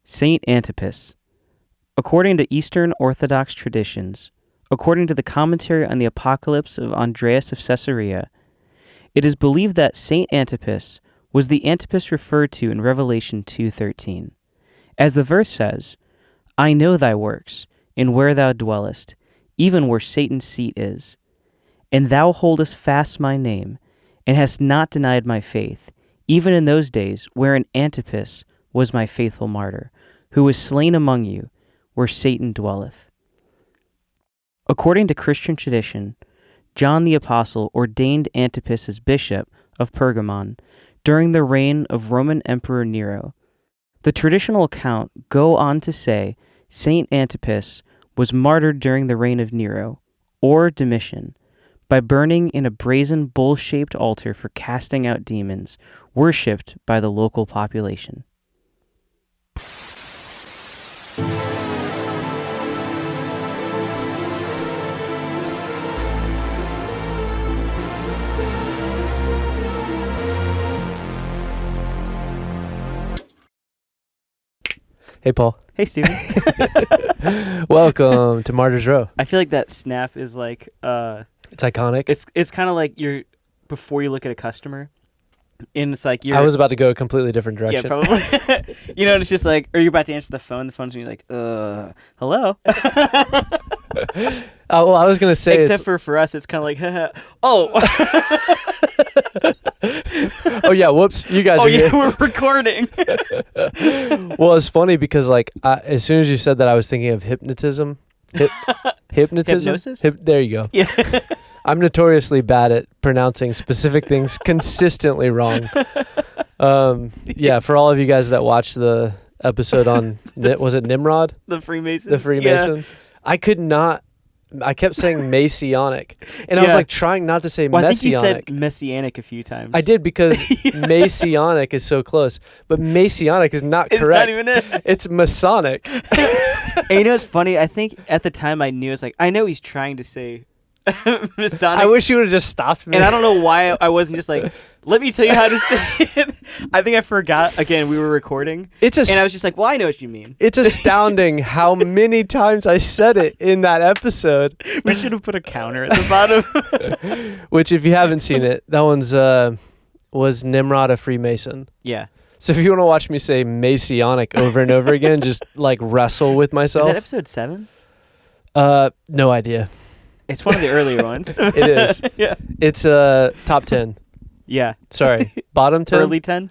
Saint Antipas. According to Eastern Orthodox traditions, according to the commentary on the Apocalypse of Andreas of Caesarea, it is believed that Saint Antipas was the Antipas referred to in Revelation 2:13. As the verse says, I know thy works, and where thou dwellest, even where Satan's seat is. And thou holdest fast my name, and hast not denied my faith, even in those days wherein Antipas was my faithful martyr, who was slain among you, where Satan dwelleth. According to Christian tradition, John the Apostle ordained Antipas as bishop of Pergamon during the reign of Roman Emperor Nero. The traditional account go on to say Saint Antipas was martyred during the reign of Nero, or Domitian, by burning in a brazen bull-shaped altar for casting out demons, worshipped by the local population. Hey, Paul. Hey, Steven. Welcome to Martyr's Row. I feel like that snap is like It's iconic. it's kind of like you're before you look at a customer, and it's like you're. I was about to go a completely different direction. Yeah, probably. You know, it's just like, or you're about to answer the phone. The phone's gonna be like, hello. Oh, well, I was gonna say, except for us, it's kind of like, oh. Oh yeah, whoops! You guys. Oh are yeah, here. we're recording. Well, it's funny because like as soon as you said that, I was thinking of hypnotism. Hypnotism. Hypnosis. There you go. Yeah. I'm notoriously bad at pronouncing specific things consistently wrong. Yeah, for all of you guys that watched the episode on, was it Nimrod? The Freemasons. The Freemason. Yeah. I kept saying Masonic, and I was like trying not to say Messianic. Messianic. I think you said Messianic a few times. I did because Masonic is so close, but Masonic is not correct. It's not even it. It's Masonic. And you know what's funny? I think at the time I knew, it's like, I know he's trying to say Masonic. I wish you would have just stopped me. And I don't know why I wasn't just like, let me tell you how to say it. I think I forgot. Again, we were recording. And I was just like, well, I know what you mean. It's astounding how many times I said it in that episode. We should have put a counter at the bottom. Which, if you haven't seen it, that one's was Nimrod a Freemason? Yeah. So if you want to watch me say Masonic over and over again, just like wrestle with myself. Is that episode 7? No idea. It's one of the earlier ones. It is. Yeah. It's top 10. Yeah. Sorry. Bottom 10? Early 10?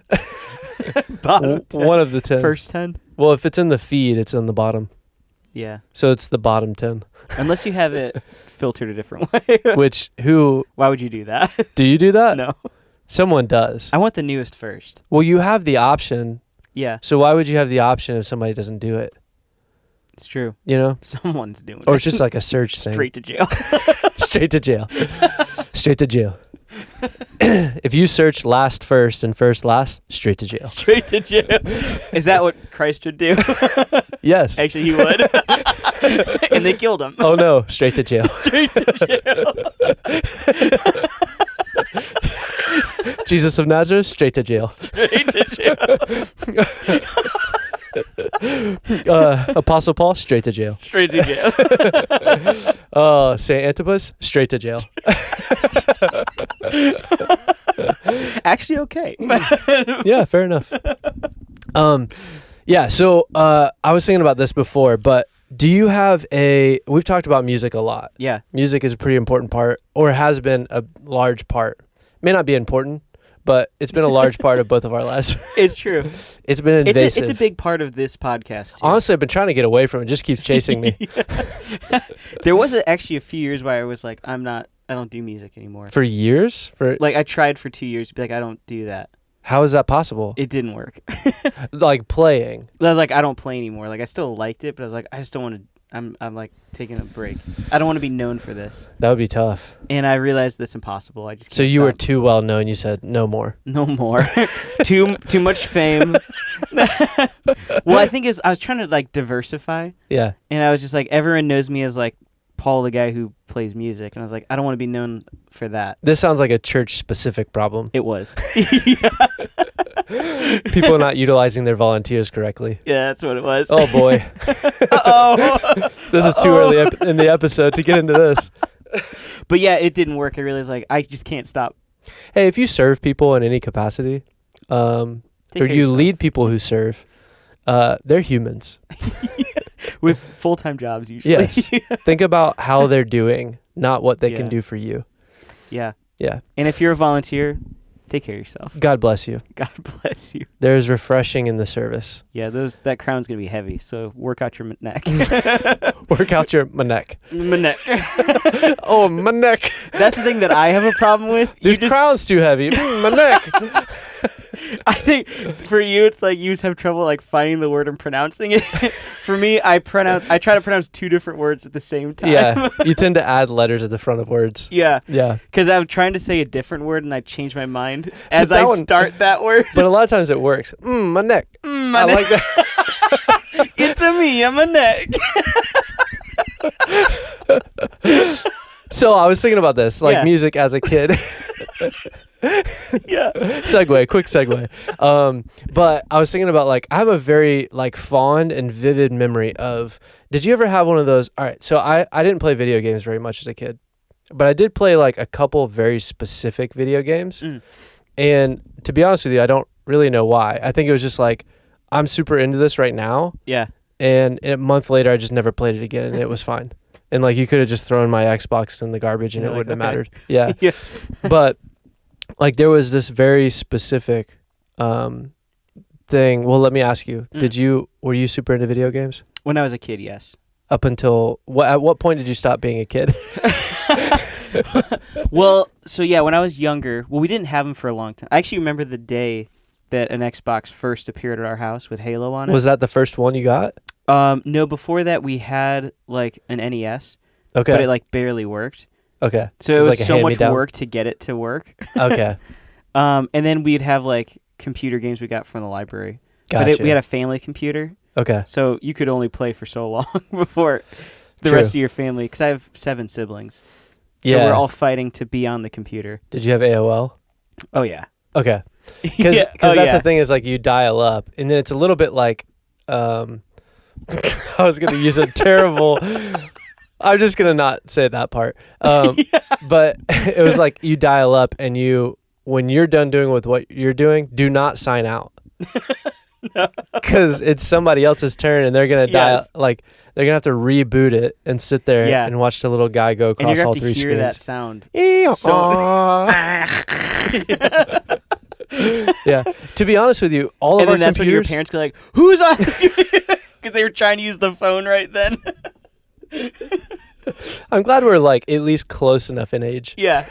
Bottom 10. One of the 10. First 10? Well, if it's in the feed, it's in the bottom. Yeah. So it's the bottom 10. Unless you have it filtered a different way. Why would you do that? Do you do that? No. Someone does. I want the newest first. Well, you have the option. Yeah. So why would you have the option if somebody doesn't do it? It's true. You know? Someone's doing it. Or it's just like a search thing. Straight to jail. Straight to jail. Straight to jail. If you search last first and first last, straight to jail. Straight to jail. Is that what Christ would do? Yes. Actually, he would. And they killed him. Oh no, straight to jail. Straight to jail. Jesus of Nazareth, straight to jail. Straight to jail. Apostle Paul, straight to jail. Straight to jail. Saint Antipas, straight to jail. Actually, okay. Yeah, fair enough. Yeah, so I was thinking about this before, but do you have we've talked about music a lot. Yeah. Music is a pretty important part, or has been a large part. May not be important, but it's been a large part of both of our lives. It's true. It's been invasive. It's a big part of this podcast, too. Honestly, I've been trying to get away from it. It just keeps chasing me. There was actually a few years where I was like, I don't do music anymore. For years? Like, I tried for 2 years to be like, I don't do that. How is that possible? It didn't work. Like playing? I was like, I don't play anymore. Like, I still liked it, but I was like, I just don't want to. I'm like taking a break. I don't want to be known for this. That would be tough. And I realized that's impossible. I just can't So you were stop. too well known. You said no more. No more. too much fame. Well, I think I was trying to like diversify. Yeah. And I was just like, everyone knows me as like Paul, the guy who plays music. And I was like, I don't want to be known for that. This sounds like a church-specific problem. It was. People not utilizing their volunteers correctly. Yeah, that's what it was. Oh, boy. Uh-oh. This is too early in the episode to get into this. But yeah, it didn't work. I realized, like, I just can't stop. Hey, if you serve people in any capacity, or you lead people who serve, they're humans. With full-time jobs, usually. Yes. Think about how they're doing, not what they can do for you. Yeah. Yeah. And if you're a volunteer, take care of yourself. God bless you. God bless you. There's refreshing in the service. Yeah, that crown's going to be heavy, so work out your neck. Work out my neck. My neck. Oh, my neck. That's the thing that I have a problem with. This crown's too heavy. My neck. I think for you, it's like you just have trouble like finding the word and pronouncing it. For me, I try to pronounce two different words at the same time. Yeah, you tend to add letters at the front of words. Yeah. Yeah. Because I'm trying to say a different word and I change my mind as I start that word. But a lot of times it works. My neck. I like that. It's a me. I'm a neck. So I was thinking about this, like music as a kid. Yeah. Quick segue. But I was thinking about like I have a very like fond and vivid memory of. Did you ever have one of those? All right, so I didn't play video games very much as a kid, but I did play like a couple very specific video games. And to be honest with you, I don't really know why. I think it was just like I'm super into this right now. Yeah. And a month later, I just never played it again, and it was fine. And like you could have just thrown my Xbox in the garbage, and it wouldn't have mattered. Yeah. Yeah. But like there was this very specific thing. Well, let me ask you: were you super into video games? When I was a kid, yes. Up until at what point did you stop being a kid? Well, so yeah, when I was younger, we didn't have them for a long time. I actually remember the day that an Xbox first appeared at our house with Halo on it. Was that the first one you got? No, before that we had like an NES. Okay. But it like barely worked. Okay. So it was like so much work to get it to work. Okay. And then we'd have like computer games we got from the library. Gotcha. But we had a family computer. Okay. So you could only play for so long before the rest of your family, because I have 7 siblings. So we're all fighting to be on the computer. Did you have AOL? Oh, yeah. Okay. Because that's the thing is like you dial up, and then it's a little bit like, I was going to use a terrible, I'm just going to not say that part. But it was like you dial up and when you're done doing with what you're doing, do not sign out. Because it's somebody else's turn, and they're going to dial, like, they're going to have to reboot it and sit there and watch the little guy go across all 3 screens. And you're going to have to hear that sound. Yeah. To be honest with you, all of our computers... And that's when your parents go like, who's on? Because they were trying to use the phone right then. I'm glad we're like at least close enough in age. Yeah.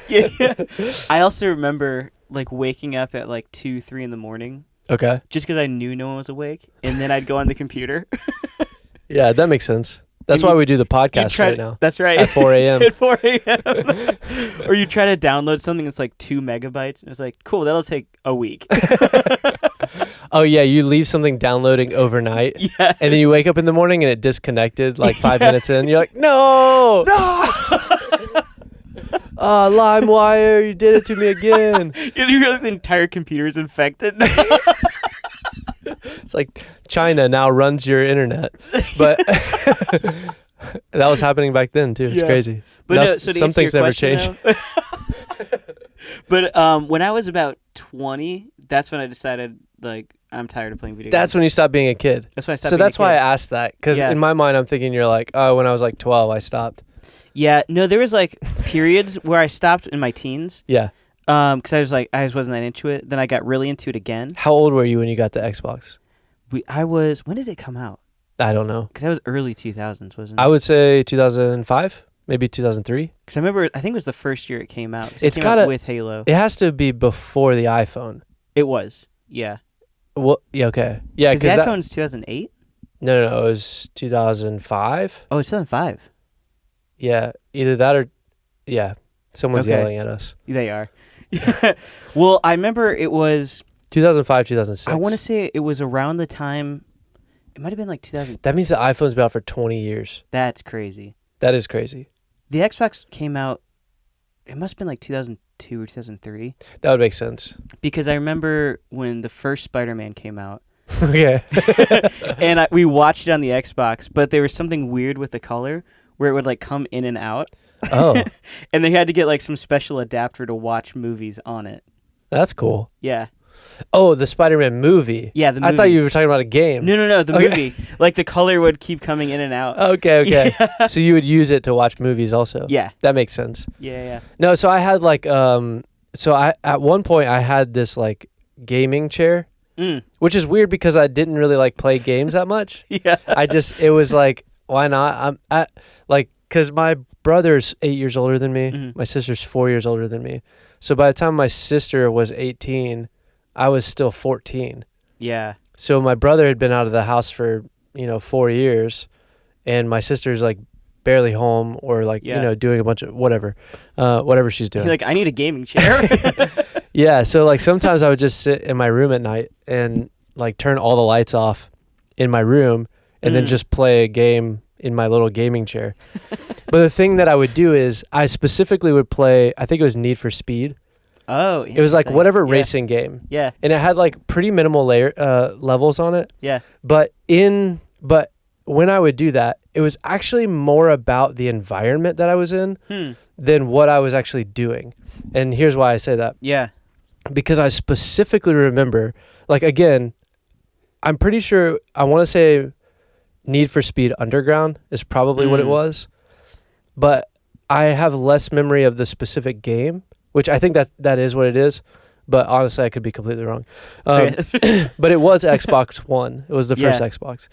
I also remember like waking up at like 2, 3 in the morning. Okay. Just because I knew no one was awake, and then I'd go on the computer. Yeah, that makes sense. That's why we do the podcast right now. That's right. At 4 a.m. At 4 a.m. Or you try to download something that's like 2 megabytes, and it's like, cool, that'll take a week. Oh, yeah, you leave something downloading overnight, and then you wake up in the morning and it disconnected like 5 minutes in. You're like, no! LimeWire, you did it to me again. You realize the entire computer is infected. It's like China now runs your internet. But that was happening back then, too. It's crazy. But so some things never change. But when I was about 20, that's when I decided, like, I'm tired of playing video games. That's when you stopped being a kid. That's when I stopped So being that's why I asked that. Because in my mind, I'm thinking you're like, oh, when I was like 12, I stopped. Yeah. No, there was, like, periods where I stopped in my teens. Yeah. Because I just wasn't that into it. Then I got really into it again. How old were you when you got the Xbox? When did it come out? I don't know. Because that was early 2000s, wasn't it? I would say 2005, maybe 2003. Because I remember, I think it was the first year it came out. It came out with Halo. It has to be before the iPhone. It was, yeah. Well, yeah, okay. Yeah, because the iPhone's 2008? No, it was 2005. Oh, it's 2005. Yeah, either that or, someone's yelling at us. They are. Well, I remember it was 2005, 2006. I want to say it was around the time. It might have been like 2000. That means the iPhone's been out for 20 years. That's crazy. That is crazy. The Xbox came out, it must have been like 2002 or 2003. That would make sense. Because I remember when the first Spider-Man came out. Okay. And we watched it on the Xbox, but there was something weird with the color where it would like come in and out. Oh. And they had to get like some special adapter to watch movies on it. That's cool. Yeah. Oh, the Spider-Man movie. Yeah, the movie. I thought you were talking about a game. No, the Okay. movie. Like the color would keep coming in and out. Okay. Yeah. So you would use it to watch movies also. Yeah. That makes sense. Yeah. No, so I had like at one point I had this like gaming chair, which is weird because I didn't really like play games that much. Yeah. It was like, why not? I'm at like, cause my brother's 8 years older than me. Mhm. My sister's 4 years older than me. So by the time my sister was 18, I was still 14. Yeah. So my brother had been out of the house for, 4 years, and my sister's like barely home or like, doing a bunch of whatever she's doing. You're like, I need a gaming chair. Yeah. So like sometimes I would just sit in my room at night and like turn all the lights off in my room and then just play a game in my little gaming chair. But the thing that I would do is I specifically would play, I think it was Need for Speed. Oh, It was like interesting. whatever Yeah. racing game. Yeah. And it had like pretty minimal levels on it. Yeah. But when I would do that, it was actually more about the environment that I was in than what I was actually doing. And here's why I say that. Yeah. Because I specifically remember, like, again, I'm pretty sure, I want to say Need for Speed Underground is probably what it was. But I have less memory of the specific game, which I think that is what it is. But honestly, I could be completely wrong. But it was Xbox One. It was the first Xbox.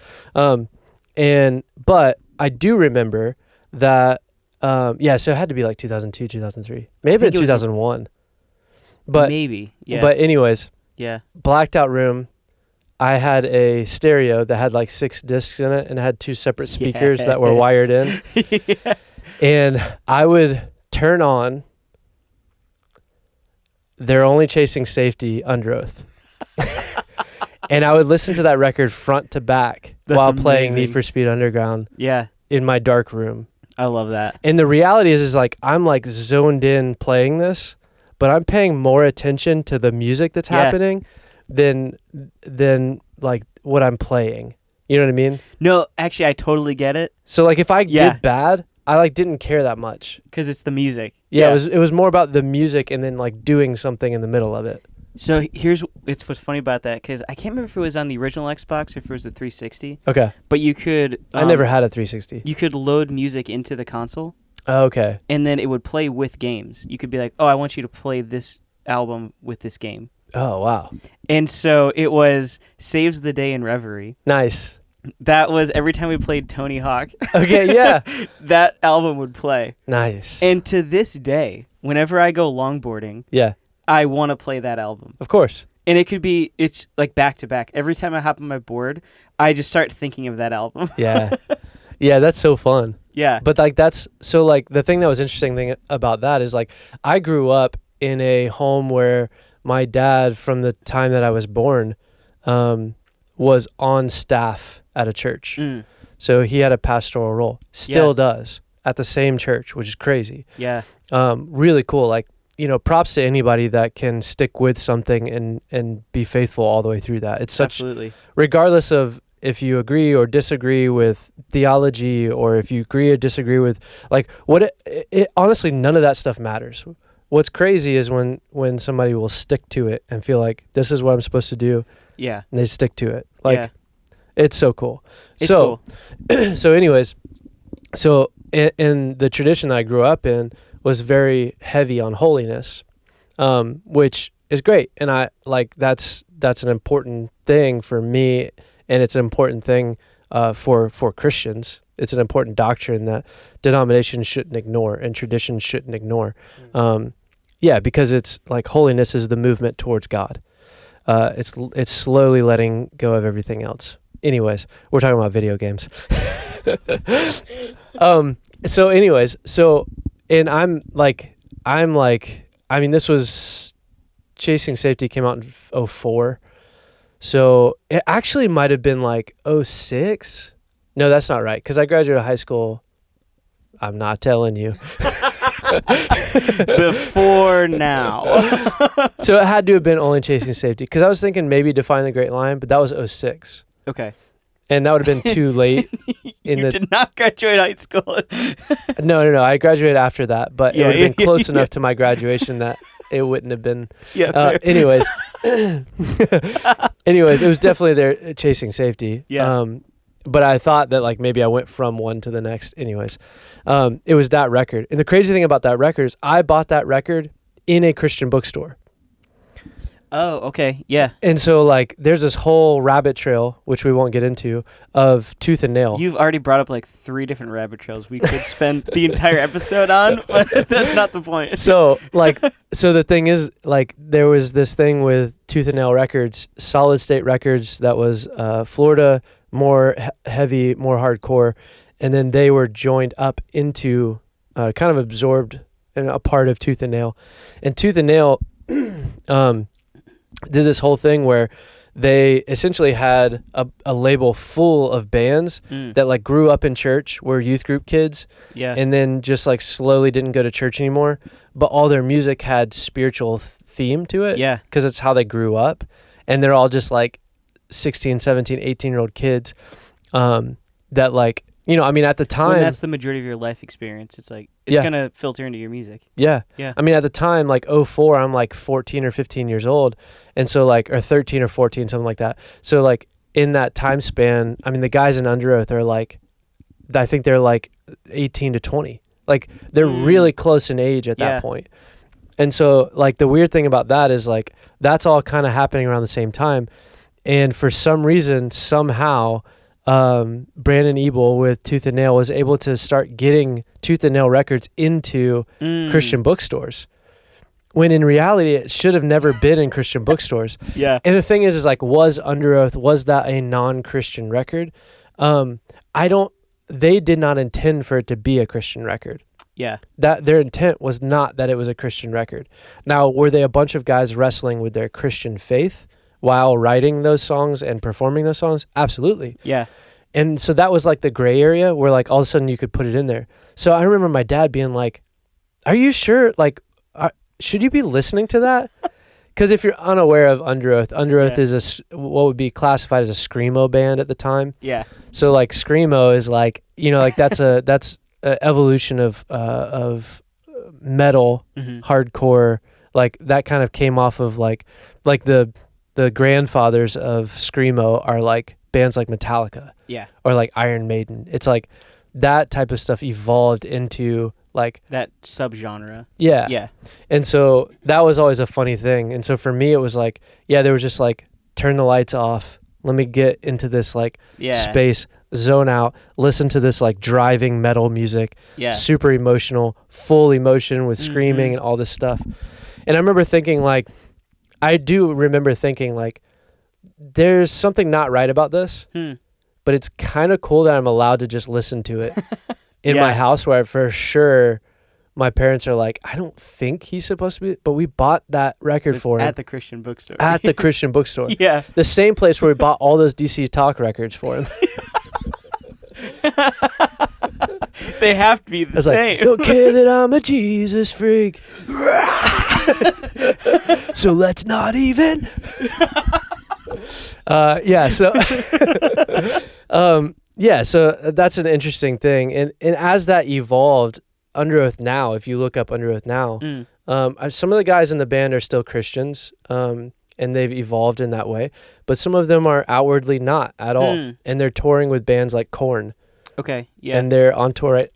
But I do remember that, so it had to be like 2002, 2003. Maybe in 2001. But maybe. Yeah. But anyways, yeah. blacked out room. I had a stereo that had like 6 discs in it and it had 2 separate speakers that were wired in. Yeah. And I would turn on They're Only Chasing Safety Under Oath. And I would listen to that record front to back while playing Need for Speed Underground in my dark room. I love that. And the reality is like I'm like zoned in playing this, but I'm paying more attention to the music that's happening than like what I'm playing. You know what I mean? No, actually, I totally get it. So like if I did bad, I like didn't care that much. Because it's the music. Yeah, it was more about the music and then like doing something in the middle of it. So it's what's funny about that, because I can't remember if it was on the original Xbox or if it was the 360. Okay. But you could... I never had a 360. You could load music into the console. Oh, okay. And then it would play with games. You could be like, oh, I want you to play this album with this game. Oh, wow. And so it was Saves the Day in Reverie. Nice. That was every time we played Tony Hawk. Okay, yeah. That album would play. Nice. And to this day, whenever I go longboarding, I want to play that album. Of course. And it's like back to back. Every time I hop on my board, I just start thinking of that album. Yeah. Yeah, that's so fun. Yeah. But like so like the thing that was interesting about that is like I grew up in a home where my dad from the time that I was born was on staff at a church. So he had a pastoral role. Still does at the same church, which is crazy. Yeah. Really cool. Like, props to anybody that can stick with something and be faithful all the way through that. It's such, absolutely, regardless of if you agree or disagree with theology or if you agree or disagree with like what it honestly, none of that stuff matters. What's crazy is when somebody will stick to it and feel like this is what I'm supposed to do. Yeah. And they stick to it. Like it's so cool. It's cool. So anyways, so in the tradition that I grew up in was very heavy on holiness, which is great. And I like, that's an important thing for me. And it's an important thing for Christians. It's an important doctrine that denominations shouldn't ignore and traditions shouldn't ignore. Because it's like holiness is the movement towards God. It's slowly letting go of everything else. Anyways, we're talking about video games. This was Chasing Safety came out in 2004. So it actually might have been like 2006. No, that's not right. Because I graduated high school. I'm not telling you. Before now. So it had to have been Only Chasing Safety, because I was thinking maybe Define the Great Line, but that was '06. Okay. And that would have been too late. You did not graduate high school. No. I graduated after that, but it would have been close enough to my graduation that it wouldn't have been. Yeah. Anyways, it was definitely there, Chasing Safety. Yeah. But I thought that like maybe I went from one to the next. Anyways, it was that record. And the crazy thing about that record is I bought that record in a Christian bookstore. Oh, okay. Yeah. And so like there's this whole rabbit trail, which we won't get into, of Tooth and Nail. You've already brought up like 3 different rabbit trails we could spend the entire episode on, but that's not the point. So the thing is, like, there was this thing with Tooth and Nail Records, Solid State Records, that was Florida, more heavy, more hardcore, and then they were joined up into kind of absorbed in a part of Tooth and Nail. And Tooth and Nail did this whole thing where they essentially had a label full of bands that like grew up in church, were youth group kids, and then just like slowly didn't go to church anymore, but all their music had spiritual theme to it, because it's how they grew up, and they're all just like 16, 17, 18-year-old kids that like, you know, I mean, at the time... When that's the majority of your life experience, it's like, it's going to filter into your music. Yeah. I mean, at the time, like 04, I'm like 14 or 15 years old. And so like, or 13 or 14, something like that. So like in that time span, I mean, the guys in Under Oath are like, I think they're like 18 to 20. Like they're really close in age at that point. And so like the weird thing about that is like, that's all kind of happening around the same time. And for some reason, somehow... Brandon Ebel with Tooth and Nail was able to start getting Tooth and Nail records into Christian bookstores, when in reality it should have never been in Christian bookstores. And the thing is like, was Under Oath, was that a non-Christian record? They did not intend for it to be a Christian record. That their intent was not that it was a Christian record. Now, were they a bunch of guys wrestling with their Christian faith while writing those songs and performing those songs? Absolutely. And so that was like the gray area where like all of a sudden you could put it in there. So I remember my dad being like, are you sure? Like, should you be listening to that? Because if you're unaware of Under Oath is what would be classified as a screamo band at the time. So like screamo is like, you know, like that's a evolution of metal, hardcore, like that kind of came off of like the grandfathers of screamo are like bands like Metallica, or like Iron Maiden. It's like that type of stuff evolved into like that subgenre. And so that was always a funny thing. And so for me, it was like, there was just like, turn the lights off. Let me get into this like space, zone out, listen to this like driving metal music, super emotional, full emotion with screaming and all this stuff. And I remember thinking like, there's something not right about this, but it's kind of cool that I'm allowed to just listen to it in my house, where for sure my parents are like, I don't think he's supposed to be, but we bought that record for him. At the Christian bookstore. At the Christian bookstore. The same place where we bought all those DC Talk records for him. They have to be the same. Like, don't care that I'm a Jesus freak. So let's not even. So that's an interesting thing. And as that evolved, Under Oath now, if you look up Under Oath now, some of the guys in the band are still Christians, and they've evolved in that way. But some of them are outwardly not at all. And they're touring with bands like Korn. And they're on tour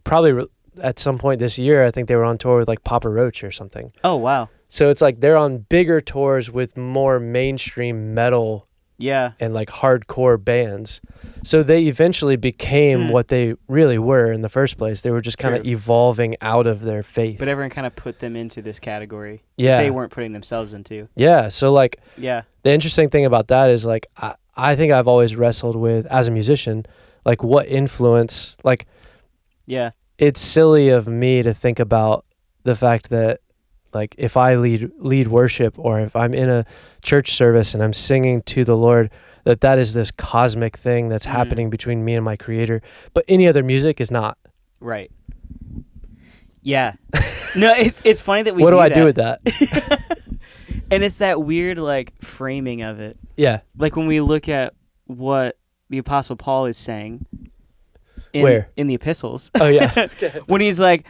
probably at some point this year. I think they were on tour with like Papa Roach or something. Oh, wow. So it's like they're on bigger tours with more mainstream metal and like hardcore bands. So they eventually became what they really were in the first place. They were just kind of evolving out of their faith. But everyone kind of put them into this category they weren't putting themselves into. So like the interesting thing about that is like I think I've always wrestled with, as a musician, like what influence, like it's silly of me to think about the fact that like if I lead worship, or if I'm in a church service and I'm singing to the Lord, that is this cosmic thing that's happening between me and my Creator. But any other music is not. Right. Yeah. No, it's funny that we What do I that. do with that? And it's that weird like framing of it. Yeah. Like when we look at what the Apostle Paul is saying Where? In the epistles. Oh yeah. When he's like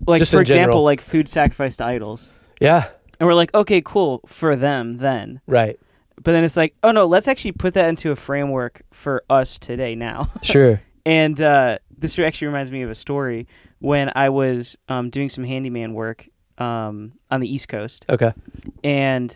Just for in general. example, like food sacrificed to idols. Yeah. And we're like, okay, cool for them then. Right. But then it's like, oh no, let's actually put that into a framework for us today now. Sure. And this actually reminds me of a story when I was doing some handyman work on the East Coast. Okay. And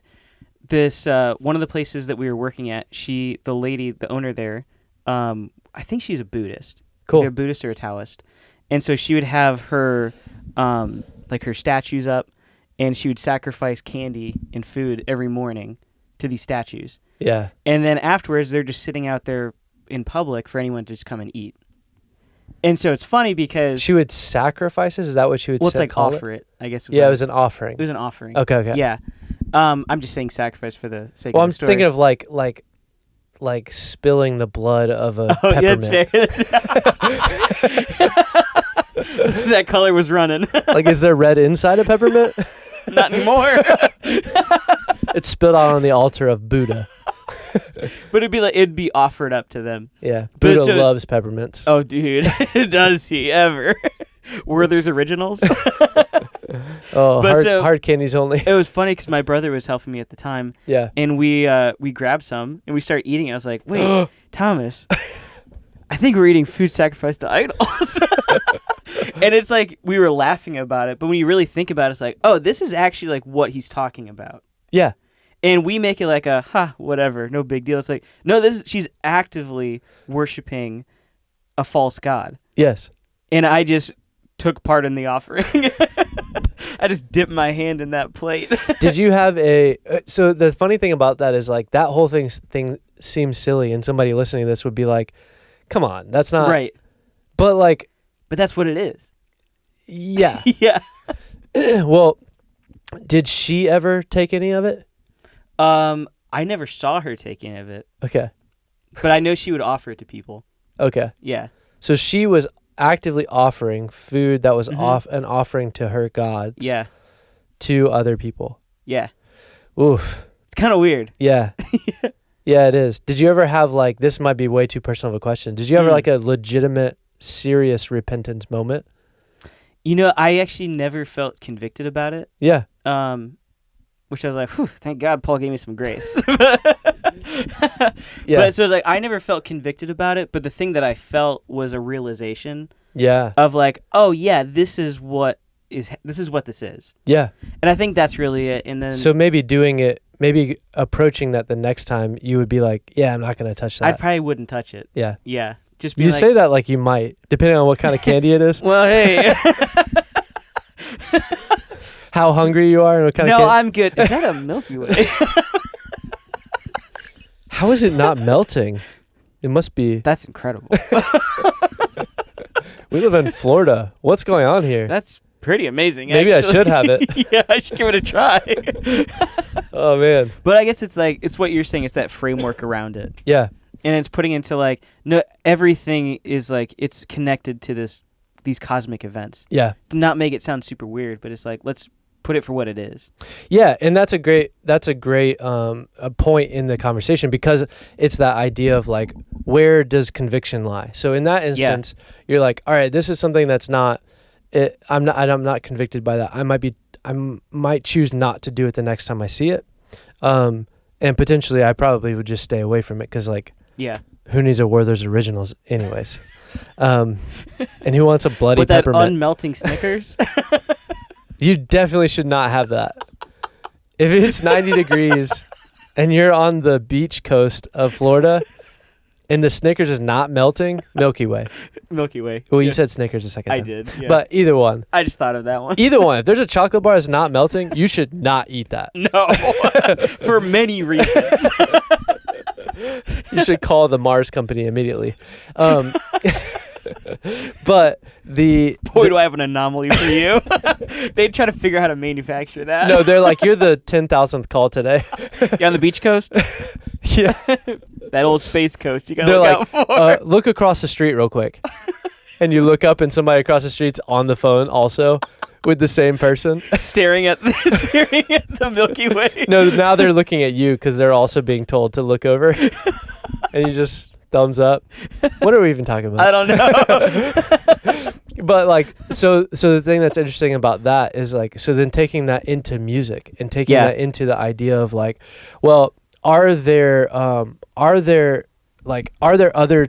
this one of the places that we were working at, the lady, the owner there, I think she's a Buddhist. Cool. Either a Buddhist or a Taoist. And so she would have her like her statues up, and she would sacrifice candy and food every morning to these statues. Yeah. And then afterwards, they're just sitting out there in public for anyone to just come and eat. And so it's funny because She would sacrifice it? Is that what she would well, it's like call offer it, I guess. Yeah, it was an offering. It was an offering. Okay. Yeah. I'm just saying sacrifice for the sake Well, of I'm the story. thinking of like spilling the blood of a peppermint. That's fair. That color was running. Like, is there red inside a peppermint? Not anymore. It's spilled out on the altar of Buddha. But it'd be offered up to them. Yeah. But Buddha so- loves peppermints. Oh, dude, does he ever? Werther's Originals. Oh, but hard candies only. It was funny because my brother was helping me at the time, Yeah. and we grabbed some and we started eating. I was like, "Wait, Thomas, I think we're eating food sacrificed to idols." And it's like we were laughing about it, but when you really think about it, it's like, oh, this is actually like what he's talking about. Yeah. And we make it like whatever, no big deal. It's like, no, she's actively worshiping a false god. Yes. And I just took part in the offering. I just dipped my hand in that plate. Did you have so the funny thing about that is like that whole thing seems silly, and somebody listening to this would be like, come on, that's not Right. But like, But that's what it is. yeah. Yeah. Well, did she ever take any of it? I never saw her take any of it, Okay. but I know she would offer it to people. Okay. Yeah. So she was actively offering food that was Mhm. an offering to her gods. Yeah. To other people. Yeah. Oof. It's kind of weird. Yeah. Yeah, it is. Did you ever have like, this might be way too personal of a question. Did you ever like a legitimate, serious repentance moment? You know, I actually never felt convicted about it. Yeah. Which I was like, whew, thank God Paul gave me some grace. Yeah. But so it's like I never felt convicted about it, but the thing that I felt was a realization Yeah. of like, oh yeah, this is what this is. Yeah. And I think that's really it. And then So maybe approaching that the next time, you would be like, yeah, I'm not going to touch that. I probably wouldn't touch it. Yeah. Yeah. Just be You like, say that like you might, depending on what kind of candy it is, well, hey. how hungry you are, and what kind of No, candy. I'm good. Is that a Milky Way? How is it not melting? It must be. That's incredible. We live in Florida. What's going on here? That's pretty amazing. Maybe actually. I should have it. Yeah, I should give it a try. Oh man. But I guess it's what you're saying. It's that framework around it. Yeah. And it's putting into like, no, everything is like, it's connected to these cosmic events. Yeah. To not make it sound super weird, but it's like, let's put it for what it is. Yeah, and that's a great a point in the conversation, because it's that idea of like, where does conviction lie? So in that instance, you're like, all right, this is something that's not it, I'm not convicted by that. I might choose not to do it the next time I see it. And potentially I probably would just stay away from it, cuz like, Yeah. who needs a Werther's Originals anyways? And who wants a bloody With that peppermint? unmelting Snickers. You definitely should not have that. If it's 90 degrees and you're on the beach coast of Florida and the Snickers is not melting, Milky Way. Milky Way. Well, Yeah. you said Snickers a second time. I did. Yeah. But either one. I just thought of that one. Either one. If there's a chocolate bar that's not melting, you should not eat that. No. For many reasons. You should call the Mars company immediately. But Boy, do I have an anomaly for you. They'd try to figure out how to manufacture that. no, they're like, you're the 10,000th call today. You're on the beach coast? Yeah. That old space coast you gotta They're look like, out for. look across the street real quick. And you look up and somebody across the street's on the phone also with the same person. staring at the Milky Way. No, now they're looking at you because they're also being told to look over, and you just thumbs up. What are we even talking about? I don't know. But like, so the thing that's interesting about that is like, so then taking that into music and taking that into the idea of like, well, are there other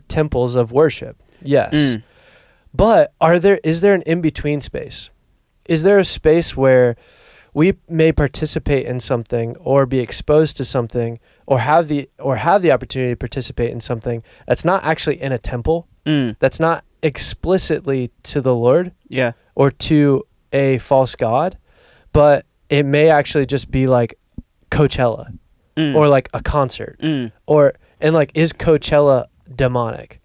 temples of worship? Yes. But is there an in-between space? Is there a space where we may participate in something or be exposed to something or have the opportunity to participate in something that's not actually in a temple, that's not explicitly to the Lord or to a false god, but it may actually just be like Coachella or like a concert and like, is Coachella demonic?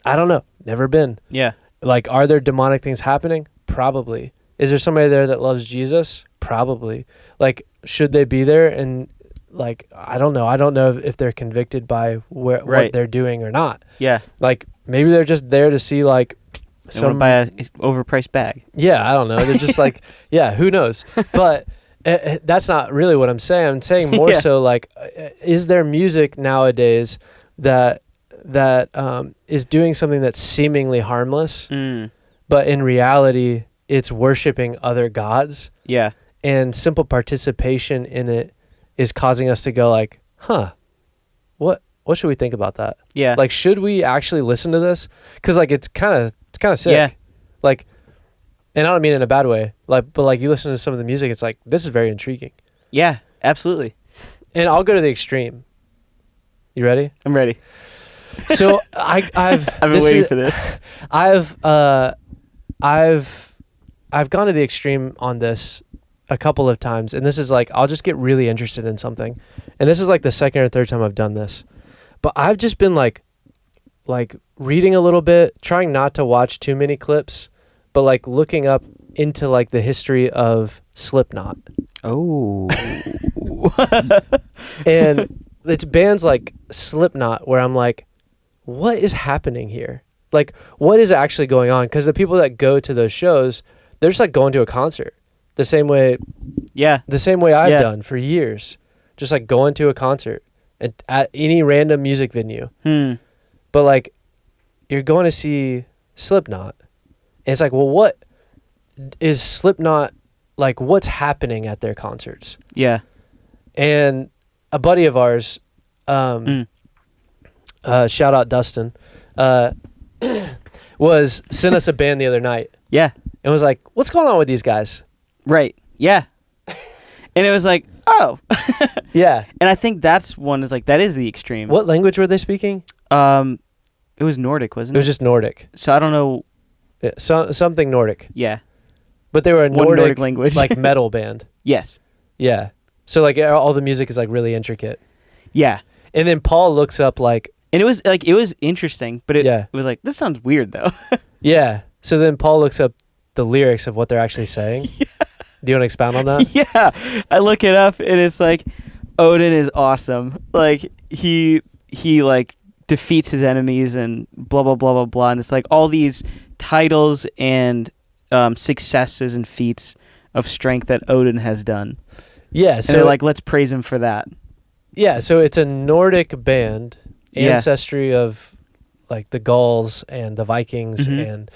I don't know. Never been. Yeah. Like, are there demonic things happening? Probably. Is there somebody there that loves Jesus? Probably. Like, should they be there? And like, I don't know. I don't know if they're convicted by what they're doing or not. Yeah. Like, maybe they're just there to see like they want to buy a overpriced bag. Yeah, I don't know. They're just like, yeah, who knows? But that's not really what I'm saying. I'm saying more so like, is there music nowadays that is doing something that's seemingly harmless, but in reality, it's worshiping other gods. Yeah. And simple participation in it is causing us to go like, huh, what should we think about that? Yeah. Like, should we actually listen to this? Because like, it's kind of sick. Yeah. Like, and I don't mean it in a bad way. Like, but like, you listen to some of the music, it's like, this is very intriguing. Yeah, absolutely. And I'll go to the extreme. You ready? I'm ready. So I've been waiting for this. I've gone to the extreme on this a couple of times, and this is like, I'll just get really interested in something, and this is like the second or third time I've done this, but I've just been like reading a little bit, trying not to watch too many clips, but like looking up into like the history of Slipknot. Oh. And it's bands like Slipknot where I'm like, what is happening here? Like, what is actually going on? Because the people that go to those shows, they're just like going to a concert the same way I've done for years, just like going to a concert at any random music venue. But like, you're going to see Slipknot, and it's like, well, what is Slipknot like? What's happening at their concerts? Yeah. And a buddy of ours, shout out Dustin, sent us a band the other night. Yeah. And was like, what's going on with these guys? Right. Yeah. And it was like, oh. Yeah. And I think that's one is like, that is the extreme. What language were they speaking? It was Nordic, wasn't it? It was just Nordic. So I don't know. Yeah, something Nordic. Yeah. But they were a Nordic language. Like metal band. Yes. Yeah. So like all the music is like really intricate. Yeah. And then Paul looks up like, and it was interesting, but it was like, this sounds weird though. Yeah. So then Paul looks up the lyrics of what they're actually saying. Yeah. Do you want to expound on that? Yeah. I look it up and it's like, Odin is awesome. Like he like defeats his enemies and blah, blah, blah, blah, blah. And it's like all these titles and successes and feats of strength that Odin has done. Yeah. So and they're like, let's praise him for that. Yeah. So it's a Nordic band, ancestry of like the Gauls and the Vikings and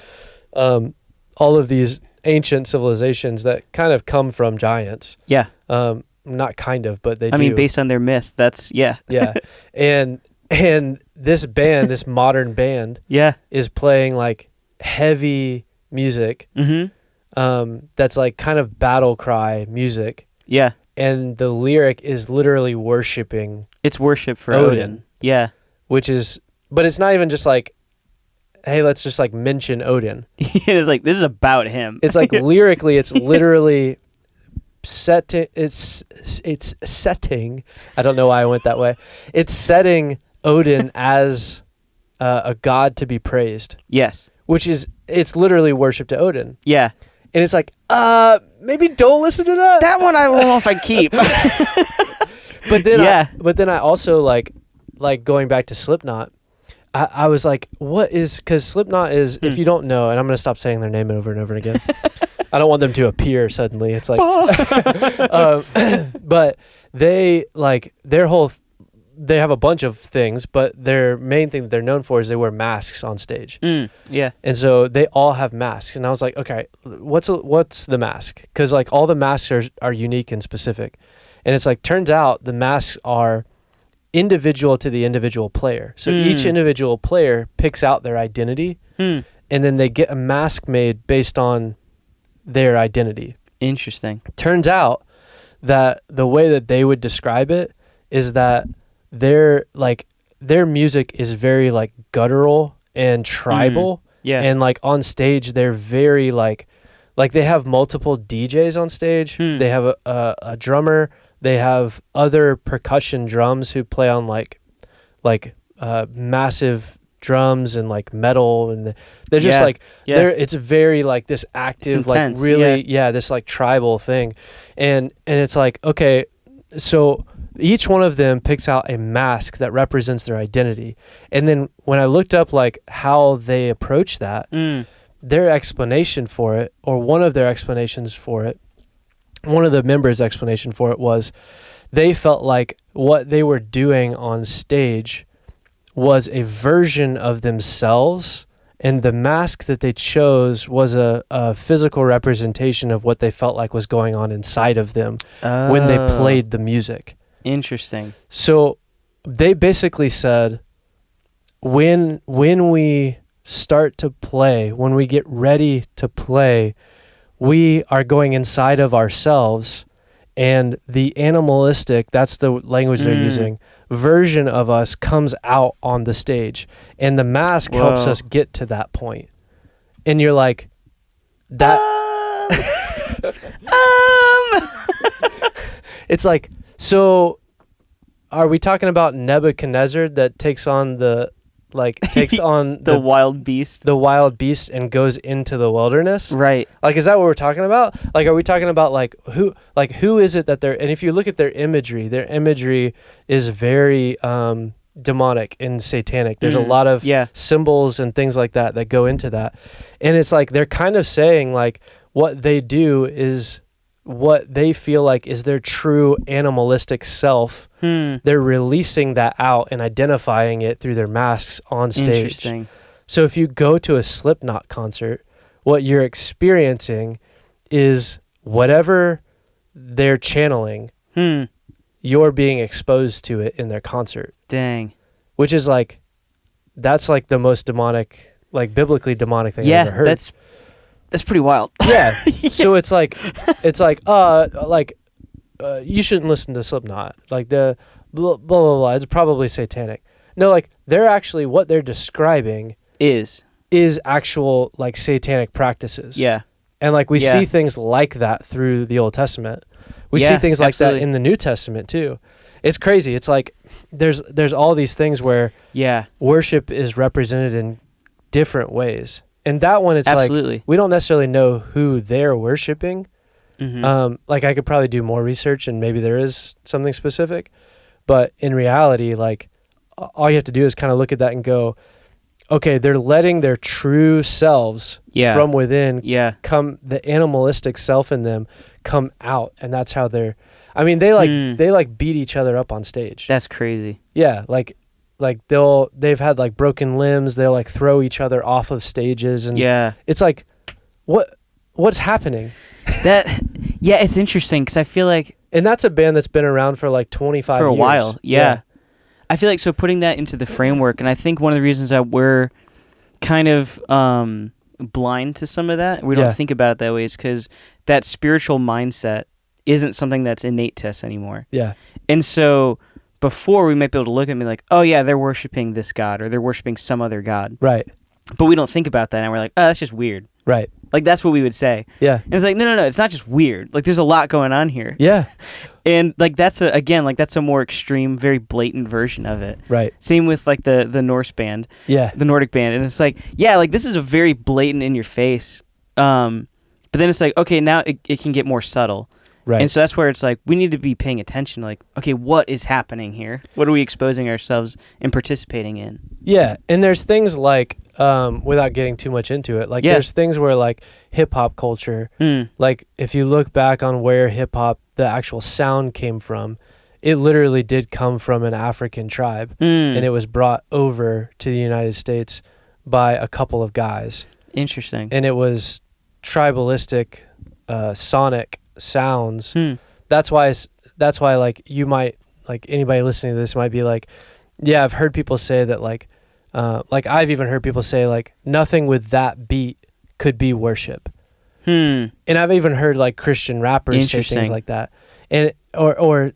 all of these ancient civilizations that kind of come from giants. Yeah. Not kind of, but they do. I mean, based on their myth, that's, yeah. Yeah. And this band, this modern band, is playing like heavy music. That's like kind of battle cry music. Yeah. And the lyric is literally worshiping. It's worship for Odin. Yeah. But it's not even just like, hey, let's just like mention Odin. It's like, this is about him. It's like lyrically, it's literally it's setting. I don't know why I went that way. It's setting Odin as a god to be praised. Yes. It's literally worship to Odin. Yeah. And it's like, maybe don't listen to that. That one I don't know if I keep. But then I also like going back to Slipknot, I was like, what is, because Slipknot is, if you don't know, and I'm going to stop saying their name over and over again, I don't want them to appear suddenly. It's like, but they like they have a bunch of things, but their main thing that they're known for is they wear masks on stage. Yeah. And so they all have masks. And I was like, okay, what's the mask? Because like all the masks are unique and specific. And it's like, turns out the masks are individual to the individual player. So each individual player picks out their identity, and then they get a mask made based on their identity. Interesting. Turns out that the way that they would describe it is that their music is very like guttural and tribal. Yeah. And like on stage they're very like they have multiple DJs on stage. They have a drummer, they have other percussion drums who play on like massive drums and like metal, and they're just it's very like this active, like really this like tribal thing. And it's like, okay, so each one of them picks out a mask that represents their identity. And then when I looked up like how they approach that, their explanation for it, or one of their explanations for it, one of the members' explanation for it was they felt like what they were doing on stage was a version of themselves, and the mask that they chose was a physical representation of what they felt like was going on inside of them when they played the music. Interesting. So they basically said, when we start to play, when we get ready to play, we are going inside of ourselves, and the animalistic, that's the language they're using, version of us comes out on the stage, and the mask helps us get to that point. And you're like, that it's like, so are we talking about Nebuchadnezzar that takes on the wild beast, and goes into the wilderness? Right. Like, is that what we're talking about? Like, are we talking about who is it that they're, and if you look at their imagery is very demonic and satanic. There's a lot of symbols and things like that go into that. And it's like, they're kind of saying like what they do is what they feel like is their true animalistic self. They're releasing that out and identifying it through their masks on stage. Interesting. So if you go to a Slipknot concert, what you're experiencing is whatever they're channeling, you're being exposed to it in their concert. Dang. Which is like, that's like the most demonic, like biblically demonic thing I've ever heard. That's pretty wild. Yeah. So it's like you shouldn't listen to Slipknot. Like the blah, blah, blah, blah. It's probably satanic. No, like they're actually, what they're describing is actual like satanic practices. Yeah. And like we see things like that through the Old Testament. We see things like that in the New Testament too. It's crazy. It's like there's all these things where worship is represented in different ways. And that one, it's like, we don't necessarily know who they're worshiping. Like I could probably do more research and maybe there is something specific. But in reality, like all you have to do is kind of look at that and go, okay, they're letting their true selves from within come, the animalistic self in them come out. And that's how they're, I mean, they beat each other up on stage. That's crazy. Yeah. Like they've had like broken limbs. They'll like throw each other off of stages. And it's like, what's happening? It's interesting because I feel like, and that's a band that's been around for like 25 years. For a while. Yeah. I feel like, so putting that into the framework, and I think one of the reasons that we're kind of blind to some of that, we don't think about it that way, is because that spiritual mindset isn't something that's innate to us anymore. Yeah. And so before, we might be able to look at me like, oh yeah, they're worshiping this god, or they're worshiping some other god. Right. But we don't think about that, and we're like, oh, that's just weird. Right. Like, that's what we would say. Yeah. And it's like, no, it's not just weird. Like, there's a lot going on here. Yeah. And like, that's a more extreme, very blatant version of it. Right. Same with like the Norse band. Yeah. The Nordic band. And it's like, yeah, like this is a very blatant in your face. But then it's like, okay, now it can get more subtle. Right. And so that's where it's like we need to be paying attention. Like, okay, what is happening here? What are we exposing ourselves and participating in? Yeah, and there's things like, without getting too much into it, like there's things where like hip hop culture, like if you look back on where hip hop, the actual sound came from, it literally did come from an African tribe, and it was brought over to the United States by a couple of guys. Interesting. And it was tribalistic, sonic sounds. That's why like you might, like anybody listening to this might be like, yeah, I've heard people say that like I've even heard people say like nothing with that beat could be worship. And I've even heard like Christian rappers say things like that, and or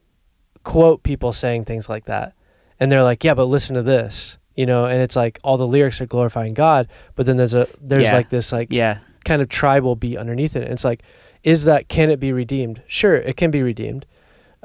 quote people saying things like that, and they're like, yeah, but listen to this, you know, and it's like all the lyrics are glorifying God, but then there's like this like kind of tribal beat underneath it. And it's like, can it be redeemed? Sure, it can be redeemed,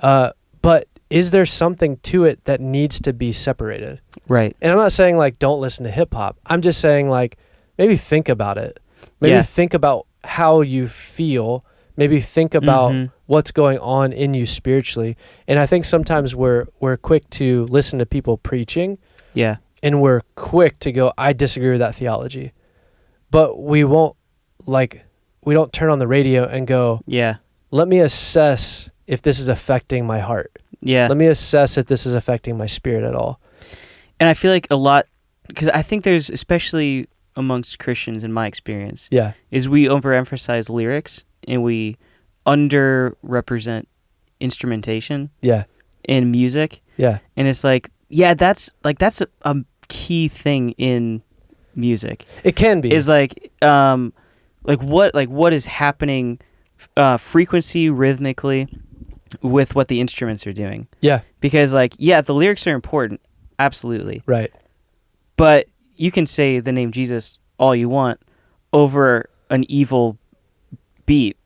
but is there something to it that needs to be separated? Right. And I'm not saying like don't listen to hip hop. I'm just saying like maybe think about it. Maybe think about how you feel. Maybe think about what's going on in you spiritually. And I think sometimes we're quick to listen to people preaching. Yeah. And we're quick to go, I disagree with that theology. But we don't turn on the radio and go, let me assess if this is affecting my heart. Yeah. Let me assess if this is affecting my spirit at all. And I feel like a lot, because I think there's, especially amongst Christians in my experience, is we overemphasize lyrics and we underrepresent instrumentation in music. Yeah. And it's like, that's a key thing in music. It can be. Is like what is happening frequency, rhythmically, with what the instruments are doing. Yeah. Because the lyrics are important, absolutely. Right. But you can say the name Jesus all you want over an evil beat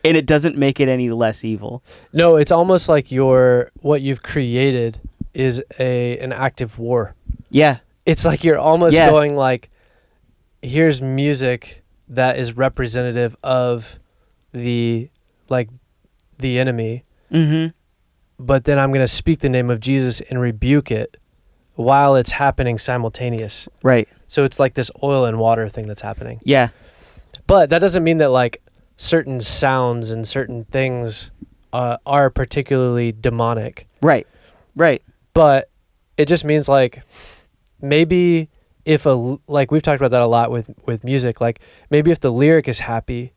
and it doesn't make it any less evil. No, it's almost like what you've created is an active war. Yeah. It's like you're almost going like, here's music that is representative of the enemy. But then I'm going to speak the name of Jesus and rebuke it while it's happening simultaneous. Right. So it's like this oil and water thing that's happening. Yeah. But that doesn't mean that like certain sounds and certain things are particularly demonic. Right. Right. But it just means like maybe if like we've talked about that a lot with music, like maybe if the lyric is happy,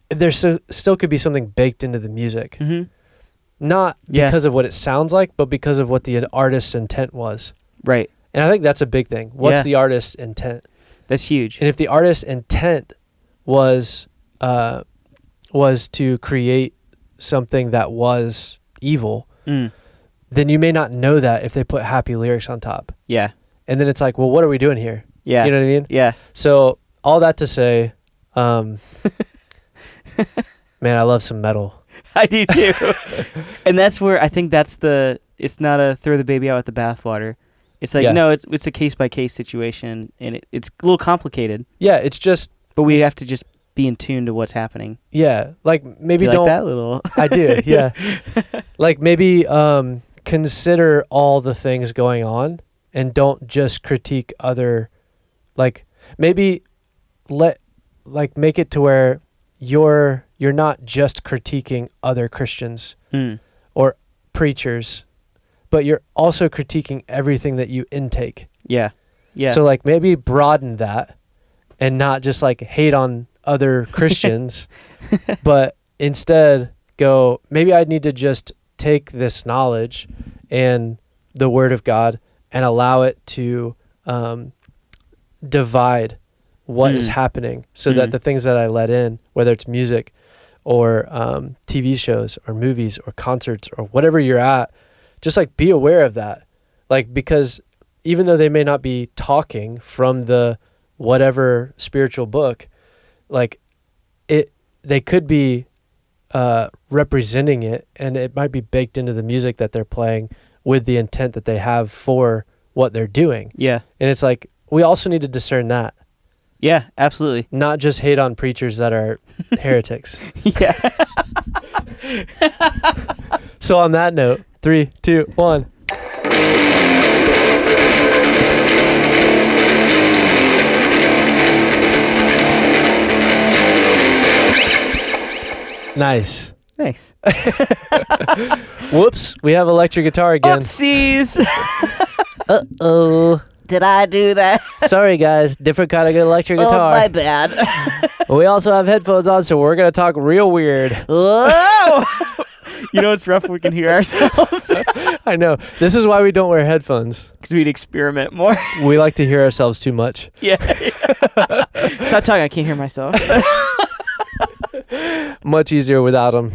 there still could be something baked into the music. Not because of what it sounds like, but because of what the artist's intent was. Right. And I think that's a big thing. What's the artist's intent? That's huge. And if the artist's intent was to create something that was evil, then you may not know that if they put happy lyrics on top. Yeah. And then it's like, well, what are we doing here? Yeah. You know what I mean? Yeah. So all that to say, man, I love some metal. I do too. And that's where I think it's not a throw the baby out with the bathwater. It's like, no, it's a case-by-case situation, and it's a little complicated. Yeah, it's just... But we have to just be in tune to what's happening. Yeah, like maybe don't... like that little... I do, yeah. Like maybe consider all the things going on, and don't just critique other... Like maybe make it to where you're not just critiquing other Christians or preachers, but you're also critiquing everything that you intake. Yeah. Yeah. So like maybe broaden that and not just like hate on other Christians, but instead go, maybe I need to just take this knowledge and the word of God and allow it to divide what is happening so that the things that I let in, whether it's music or TV shows or movies or concerts or whatever you're at, just like be aware of that. Like, because even though they may not be talking from the whatever spiritual book, like they could be representing it, and it might be baked into the music that they're playing with the intent that they have for what they're doing. Yeah. And it's like, we also need to discern that. Yeah, absolutely. Not just hate on preachers that are heretics. Yeah. So on that note, 3, 2, 1. Nice. Thanks. Whoops, we have electric guitar again. Oopsies. Uh-oh. Did I do that? Sorry, guys. Different kind of electric guitar. Oh, my bad. We also have headphones on, so we're going to talk real weird. Whoa! You know it's rough when we can hear ourselves. I know. This is why we don't wear headphones. Because we'd experiment more. We like to hear ourselves too much. Yeah. Stop talking. I can't hear myself. Much easier without them.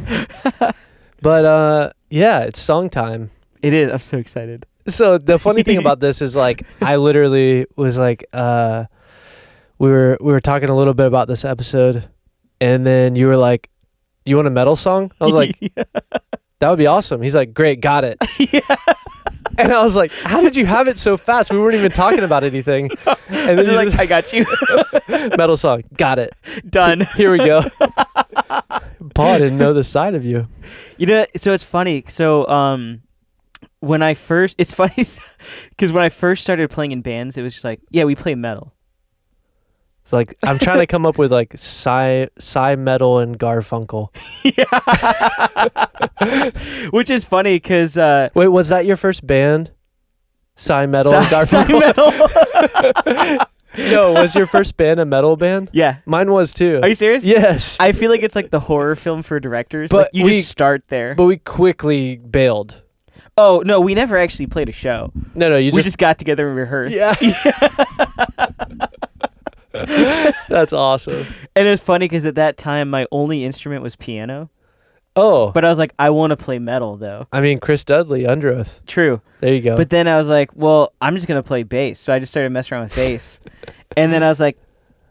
But, yeah, it's song time. It is. I'm so excited. So the funny thing about this is like I literally was like we were talking a little bit about this episode, and then you were like, "You want a metal song?" I was like, Yeah. "That would be awesome." He's like, "Great, got it." Yeah. And I was like, "How did you have it so fast? We weren't even talking about anything." And then You're like, just, I got you. metal song, got it. Done. Here we go. Paul, I didn't know this side of you. You know, so it's funny. So it's funny because when I first started playing in bands, it was just like, yeah, we play metal. It's like I'm trying to come up with like Psy metal and Garfunkel. Yeah. Which is funny because Wait, was that your first band? Psy metal and Garfunkel. metal. No, was your first band a metal band? Yeah. Mine was too. Are you serious? Yes. I feel like it's like the horror film for directors. But Like you just start there. But we quickly bailed. Oh no, we never actually played a show. No, We just got together and rehearsed. Yeah. That's awesome. And it was funny because at that time my only instrument was piano. Oh. But I was like, I want to play metal though. I mean, Chris Dudley, Under Oath. True. There you go. But then I was like, well, I'm just gonna play bass. So I just started messing around with bass. And then I was like,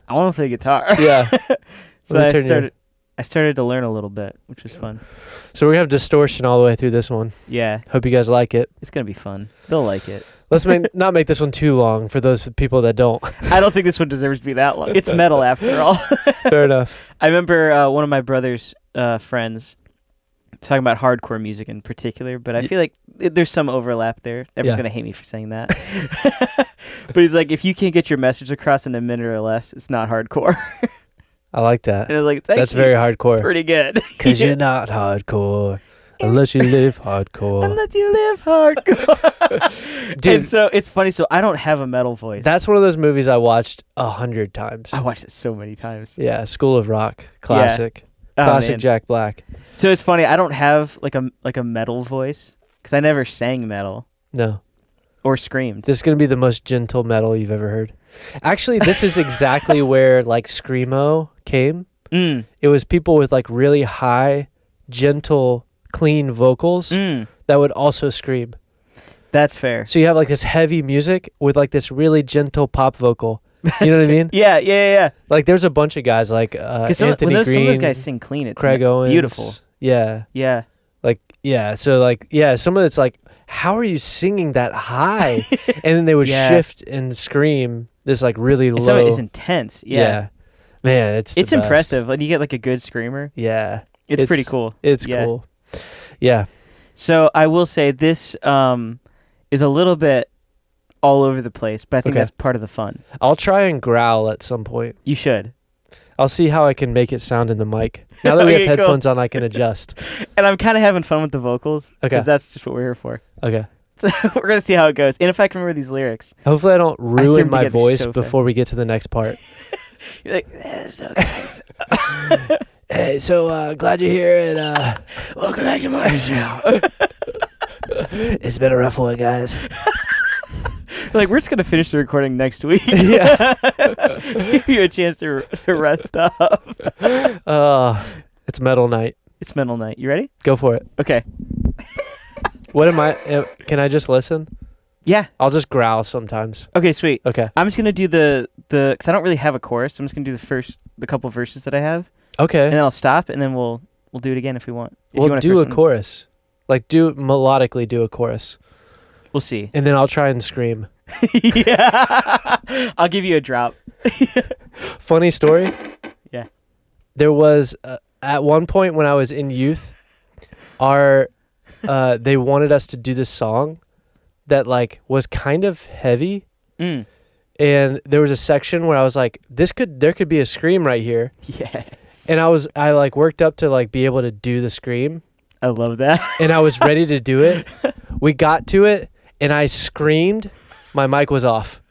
I want to play guitar. Yeah. So I started to learn a little bit, which was fun. So we have distortion all the way through this one. Yeah. Hope you guys like it. It's gonna be fun. They'll like it. Let's not make this one too long for those people that don't. I don't think this one deserves to be that long. It's metal after all. Fair enough. I remember one of my brother's friends talking about hardcore music in particular, but I feel like there's some overlap there. Everyone's going to hate me for saying that. But he's like, if you can't get your message across in a minute or less, it's not hardcore. I like that. And I was like, that's very hardcore. Pretty good. Because you're not hardcore. Unless you live hardcore. Unless you live hardcore. Dude, and so it's funny. So I don't have a metal voice. that's one of those movies I watched 100 times. I watched it so many times. Yeah, School of Rock. Classic. Oh, Classic man. Jack Black. So it's funny. I don't have like a metal voice because I never sang metal No. or screamed. This is going to be the most gentle metal you've ever heard. Actually, this is exactly where like Screamo came. Mm. It was people with like really high, gentle, clean vocals that would also scream. That's fair. So you have like this heavy music with like this really gentle pop vocal. You know what I mean? Yeah. Like there's a bunch of guys like Anthony Green, some of those guys sing clean, it's Craig Owens. beautiful. Yeah. Yeah. Like, yeah. So like, yeah, some of it's like, how are you singing that high? And then they would shift and scream this like really And low. some of it is intense. Yeah. Man, it's the best. impressive. When you get like a good screamer, Yeah. it's pretty cool. It's Yeah. cool. Yeah. So I will say this is a little bit all over the place, but I think that's part of the fun. I'll try and growl at some point. You should. I'll see how I can make it sound in the mic. Now that we have Okay, cool. headphones on, I can adjust. And I'm kind of having fun with the vocals Okay. because that's just what we're here for. Okay. So we're going to see how it goes. And if I can remember these lyrics. Hopefully I don't ruin them my together voice so before we get to the next part. You're like, so guys. Hey, so glad you're here and Welcome back to my show. it's been a rough one, guys. Like, we're just going to finish the recording next week. Yeah. Give you a chance to rest up. It's metal night. It's mental night. You ready? Go for it. Okay. What am I? Can I just listen? Yeah. I'll just growl sometimes. Okay, sweet. Okay. I'm just going to do the because I don't really have a chorus. I'm just going to do the couple verses that I have. Okay. And then I'll stop, and then we'll do it again if we want. If you We'll want do a first one. chorus. Like melodically do a chorus. We'll see. And then I'll try and scream. Yeah. I'll give you a drop. Funny story. Yeah. There was at one point when I was in youth, they wanted us to do this song that like was kind of heavy. And there was a section where I was like, there could be a scream right here. Yes. And I like worked up to like be able to do the scream. I love that. And I was ready to do it. We got to it and I screamed. My mic was off.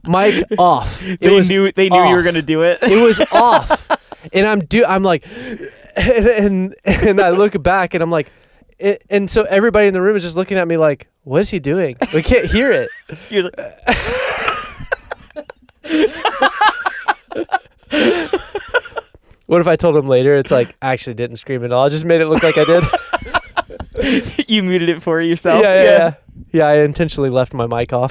Mic off. They knew you were going to do it. It was off. And I'm like, and I look back and I'm like, and so everybody in the room is just looking at me like, what is he doing? We can't hear it. You're like, what if I told him later? It's like, I actually didn't scream at all. I just made it look like I did. You muted it for yourself? Yeah. I intentionally left my mic off.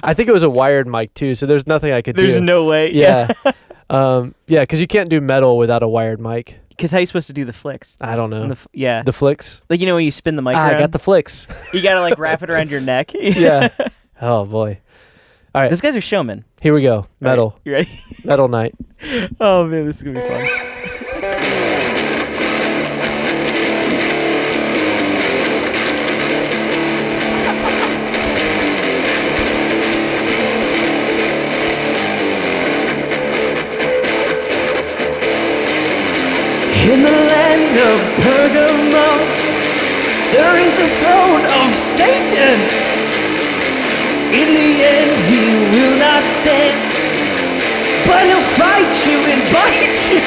I think it was a wired mic too, so there's nothing I could do. There's no way. Yeah. Because you can't do metal without a wired mic. Because how are you supposed to do the flicks? I don't know. The flicks? Like, when you spin the mic around? I got the flicks. You got to, like, wrap it around your neck. Yeah. Oh, boy. All right. Those guys are showmen. Here we go. Metal. Right. You ready? Metal night. Oh, man, this is going to be fun. In the land of Pergamum, there is a throne of Satan. In the end, he will not stand, but he'll fight you and bite you.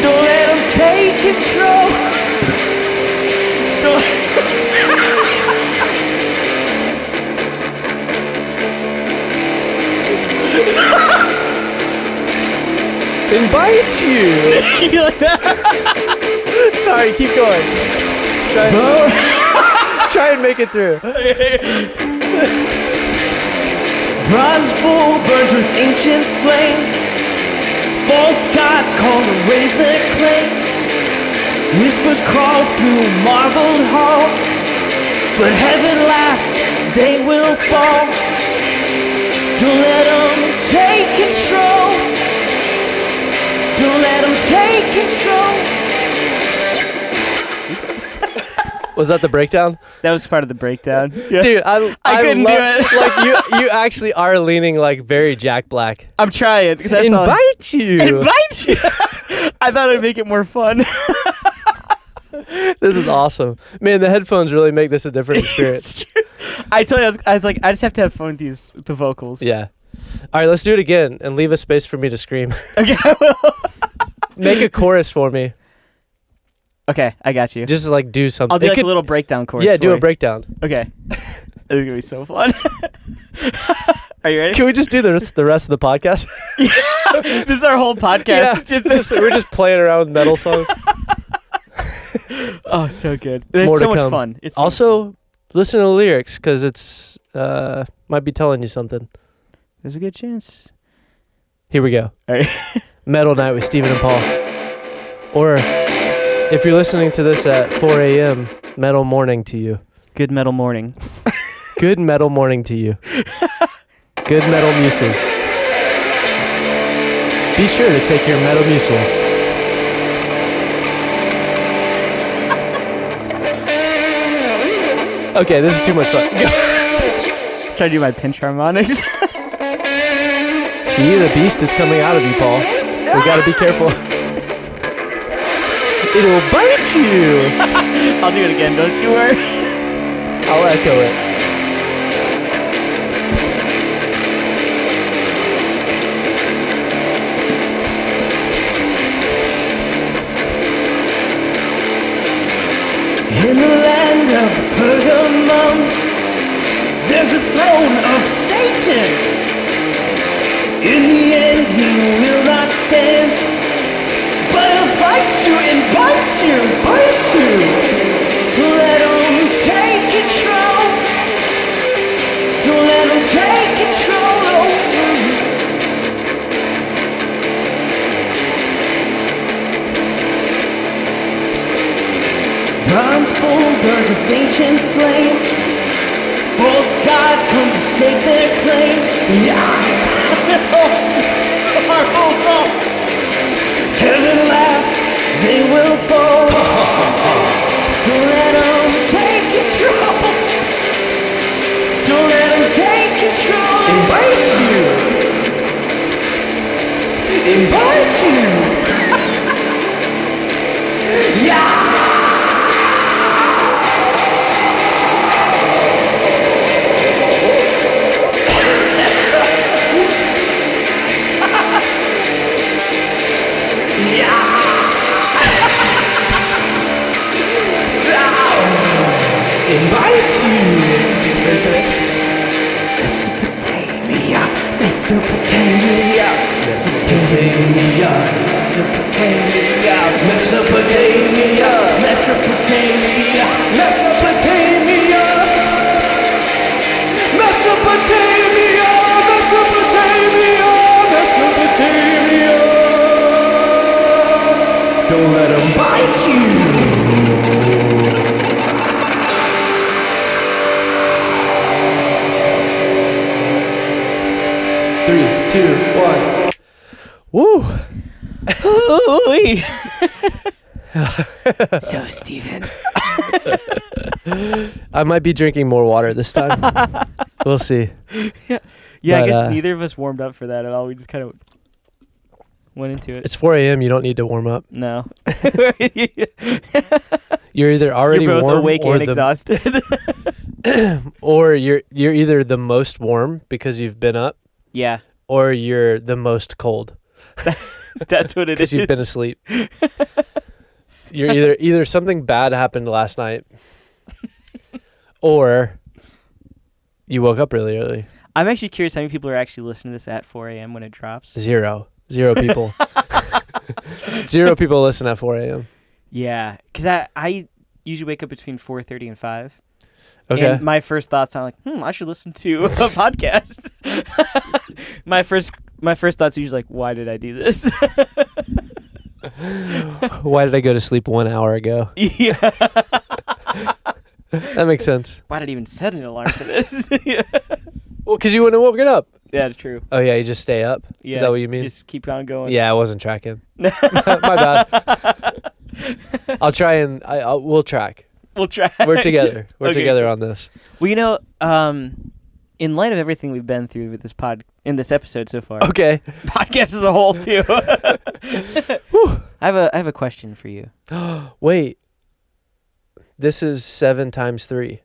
Don't let him take control. And bite you. You like that? Sorry, keep going. Try and make it through. Bronze bull burns with ancient flames. False gods call to raise their claim. Whispers crawl through marbled hall, but heaven laughs, they will fall. Don't let them take control. Don't let them take control. Was that the breakdown? That was part of the breakdown. Yeah. Dude, I couldn't do it. Like you actually are leaning like very Jack Black. I'm trying. That's all. Bite you. And bite you. I thought it'd make it more fun. This is awesome. Man, the headphones really make this a different experience. I told you, I was like, I just have to have fun with the vocals. Yeah. All right, let's do it again and leave a space for me to scream. Okay, I will. Make a chorus for me. Okay, I got you. Just like do something. I'll do like a little breakdown chorus. Yeah, do a breakdown. Okay. It's going to be so fun. Are you ready? Can we just do the rest of the podcast? Yeah. This is our whole podcast. Yeah, we're just playing around with metal songs. Oh, so good. It's More so to much come. fun. It's also, listen to the lyrics because it's might be telling you something. There's a good chance. Here we go. All right. Metal Night with Stephen and Paul. Or if you're listening to this at 4 a.m., metal morning to you. Good metal morning. Good metal morning to you. Good metal muses. Be sure to take your metal musel. Okay, this is too much fun. Let's try to do my pinch harmonics. See, the beast is coming out of you, Paul. We gotta be careful. It'll bite you. I'll do it again, don't you worry. I'll echo it. In the land of Pergamum, there's a throne of Satan. In the end, he will not stand, but he'll fight you and bite you. Don't let him take control. Don't let him take control over you. Bronze bull burns with ancient flames. False gods come to stake their claim. Yeah. Heaven laughs, they will fall. Don't let them take control. Don't let them take control and bite you. And bite you. Yeah. Invite you. Ready for this? Mesopotamia, Mesopotamia, Mesopotamia, Mesopotamia, Mesopotamia, Mesopotamia, Mesopotamia, Mesopotamia, Mesopotamia, Mesopotamia. Don't let them bite you. 3, 2, 1. Woo! Ooh-wee. So, Steven. I might be drinking more water this time. We'll see. Yeah, But, I guess neither of us warmed up for that at all. We just kind of went into it. It's 4 a.m. You don't need to warm up. No. You're either already You're both warm awake or and exhausted. or you're either the most warm because you've been up, Yeah, or you're the most cold that's what it is. because you've been asleep. You're either something bad happened last night, or you woke up really early. I'm actually curious how many people are actually listening to this at 4 a.m. when it drops. Zero people. 0 people listen at 4 a.m. Yeah, because I usually wake up between 4:30 and 5. Okay. And my first thoughts are like, I should listen to a podcast. my first thoughts are usually like, why did I do this? Why did I go to sleep 1 hour ago? Yeah. That makes sense. Why did I even set an alarm for this? Well, because you wouldn't have woken up. Yeah, true. Oh, yeah, you just stay up? Yeah, Is that what you mean? Just keep on going. Yeah, I wasn't tracking. My bad. I'll try and we'll track. We'll try. We're together. We're Okay. together on this. Well, in light of everything we've been through with in this episode so far, Okay. podcast as a whole too. I have a question for you. Wait. This is 7 times 3.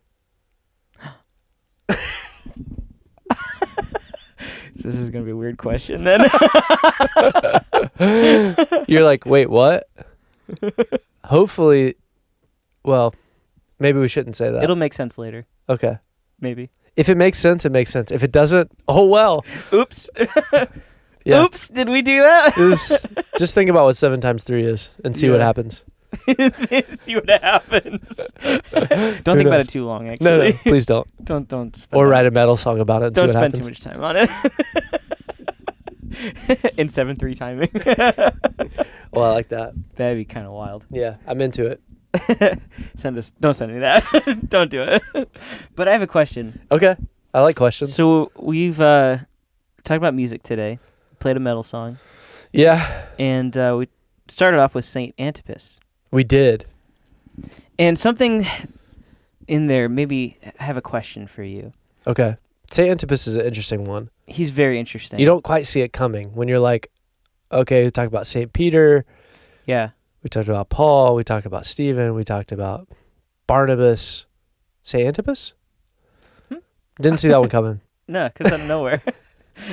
This is gonna be a weird question then. You're like, wait, what? Hopefully, well, maybe we shouldn't say that. It'll make sense later, Okay. maybe. If it makes sense, it makes sense. If it doesn't, oh well. Oops. Yeah. Oops. Did we do that? Just think about what 7 times 3 is and see what Yeah. happens. See what happens. Don't think about it too long. Actually, No, please don't. don't. Or spend write a metal song about it and Don't see what spend happens. too much time on it. In 7/3 timing. Well, I like that. That'd be kind of wild. Yeah, I'm into it. Don't send me that. Don't do it. But I have a question. Okay. I like questions. So we've talked about music today. Played a metal song, Yeah, and we started off with Saint Antipas. we did. And something in there, maybe I have a question for you. Okay. Saint Antipas is an interesting one. He's very interesting. You don't quite see it coming when you're like, okay, we talked about St. Peter, Yeah. we talked about Paul, we talked about Stephen, we talked about Barnabas. Saint Antipas? Didn't see that one coming. No, because out of nowhere.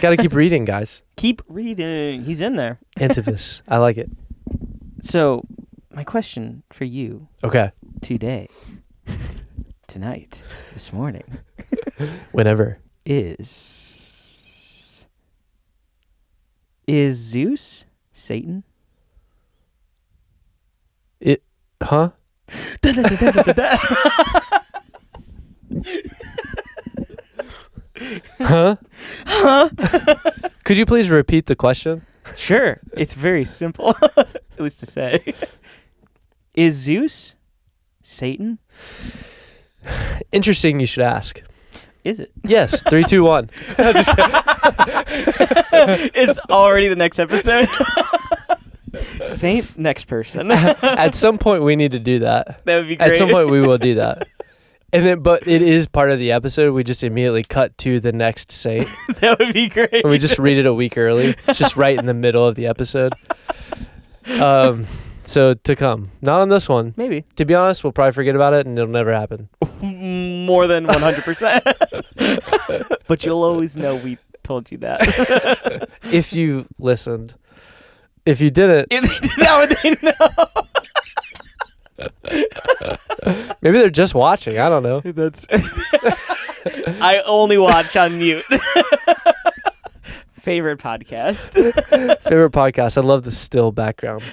Got to keep reading, guys. Keep reading. He's in there. Antipas. I like it. So, my question for you Okay. today, tonight, this morning, Whenever. is Zeus Satan? Huh? Huh? Could you please repeat the question? Sure. It's very simple, at least to say. Is Zeus Satan? Interesting, you should ask. Is it? Yes, 3, 2, 1. It's already the next episode. Saint, next person. At some point, we need to do that. That would be great. At some point, we will do that. And then, but it is part of the episode. We just immediately cut to the next saint. That would be great. And we just read it a week early, just right in the middle of the episode. So to come, not on this one. Maybe. To be honest, we'll probably forget about it, and it'll never happen. More than 100%. But you'll always know we told you that. If you listened. If you didn't, How would they know? maybe they're just watching. I don't know. That's. I only watch on mute. Favorite podcast. Favorite podcast. I love the still background.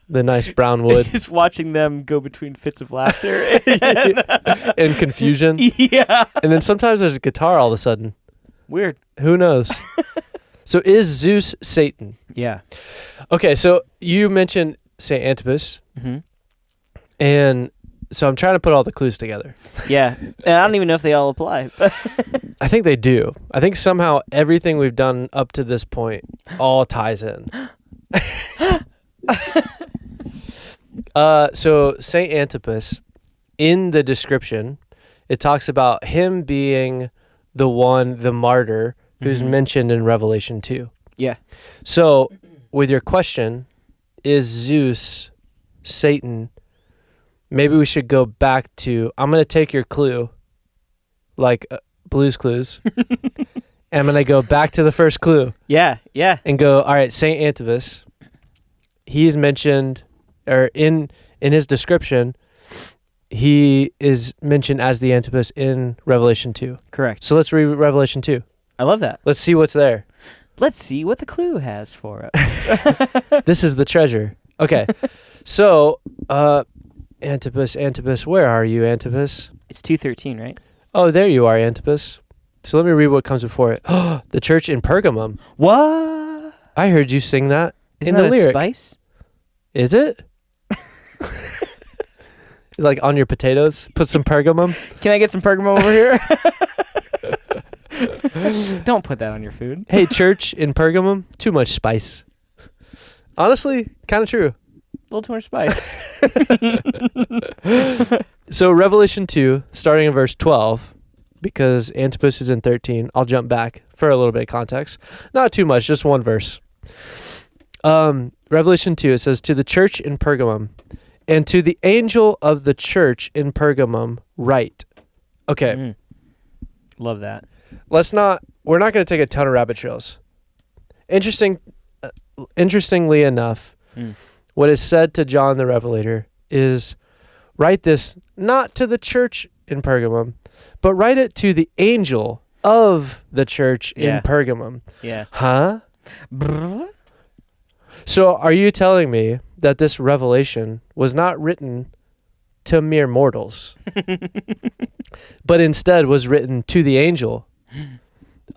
The nice brown wood. Just watching them go between fits of laughter and confusion. Yeah. And then sometimes there's a guitar all of a sudden. Weird. Who knows? So is Zeus Satan? Yeah. Okay, so you mentioned St. Antipas. Mm-hmm. And so I'm trying to put all the clues together. Yeah. And I don't even know if they all apply. I think they do. I think somehow everything we've done up to this point all ties in. So St. Antipas, in the description, it talks about him being the martyr who's mentioned in Revelation 2. Yeah. So with your question, is Zeus Satan? Maybe we should go back to, I'm going to take your clue, like Blue's Clues, and I'm going to go back to the first clue. Yeah. Yeah. And go, all right, St. Antipas, he's mentioned, or in his description, he is mentioned as the Antipas in Revelation 2. Correct. So let's read Revelation 2. I love that. Let's see what's there. Let's see what the clue has for us. This is the treasure. Okay. So, Antipas, where are you, Antipas? It's 2:13, right? Oh, there you are, Antipas. So let me read what comes before it. The church in Pergamum. What? I heard you sing that Isn't in that the a lyric. spice? Is it? Like on your potatoes? Put some pergamum? Can I get some pergamum over here? Don't put that on your food. Hey, church in Pergamum, too much spice. Honestly, kind of true. A little too much spice. So Revelation 2, starting in verse 12, because Antipas is in 13, I'll jump back for a little bit of context. Not too much, just one verse. Revelation 2, it says, to the church in Pergamum, and to the angel of the church in Pergamum, write. Okay. Love that. We're not going to take a ton of rabbit trails. Interestingly enough, what is said to John the Revelator is, write this not to the church in Pergamum, but write it to the angel of the church in Pergamum. Yeah. Huh? So are you telling me that this revelation was not written to mere mortals, but instead was written to the angel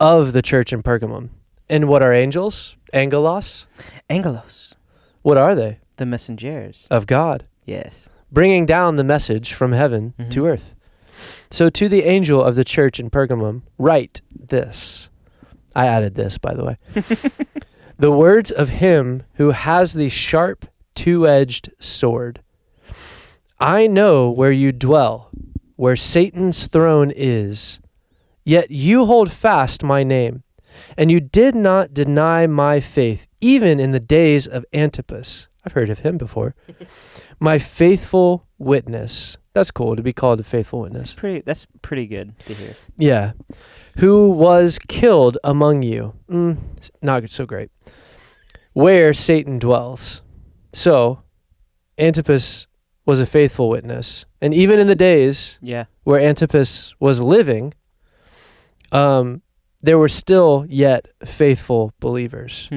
of the church in Pergamum? And what are angels? Angelos? Angelos. What are they? The messengers. Of God. Yes. Bringing down the message from heaven to earth. So to the angel of the church in Pergamum, write this. I added this, by the way. The words of him who has the sharp, two-edged sword. I know where you dwell, where Satan's throne is. Yet you hold fast my name, and you did not deny my faith, even in the days of Antipas. I've heard of him before. My faithful witness. That's cool to be called a faithful witness. That's pretty good to hear. Yeah. Who was killed among you. Not so great. Where Satan dwells. So, Antipas was a faithful witness. And even in the days where Antipas was living, there were still yet faithful believers.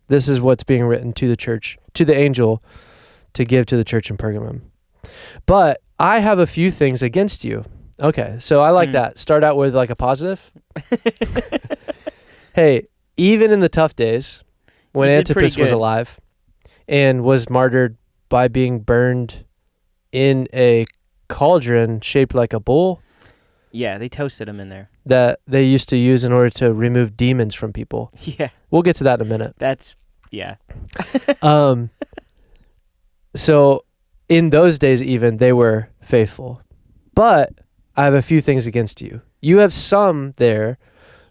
This is what's being written to the church, to the angel, to give to the church in Pergamum. But I have a few things against you. Okay, so I like that. Start out with like a positive. Hey, even in the tough days, when Antipas was alive and was martyred by being burned in a cauldron shaped like a bull. Yeah, they toasted him in there. That they used to use in order to remove demons from people. Yeah. We'll get to that in a minute. Yeah. So in those days even, they were faithful. But I have a few things against you. You have some there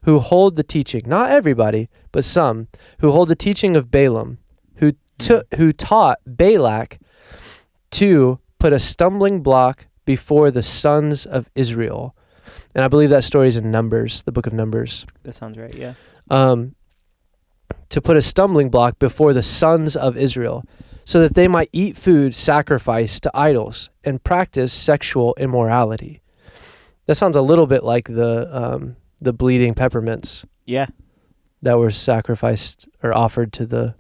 who hold the teaching, not everybody, but some, who hold the teaching of Balaam, who taught Balak to put a stumbling block before the sons of Israel. And I believe that story is in Numbers, the book of Numbers. That sounds right, yeah. To put a stumbling block before the sons of Israel, so that they might eat food sacrificed to idols and practice sexual immorality. That sounds a little bit like the bleeding peppermints. Yeah. That were sacrificed or offered to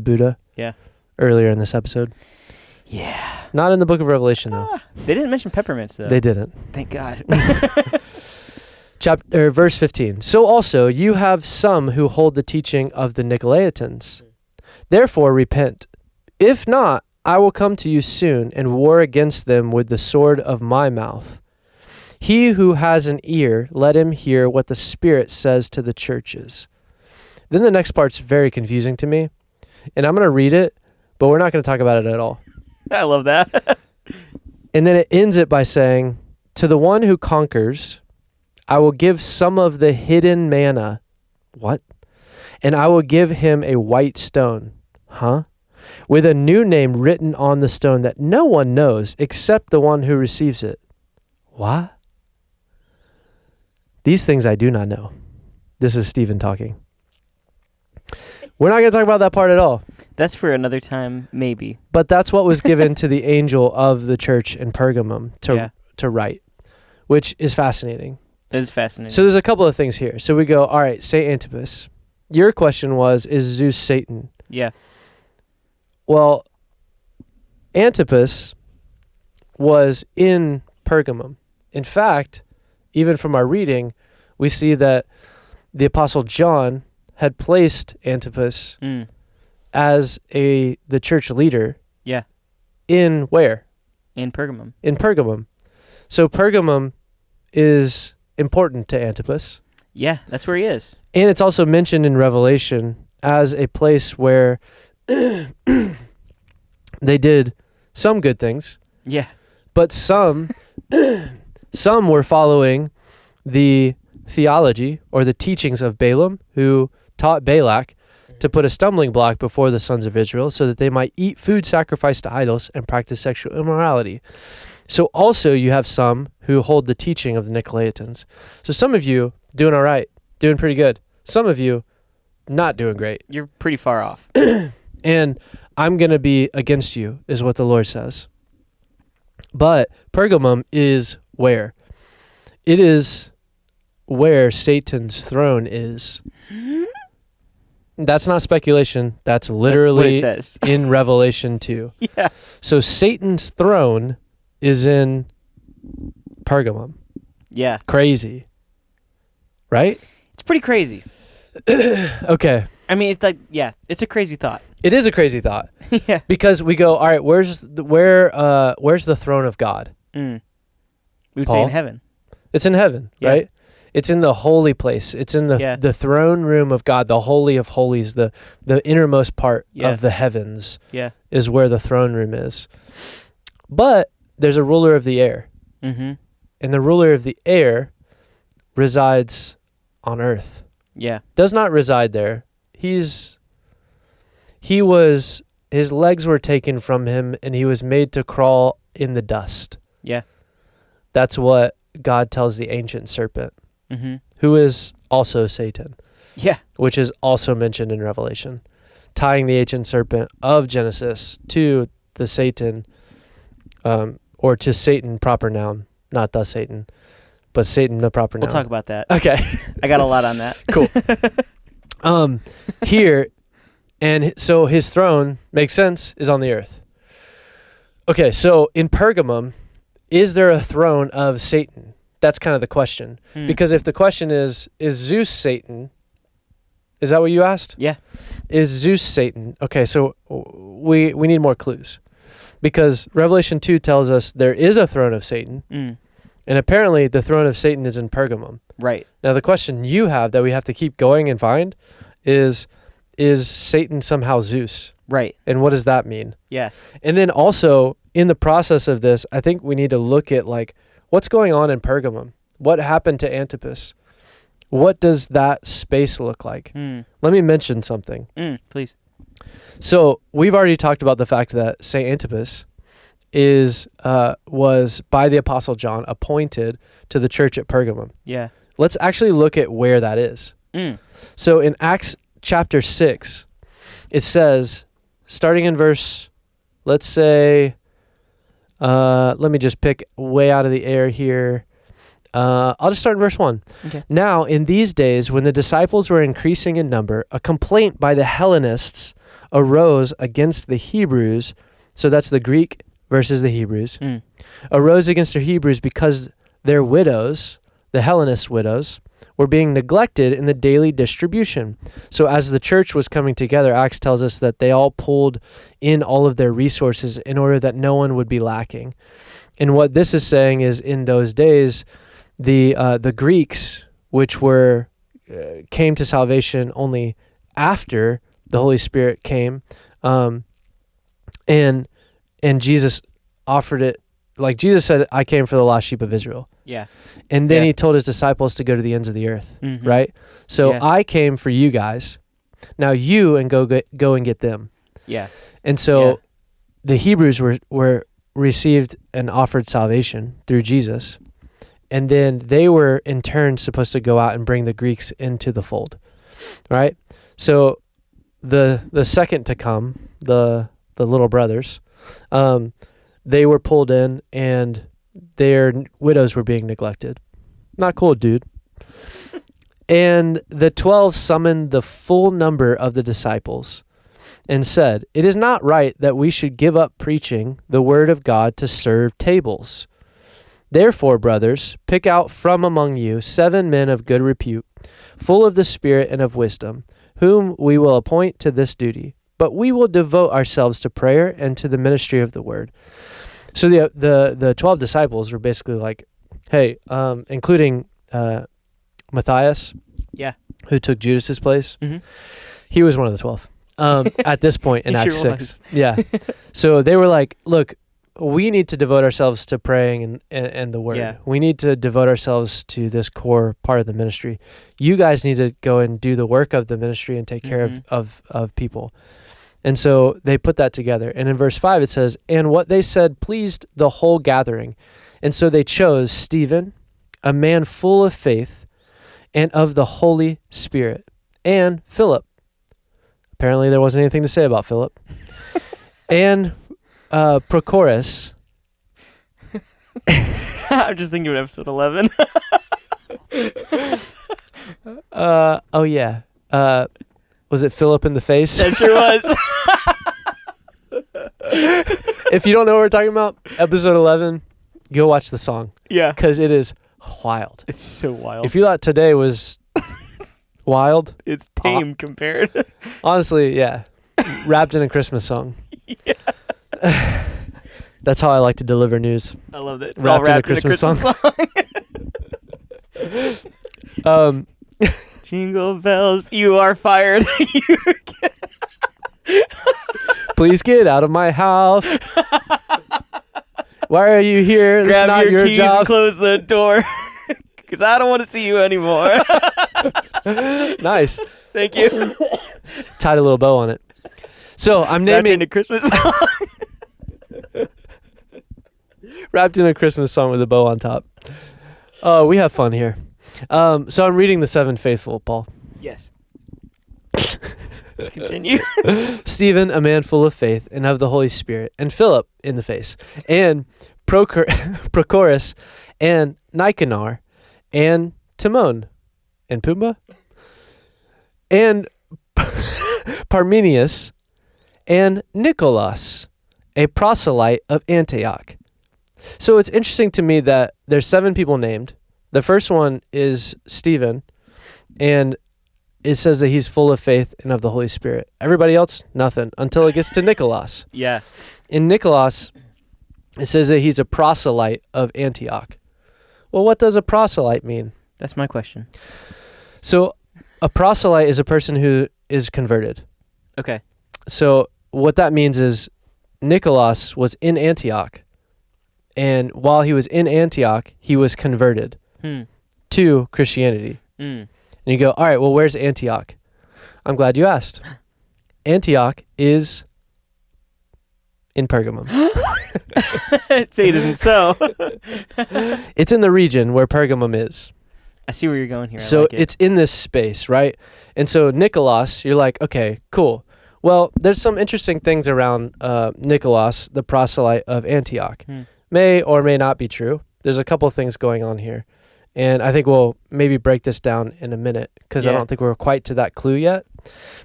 Buddha. Yeah. Earlier in this episode. Yeah. Not in the book of Revelation though. They didn't mention peppermints though. They didn't. Thank God. Verse 15. So also you have some who hold the teaching of the Nicolaitans. Therefore repent. If not, I will come to you soon and war against them with the sword of my mouth. He who has an ear, let him hear what the Spirit says to the churches. Then the next part's very confusing to me, and I'm going to read it, but we're not going to talk about it at all. I love that. And then it ends it by saying, to the one who conquers, I will give some of the hidden manna. What? And I will give him a white stone. Huh? With a new name written on the stone that no one knows except the one who receives it. What? These things I do not know. This is Stephen talking. We're not going to talk about that part at all. That's for another time, maybe. But that's what was given to the angel of the church in Pergamum to write, which is fascinating. It is fascinating. So there's a couple of things here. So we go, all right, St. Antipas. Your question was, is Zeus Satan? Yeah. Well, Antipas was in Pergamum. In fact, even from our reading, we see that the Apostle John had placed Antipas as the church leader. Yeah. In where? In Pergamum. In Pergamum. So Pergamum is important to Antipas. Yeah, that's where he is. And it's also mentioned in Revelation as a place where they did some good things. Yeah. But some were following the theology or the teachings of Balaam, who taught Balak to put a stumbling block before the sons of Israel so that they might eat food sacrificed to idols and practice sexual immorality. So also you have some who hold the teaching of the Nicolaitans. So some of you doing all right, doing pretty good. Some of you not doing great. You're pretty far off. And I'm going to be against you, is what the Lord says. But Pergamum is where? It is where Satan's throne is. That's not speculation. That's literally that's what it says. in Revelation 2. Yeah. So Satan's throne is in Pergamum. Yeah. Crazy. Right? It's pretty crazy. Okay. I mean, it's like, yeah, it's a crazy thought. It is a crazy thought. Yeah. Because we go, all right, where's the throne of God? We would Paul? say in heaven. It's in heaven, Yeah. right? It's in the holy place. It's in the throne room of God, the holy of holies, the innermost part of the heavens. Yeah. Is where the throne room is. But there's a ruler of the air. Mm-hmm. And the ruler of the air resides on earth. Yeah. Does not reside there. His legs were taken from him and he was made to crawl in the dust. Yeah. That's what God tells the ancient serpent, who is also Satan. Yeah. Which is also mentioned in Revelation, tying the ancient serpent of Genesis to the Satan, or to Satan proper noun, not the Satan, but Satan the proper noun. We'll talk about that. Okay. I got a lot on that. Cool. Here, and so his throne, makes sense, is on the earth. Okay, so in Pergamum, is there a throne of Satan? That's kind of the question. Because if the question is Zeus Satan? Is that what you asked? Yeah. Is Zeus Satan? Okay, so we need more clues. Because Revelation 2 tells us there is a throne of Satan. And apparently the throne of Satan is in Pergamum. Right. Now the question you have that we have to keep going and find is is Satan somehow Zeus? Right. And what does that mean? Yeah. And then also, in the process of this, I think we need to look at like what's going on in Pergamum. What happened to Antipas? What does that space look like? Let me mention something. Please. So we've already talked about the fact that Saint Antipas was by the Apostle John appointed to the church at Pergamum. Yeah. Let's actually look at where that is. So in Acts chapter 6, it says, starting in verse, let's say, let me just pick way out of the air here. I'll just start in verse 1. Okay. Now, in these days, when the disciples were increasing in number, a complaint by the Hellenists arose against the Hebrews. So that's the Greek versus the Hebrews. Arose against the Hebrews because their widows, the Hellenist widows, were being neglected in the daily distribution. So as the church was coming together, Acts tells us that they all pulled in all of their resources in order that no one would be lacking. And what this is saying is in those days, the Greeks, which came to salvation only after the Holy Spirit came, and Jesus offered it, like Jesus said, I came for the lost sheep of Israel. Yeah. And then he told his disciples to go to the ends of the earth, Mm-hmm. right? So Yeah. I came for you guys. Now you and go and get them. Yeah. And so the Hebrews were received and offered salvation through Jesus. And then they were in turn supposed to go out and bring the Greeks into the fold, right? So the second to come, the little brothers, they were pulled in and their widows were being neglected. Not cool, dude. And the 12 summoned the full number of the disciples and said, "It is not right that we should give up preaching the word of God to serve tables. Therefore, brothers, pick out from among you 7 men of good repute, full of the Spirit and of wisdom, whom we will appoint to this duty. But we will devote ourselves to prayer and to the ministry of the word." So the 12 disciples were basically like, hey, including Matthias, who took Judas's place. Mm-hmm. He was one of the 12 at this point in He Acts sure 6. was. Yeah. So they were like, look, we need to devote ourselves to praying and the word. Yeah. We need to devote ourselves to this core part of the ministry. You guys need to go and do the work of the ministry and take care of people. And so they put that together. And in verse 5 it says, "And what they said pleased the whole gathering. And so they chose Stephen, a man full of faith and of the Holy Spirit, and Philip." Apparently there wasn't anything to say about Philip. "And Prochorus." I'm just thinking of episode 11. Oh yeah. Was it Philip in the face? That sure was. If you don't know what we're talking about, episode 11, go watch the song Yeah. because it is wild. It's so wild. If you thought today was wild, It's tame compared. honestly, yeah, wrapped in a Christmas song. Yeah. That's how I like to deliver news. I love that. It's Wrapped all in a wrapped Christmas song. Jingle bells, you are fired. Please get out of my house. Why are you here? This is Grab not your your keys job. and close the door. Because I don't want to see you anymore. Nice. Thank you. Tied a little bow on it. So I'm Wrapped naming into Christmas song. wrapped in a Christmas song with a bow on top. Oh, we have fun here. So I'm reading the 7 faithful, Paul. Yes. Continue. Stephen, a man full of faith and of the Holy Spirit, and Philip in the face, and Prochorus, and Nicanor, and Timon, and Pumbaa, and Parmenius, and Nicholas, a proselyte of Antioch. So it's interesting to me that there's 7 people named. The first one is Stephen, and it says that he's full of faith and of the Holy Spirit. Everybody else, nothing, until it gets to Nicholas. Yeah. In Nicholas, it says that he's a proselyte of Antioch. Well, what does a proselyte mean? That's my question. So a proselyte is a person who is converted. Okay. So what that means is Nicholas was in Antioch, and while he was in Antioch, he was converted to Christianity. And you go, all right, well, where's Antioch? I'm glad you asked. Antioch is in Pergamum. Say it isn't so. It's in the region where Pergamum is. I see where you're going here. I So like it. it's in this space, right? And so Nicholas, you're like, okay, cool. Well, there's some interesting things around Nicholas, the proselyte of Antioch. May or may not be true. There's a couple of things going on here. And I think we'll maybe break this down in a minute because I don't think we're quite to that clue yet.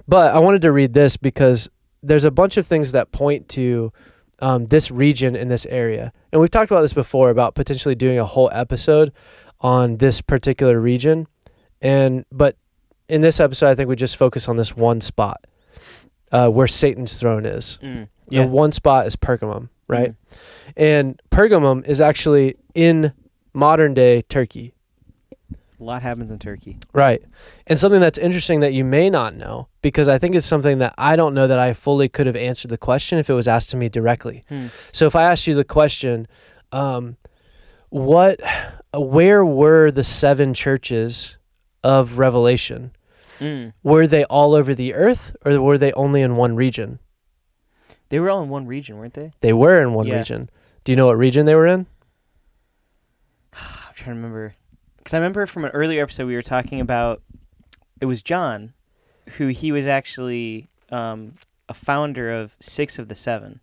But I wanted to read this because there's a bunch of things that point to this region in this area. And we've talked about this before about potentially doing a whole episode on this particular region. But in this episode, I think we just focus on this one spot where Satan's throne is. The one spot is Pergamum, right? And Pergamum is actually in modern day Turkey. A lot happens in Turkey. Right. And something that's interesting that you may not know, because I think it's something that I don't know that I fully could have answered the question if it was asked to me directly. So if I asked you the question, where were the 7 churches of Revelation? Were they all over the earth, or were they only in one region? They were all in one region, weren't they? They were in one region. Do you know what region they were in? I'm trying to remember. Because I remember from an earlier episode we were talking about, it was John, who he was actually a founder of 6 of the 7.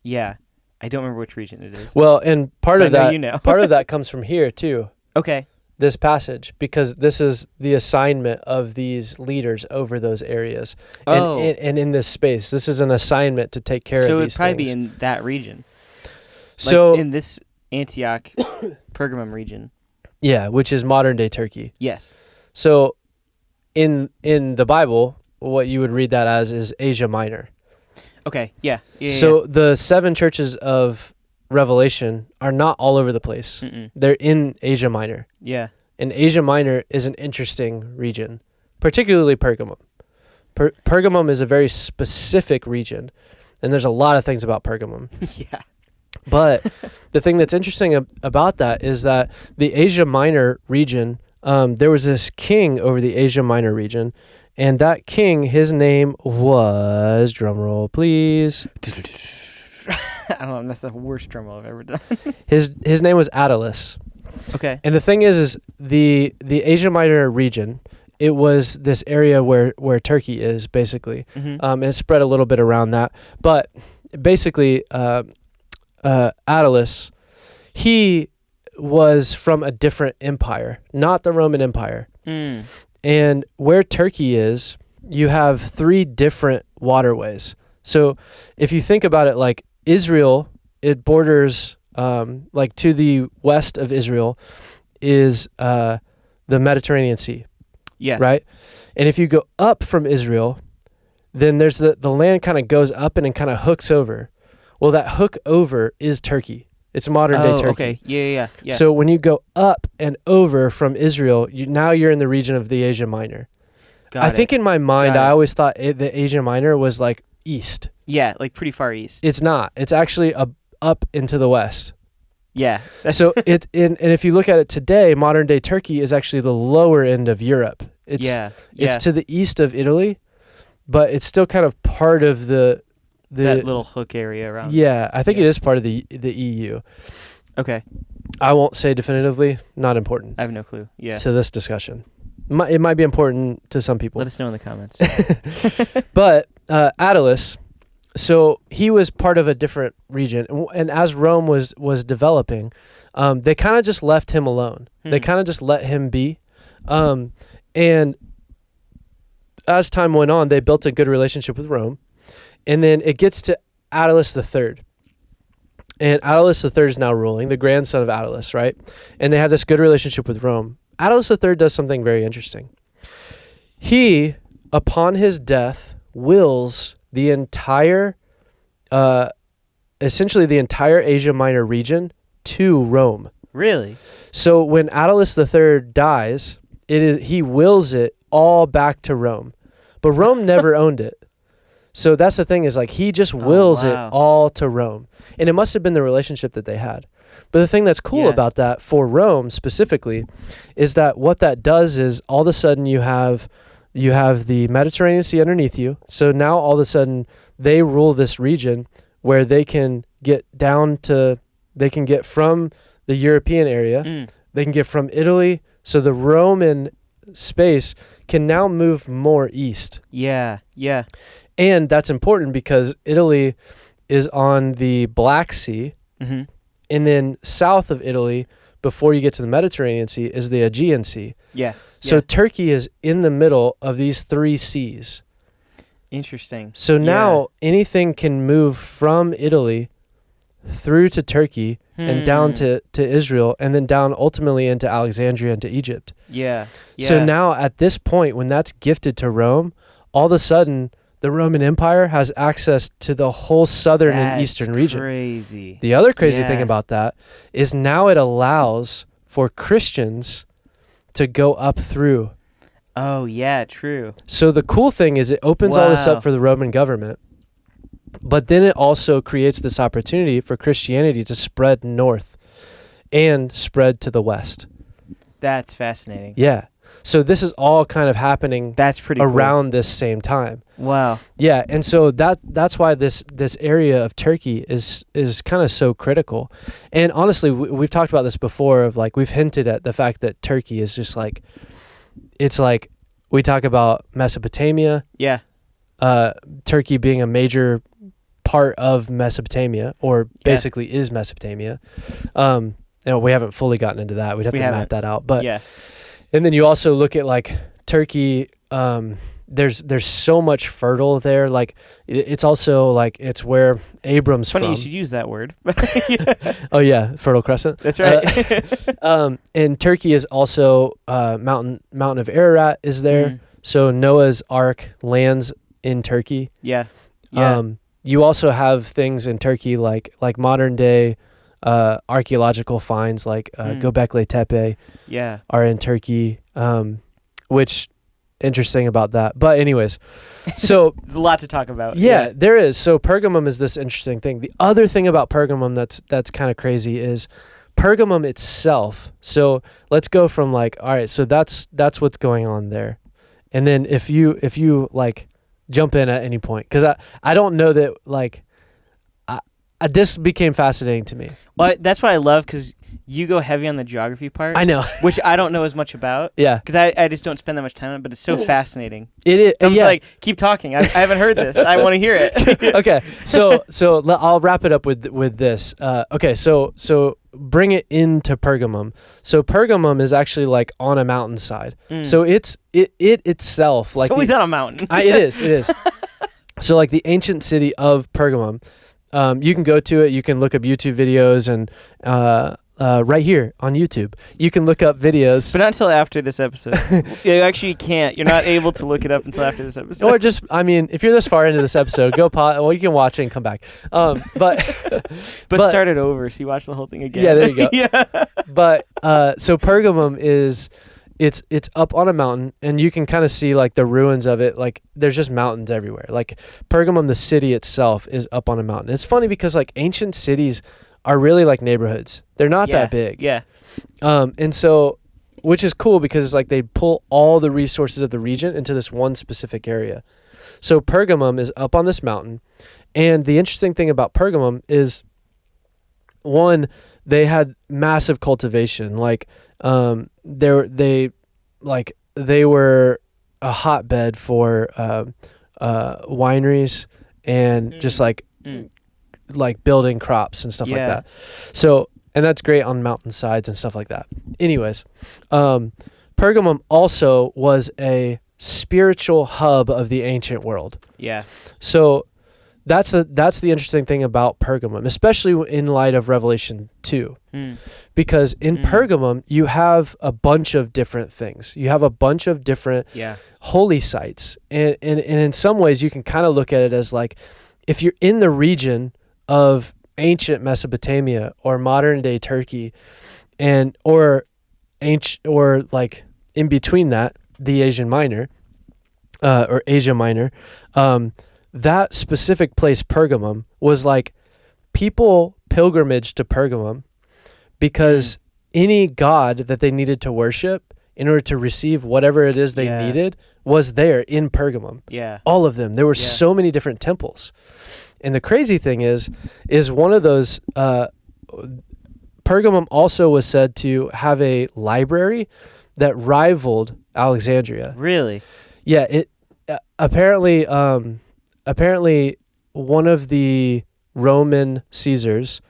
Yeah. I don't remember which region it is. Well, and part But of I know that you know. part of that comes from here too. Okay. This passage, because this is the assignment of these leaders over those areas. Oh. And in this space, this is an assignment to take care So of it would these probably things. be in that region. So Like in this Antioch, Pergamum region. yeah, which is modern day Turkey. Yes. So in the Bible, what you would read that as is Asia Minor. Okay. Yeah. So the 7 churches of Revelation are not all over the place. They're in Asia Minor. Yeah. And Asia Minor is an interesting region, particularly Pergamum. Pergamum is a very specific region, and there's a lot of things about Pergamum. Yeah. But the thing that's interesting about that is that the Asia Minor region, there was this king over the Asia Minor region, and that king, his name was, drumroll please. I don't know. That's the worst drum roll I've ever done. His name was Attalus. Okay. And the thing is the Asia Minor region, it was this area where Turkey is, basically. And it spread a little bit around that. But basically, Attalus, he was from a different empire, not the Roman Empire. And where Turkey is, you have 3 different waterways. So if you think about it, like Israel, it borders, like to the west of Israel is the Mediterranean Sea. Yeah. Right? And if you go up from Israel, then there's the land kind of goes up and it kind of hooks over. Well, that hook over is Turkey. It's modern day Turkey. Okay. Yeah. So when you go up and over from Israel, now you're in the region of the Asia Minor. I think in my mind, I always thought the Asia Minor was like east. Yeah, like pretty far east. It's not. It's actually up into the west. Yeah. So and if you look at it today, modern day Turkey is actually the lower end of Europe. It's to the east of Italy, but it's still kind of part of that little hook area around. Yeah, I think it is part of the EU. Okay. I won't say definitively. Not important. I have no clue. Yeah. To this discussion. It might be important to some people. Let us know in the comments. But Attalus, so he was part of a different region, and as Rome was developing, they kind of just left him alone. They kind of just let him be, and as time went on, they built a good relationship with Rome, and then it gets to Attalus III. And Attalus III is now ruling, the grandson of Attalus, right? And they have this good relationship with Rome. Attalus III does something very interesting. He, upon his death, wills the entire, essentially the entire Asia Minor region to Rome. Really? So when Attalus III dies, he wills it all back to Rome. But Rome never owned it. So that's the thing is like he just wills wow. it all to Rome. And it must have been the relationship that they had. But the thing that's cool Yeah. about that for Rome specifically is that what that does is all of a sudden you have the Mediterranean Sea underneath you. So now all of a sudden they rule this region where they can get from the European area, they can get from Italy. So the Roman space can now move more east. Yeah. And that's important because Italy is on the Black Sea. Mm-hmm. And then south of Italy, before you get to the Mediterranean Sea, is the Aegean Sea. Yeah. So Turkey is in the middle of these three seas. Interesting. So now anything can move from Italy through to Turkey and down to Israel and then down ultimately into Alexandria and to Egypt. Yeah. So now at this point, when that's gifted to Rome, all of a sudden the Roman Empire has access to the whole southern and eastern region. Crazy. The other crazy Yeah. thing about that is now it allows for Christians to go up through. Oh, yeah, true. So the cool thing is it opens all this Wow. up for the Roman government, but then it also creates this opportunity for Christianity to spread north and spread to the west. That's fascinating. Yeah. So this is all kind of happening That's pretty cool. around this same time. Wow. Yeah, and so that's why this area of Turkey is kind of so critical. And honestly, we've talked about this before of like we've hinted at the fact that Turkey is just like it's like we talk about Mesopotamia, Yeah. Turkey being a major part of Mesopotamia or basically is Mesopotamia. We haven't fully gotten into that. We'd have to map that out. But yeah. and then you also look at like Turkey. There's so much fertile there. Like it's also like it's where Abram's Funny from. you should use that word. Oh yeah, Fertile Crescent. That's right. And Turkey is also mountain of Ararat is there. Mm. So Noah's Ark lands in Turkey. Yeah. Yeah. You also have things in Turkey like modern day archaeological finds like Göbekli Tepe yeah. are in Turkey, which interesting about that. But anyways, so There's a lot to talk about. yeah, there is. So Pergamum is this interesting thing. The other thing about Pergamum that's kind of crazy is Pergamum itself. So let's go from like, all right, so that's what's going on there. And then if you like jump in at any point, because I don't know that like this became fascinating to me. Well, that's what I love because you go heavy on the geography part. I know. Which I don't know as much about. Yeah. Because I just don't spend that much time on it, but it's so fascinating. It is. So I'm yeah. just like, keep talking. I haven't heard this. I want to hear it. Okay. So I'll wrap it up with this. Okay. So bring it into Pergamum. So Pergamum is actually like on a mountainside. So it itself like It's always on a mountain. it is. So like the ancient city of Pergamum, you can go to it. You can look up YouTube videos and right here on YouTube, you can look up videos. But not until after this episode. You actually can't. You're not able to look it up until after this episode. Or just, I mean, if you're this far into this episode, go pause. Well, you can watch it and come back. But start it over so you watch the whole thing again. Yeah, there you go. Yeah. But so Pergamum is it's up on a mountain, and you can kind of see like the ruins of it. Like there's just mountains everywhere. Like Pergamum, the city itself, is up on a mountain. It's funny because like ancient cities are really like neighborhoods. They're not that big. Yeah. And so, which is cool because it's like they pull all the resources of the region into this one specific area. So Pergamum is up on this mountain, and the interesting thing about Pergamum is, one, they had massive cultivation. Like they were a hotbed for wineries and just like building crops and stuff like that. So, and that's great on mountainsides and stuff like that. Anyways, Pergamum also was a spiritual hub of the ancient world. Yeah. So that's the interesting thing about Pergamum, especially in light of Revelation 2. Because in Pergamum, you have a bunch of different things. You have a bunch of different holy sites. And in some ways, you can kind of look at it as like, if you're in the region of ancient Mesopotamia or modern day Turkey, or like in between that, the Asian Minor, or Asia Minor, that specific place, Pergamum, was like people pilgrimaged to Pergamum because any god that they needed to worship in order to receive whatever it is they needed was there in Pergamum. Yeah. All of them. There were so many different temples. And the crazy thing is one of those, Pergamum also was said to have a library that rivaled Alexandria. Really? Yeah. It apparently one of the Roman Caesars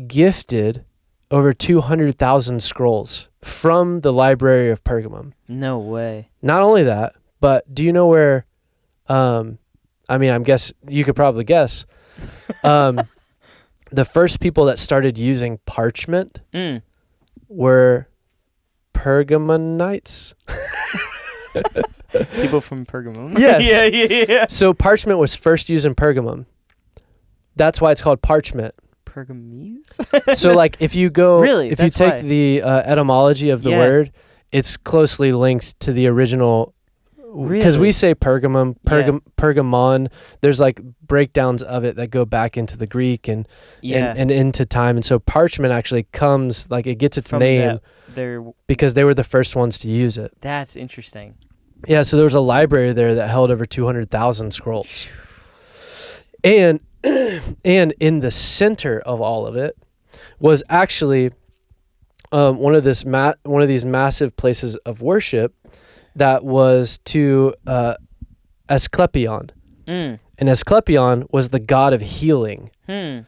gifted over 200,000 scrolls from the library of Pergamum. No way. Not only that, but do you know where, I'm guess you could probably guess, the first people that started using parchment were Pergamonites. People from Pergamum. Yes. yeah. So parchment was first used in Pergamum. That's why it's called parchment. Pergamese? So like if you go, Really? if you That's take why. the etymology of the word, it's closely linked to the original. Because we say Pergamum, Pergamon. There's like breakdowns of it that go back into the Greek and into time. And so parchment actually comes, like it gets its From name because they were the first ones to use it. That's interesting. Yeah, so there was a library there that held over 200,000 scrolls. And in the center of all of it was actually one of these massive places of worship that was to Asclepion. And Asclepion was the god of healing. And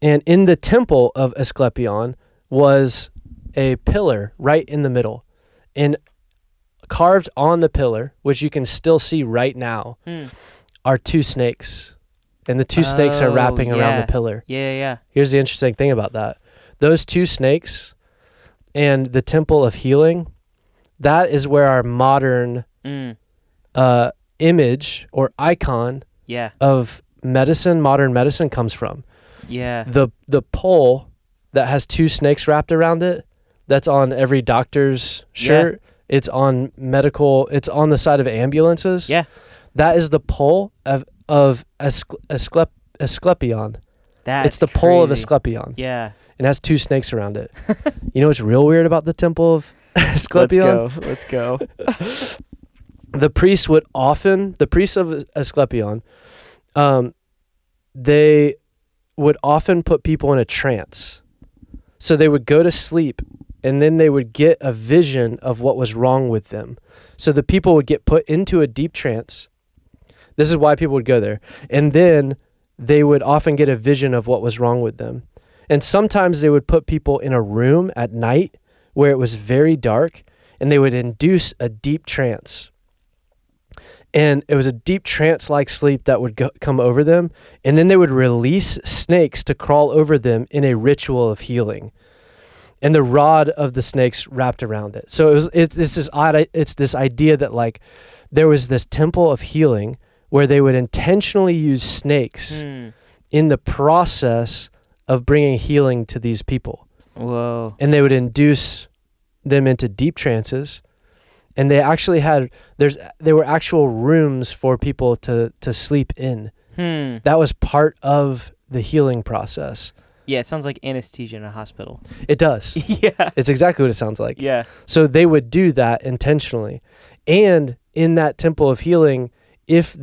in the temple of Asclepion was a pillar right in the middle. And carved on the pillar, which you can still see right now, are two snakes. And the two snakes are wrapping around the pillar. Yeah. Here's the interesting thing about that. Those two snakes and the temple of healing, that is where our modern image or icon of medicine, modern medicine, comes from. Yeah. The pole that has two snakes wrapped around it, that's on every doctor's shirt. It's on it's on the side of ambulances. Yeah. That is the pole of Asclepion. It's the pole of Asclepion. Yeah. It has two snakes around it. You know what's real weird about the temple of Asclepion? Let's go. The priests of Asclepion, they would often put people in a trance. So they would go to sleep and then they would get a vision of what was wrong with them. So the people would get put into a deep trance. This is why people would go there. And then they would often get a vision of what was wrong with them. And sometimes they would put people in a room at night where it was very dark, and they would induce a deep trance. And it was a deep trance-like sleep that would come over them, and then they would release snakes to crawl over them in a ritual of healing. And the rod of the snakes wrapped around it. So it's this idea that like there was this temple of healing where they would intentionally use snakes in the process of bringing healing to these people. Whoa. And they would induce them into deep trances. And they actually there were actual rooms for people to sleep in. That was part of the healing process. Yeah, it sounds like anesthesia in a hospital. It does. Yeah. It's exactly what it sounds like. Yeah. So they would do that intentionally. And in that temple of healing, if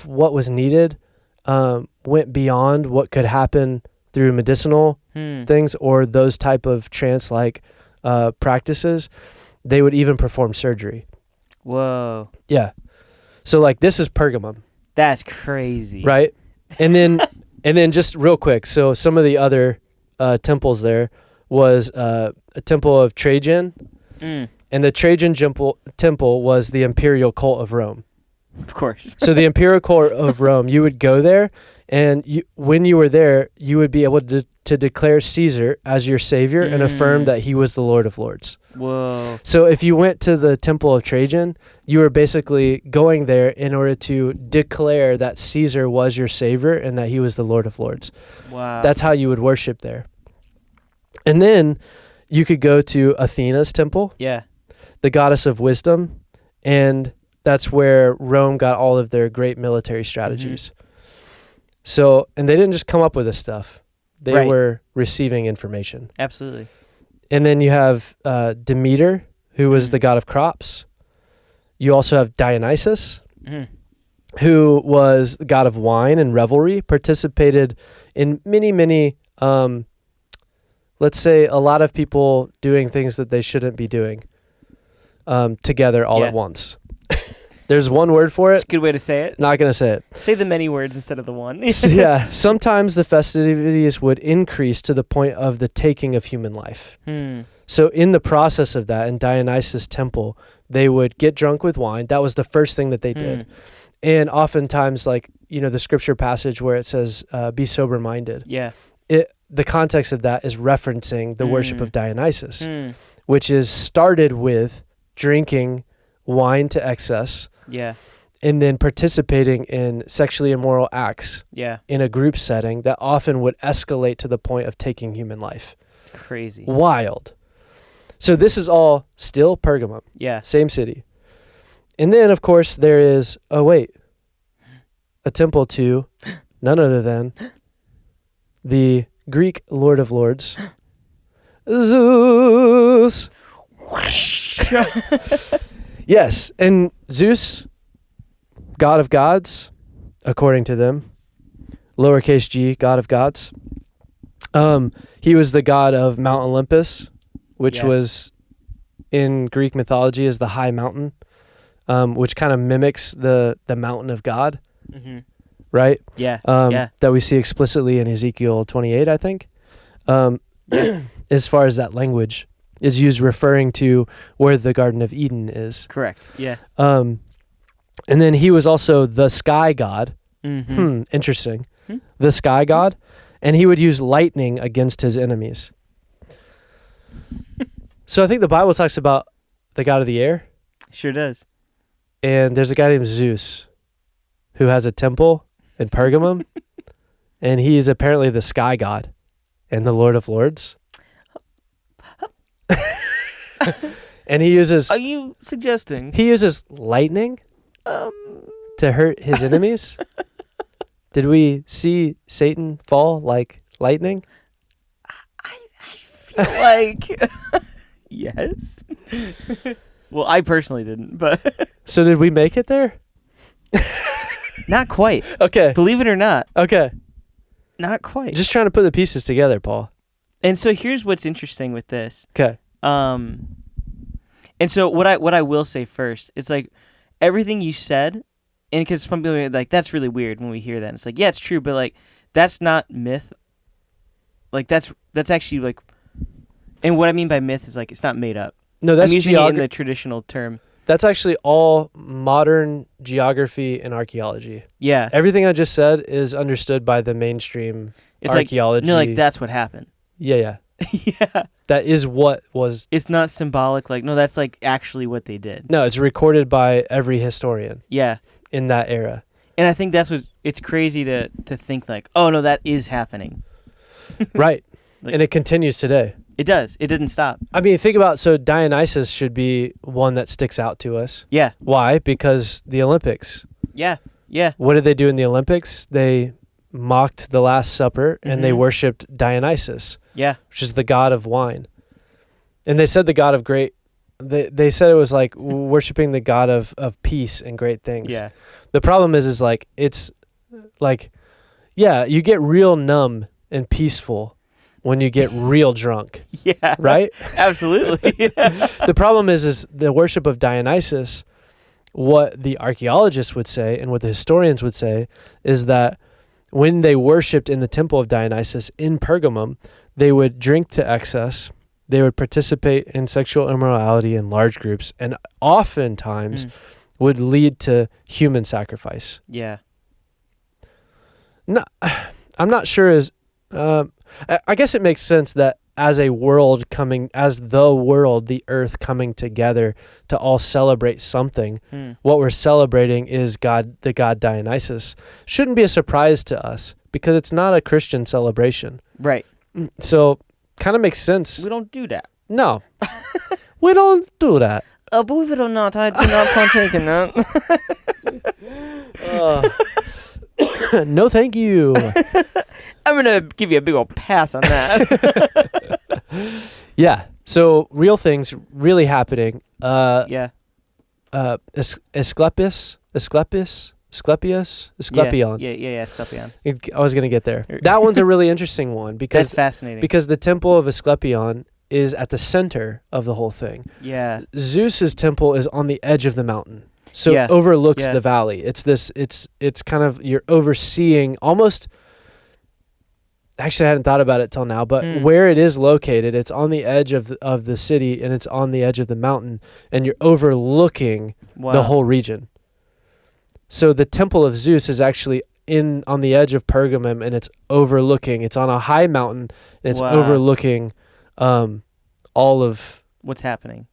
what was needed went beyond what could happen through medicinal things or those type of trance-like practices, they would even perform surgery. Whoa. Yeah. So like this is Pergamum. That's crazy. Right? And then just real quick, so some of the other temples there was a temple of Trajan. And the Trajan temple was the imperial cult of Rome. Of course. So the imperial court of Rome, you would go there, and when you were there, you would be able to declare Caesar as your savior and affirm that he was the Lord of Lords. Whoa. So if you went to the temple of Trajan, you were basically going there in order to declare that Caesar was your savior and that he was the Lord of Lords. Wow. That's how you would worship there. And then you could go to Athena's temple. Yeah. The goddess of wisdom, and that's where Rome got all of their great military strategies. So, and they didn't just come up with this stuff. They Right. were receiving information. Absolutely. And then you have Demeter, who was the god of crops. You also have Dionysus, who was the god of wine and revelry, participated in many, let's say a lot of people doing things that they shouldn't be doing together all at once. There's one word for It's it. a good way to say it. Not going to say it. Say the many words instead of the one. Yeah, sometimes the festivities would increase to the point of the taking of human life. So in the process of that, in Dionysus' temple, they would get drunk with wine. That was the first thing that they did. And oftentimes, like, you know, the scripture passage where it says, be sober-minded. Yeah. The context of that is referencing the worship of Dionysus, which is started with drinking wine to excess. Yeah. And then participating in sexually immoral acts in a group setting that often would escalate to the point of taking human life. Crazy. Wild. So this is all still Pergamum. Yeah. Same city. And then, of course, there is, a temple to none other than the Greek Lord of Lords, Zeus. Yes, and Zeus, god of gods, according to them, lowercase g, god of gods. He was the god of Mount Olympus, which was in Greek mythology as the high mountain, which kind of mimics the mountain of God, right? Yeah. That we see explicitly in Ezekiel 28, I think. As far as that language is used referring to where the Garden of Eden is. Correct. Yeah. And then he was also the sky god. Interesting. The sky god. And he would use lightning against his enemies. So I think the Bible talks about the god of the air. Sure does. And there's a guy named Zeus who has a temple in Pergamum. And he is apparently the sky god and the Lord of Lords. And he uses... Are you suggesting? He uses lightning to hurt his enemies. Did we see Satan fall like lightning? I feel like... Yes. Well, I personally didn't, but... So did we make it there? Not quite. Okay. Believe it or not. Okay. Not quite. Just trying to put the pieces together, Paul. And so here's what's interesting with this. Okay. And so what I will say first, it's like everything you said, and because some people are like, that's really weird when we hear that. And it's like, yeah, it's true, but like that's not myth. Like that's actually like, and what I mean by myth is like it's not made up. No, that's I'm using it in the traditional term. That's actually all modern geography and archaeology. Yeah. Everything I just said is understood by the mainstream archaeology. Like that's what happened. Yeah. Yeah. That is what was... It's not symbolic. Like, no, that's like actually what they did. No, it's recorded by every historian. Yeah. In that era. And I think that's what... It's crazy to think like, oh, no, that is happening. Right. Like, and it continues today. It does. It didn't stop. I mean, think about... So Dionysus should be one that sticks out to us. Yeah. Why? Because the Olympics. Yeah. Yeah. What did they do in the Olympics? They mocked the Last Supper and they worshipped Dionysus. Yeah. Which is the god of wine. And they said the god of great... They said it was like worshiping the god of peace and great things. Yeah. The problem is like, it's like, yeah, you get real numb and peaceful when you get real drunk. Yeah. Right? Absolutely. Yeah. The problem is the worship of Dionysus, what the archaeologists would say and what the historians would say is that when they worshipped in the temple of Dionysus in Pergamum, they would drink to excess, they would participate in sexual immorality in large groups, and oftentimes would lead to human sacrifice. Yeah. No, I'm not sure I guess it makes sense that as the world, the earth coming together to all celebrate something, what we're celebrating is the god Dionysus. Shouldn't be a surprise to us because it's not a Christian celebration. Right. So kind of makes sense. We don't do that. No, we don't do that. Believe it or not, I do not partake in that. No, thank you. I'm gonna give you a big old pass on that. Yeah. So real things really happening. Yeah. Asclepius. Asclepion. Yeah, Asclepion. I was gonna get there. That one's a really interesting one That's because fascinating. the temple of Asclepion is at the center of the whole thing. Yeah. Zeus's temple is on the edge of the mountain, so Yeah. it overlooks Yeah. the valley. It's kind of, you're overseeing almost. Actually, I hadn't thought about it till now, but where it is located, it's on the edge of the city, and it's on the edge of the mountain, and you're overlooking the whole region. So the temple of Zeus is actually on the edge of Pergamum, and it's overlooking. It's on a high mountain, and it's overlooking all of what's happening.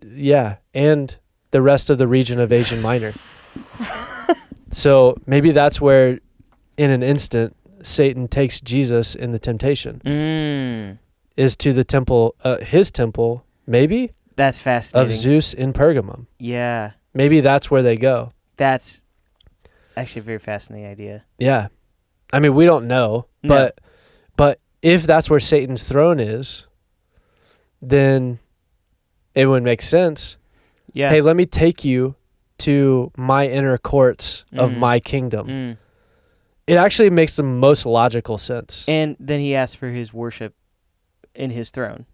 Yeah, and the rest of the region of Asia Minor. So maybe that's where, in an instant, Satan takes Jesus in the temptation. Is to the temple, his temple, maybe? That's fascinating. Of Zeus in Pergamum. Yeah. Maybe that's where they go. That's actually a very fascinating idea. Yeah. I mean, we don't know, but if that's where Satan's throne is, then it would make sense. Yeah. Hey, let me take you to my inner courts of my kingdom. It actually makes the most logical sense. And then he asked for his worship in his throne.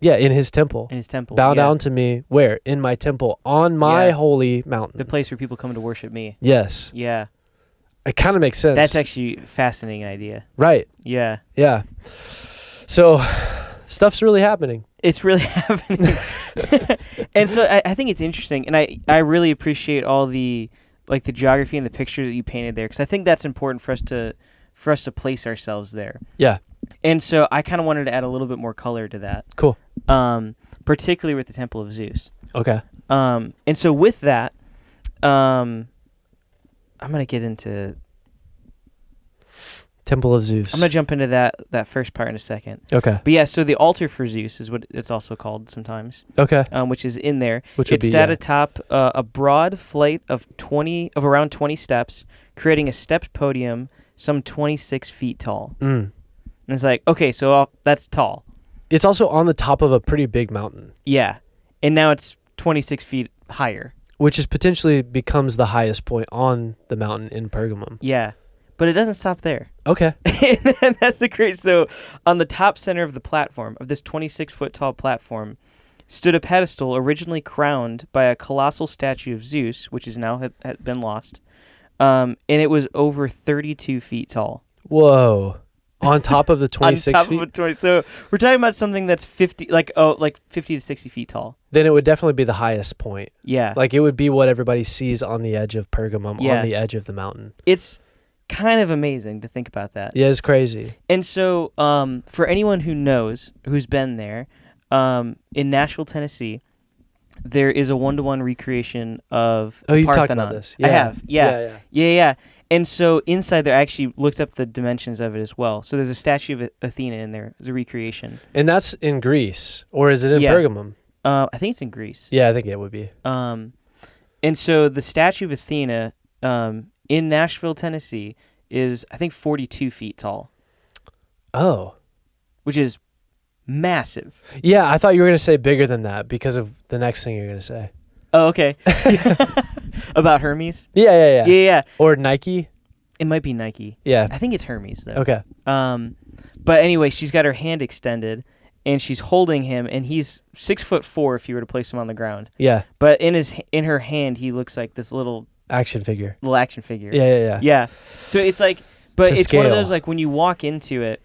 Yeah, in his temple. In his temple. Bow down to me. Where? In my temple, on my holy mountain. The place where people come to worship me. Yes. Yeah. It kind of makes sense. That's actually a fascinating idea. Right. Yeah. Yeah. So, stuff's really happening. It's really happening. And so I think it's interesting, and I really appreciate all the geography and the pictures that you painted there, because I think that's important for us to place ourselves there. Yeah. And so I kind of wanted to add a little bit more color to that. Cool. Particularly with the Temple of Zeus. Okay. And so with that, I'm gonna get into Temple of Zeus. I'm gonna jump into that first part in a second. Okay. But yeah, so the altar for Zeus is what it's also called sometimes. Okay. Which is in there. Which sat atop a broad flight of around 20 steps, creating a stepped podium some 26 feet tall. And it's like, okay, so that's tall. It's also on the top of a pretty big mountain. Yeah, and now it's 26 feet higher. Which is potentially becomes the highest point on the mountain in Pergamum. Yeah, but it doesn't stop there. Okay. And that's the great. So on the top center of the platform, of this 26-foot tall platform, stood a pedestal originally crowned by a colossal statue of Zeus, which is now had been lost, and it was over 32 feet tall. Whoa. On top of the 26 on top feet? Of a 20, so we're talking about something that's 50 to 60 feet tall. Then it would definitely be the highest point. Yeah. Like it would be what everybody sees on the edge of Pergamum, on the edge of the mountain. It's kind of amazing to think about that. Yeah, it's crazy. And so for anyone who's been there, in Nashville, Tennessee, there is a 1-to-1 recreation of you've Parthenon. talked about this. Yeah. I have. Yeah. And so inside there, I actually looked up the dimensions of it as well. So there's a statue of Athena in there. There's a recreation. And that's in Greece, or is it in Pergamum? I think it's in Greece. Yeah, I think it would be. And so the statue of Athena in Nashville, Tennessee, is I think 42 feet tall. Oh, which is massive. Yeah, I thought you were going to say bigger than that because of the next thing you're going to say. Oh, okay. About Hermes? Yeah. Or Nike? It might be Nike. Yeah. I think it's Hermes, though. Okay. But anyway, she's got her hand extended, and she's holding him, and he's 6'4" if you were to place him on the ground. Yeah. But in her hand, he looks like this little action figure. Yeah. So it's like, but to it's scale. One of those, like, when you walk into it,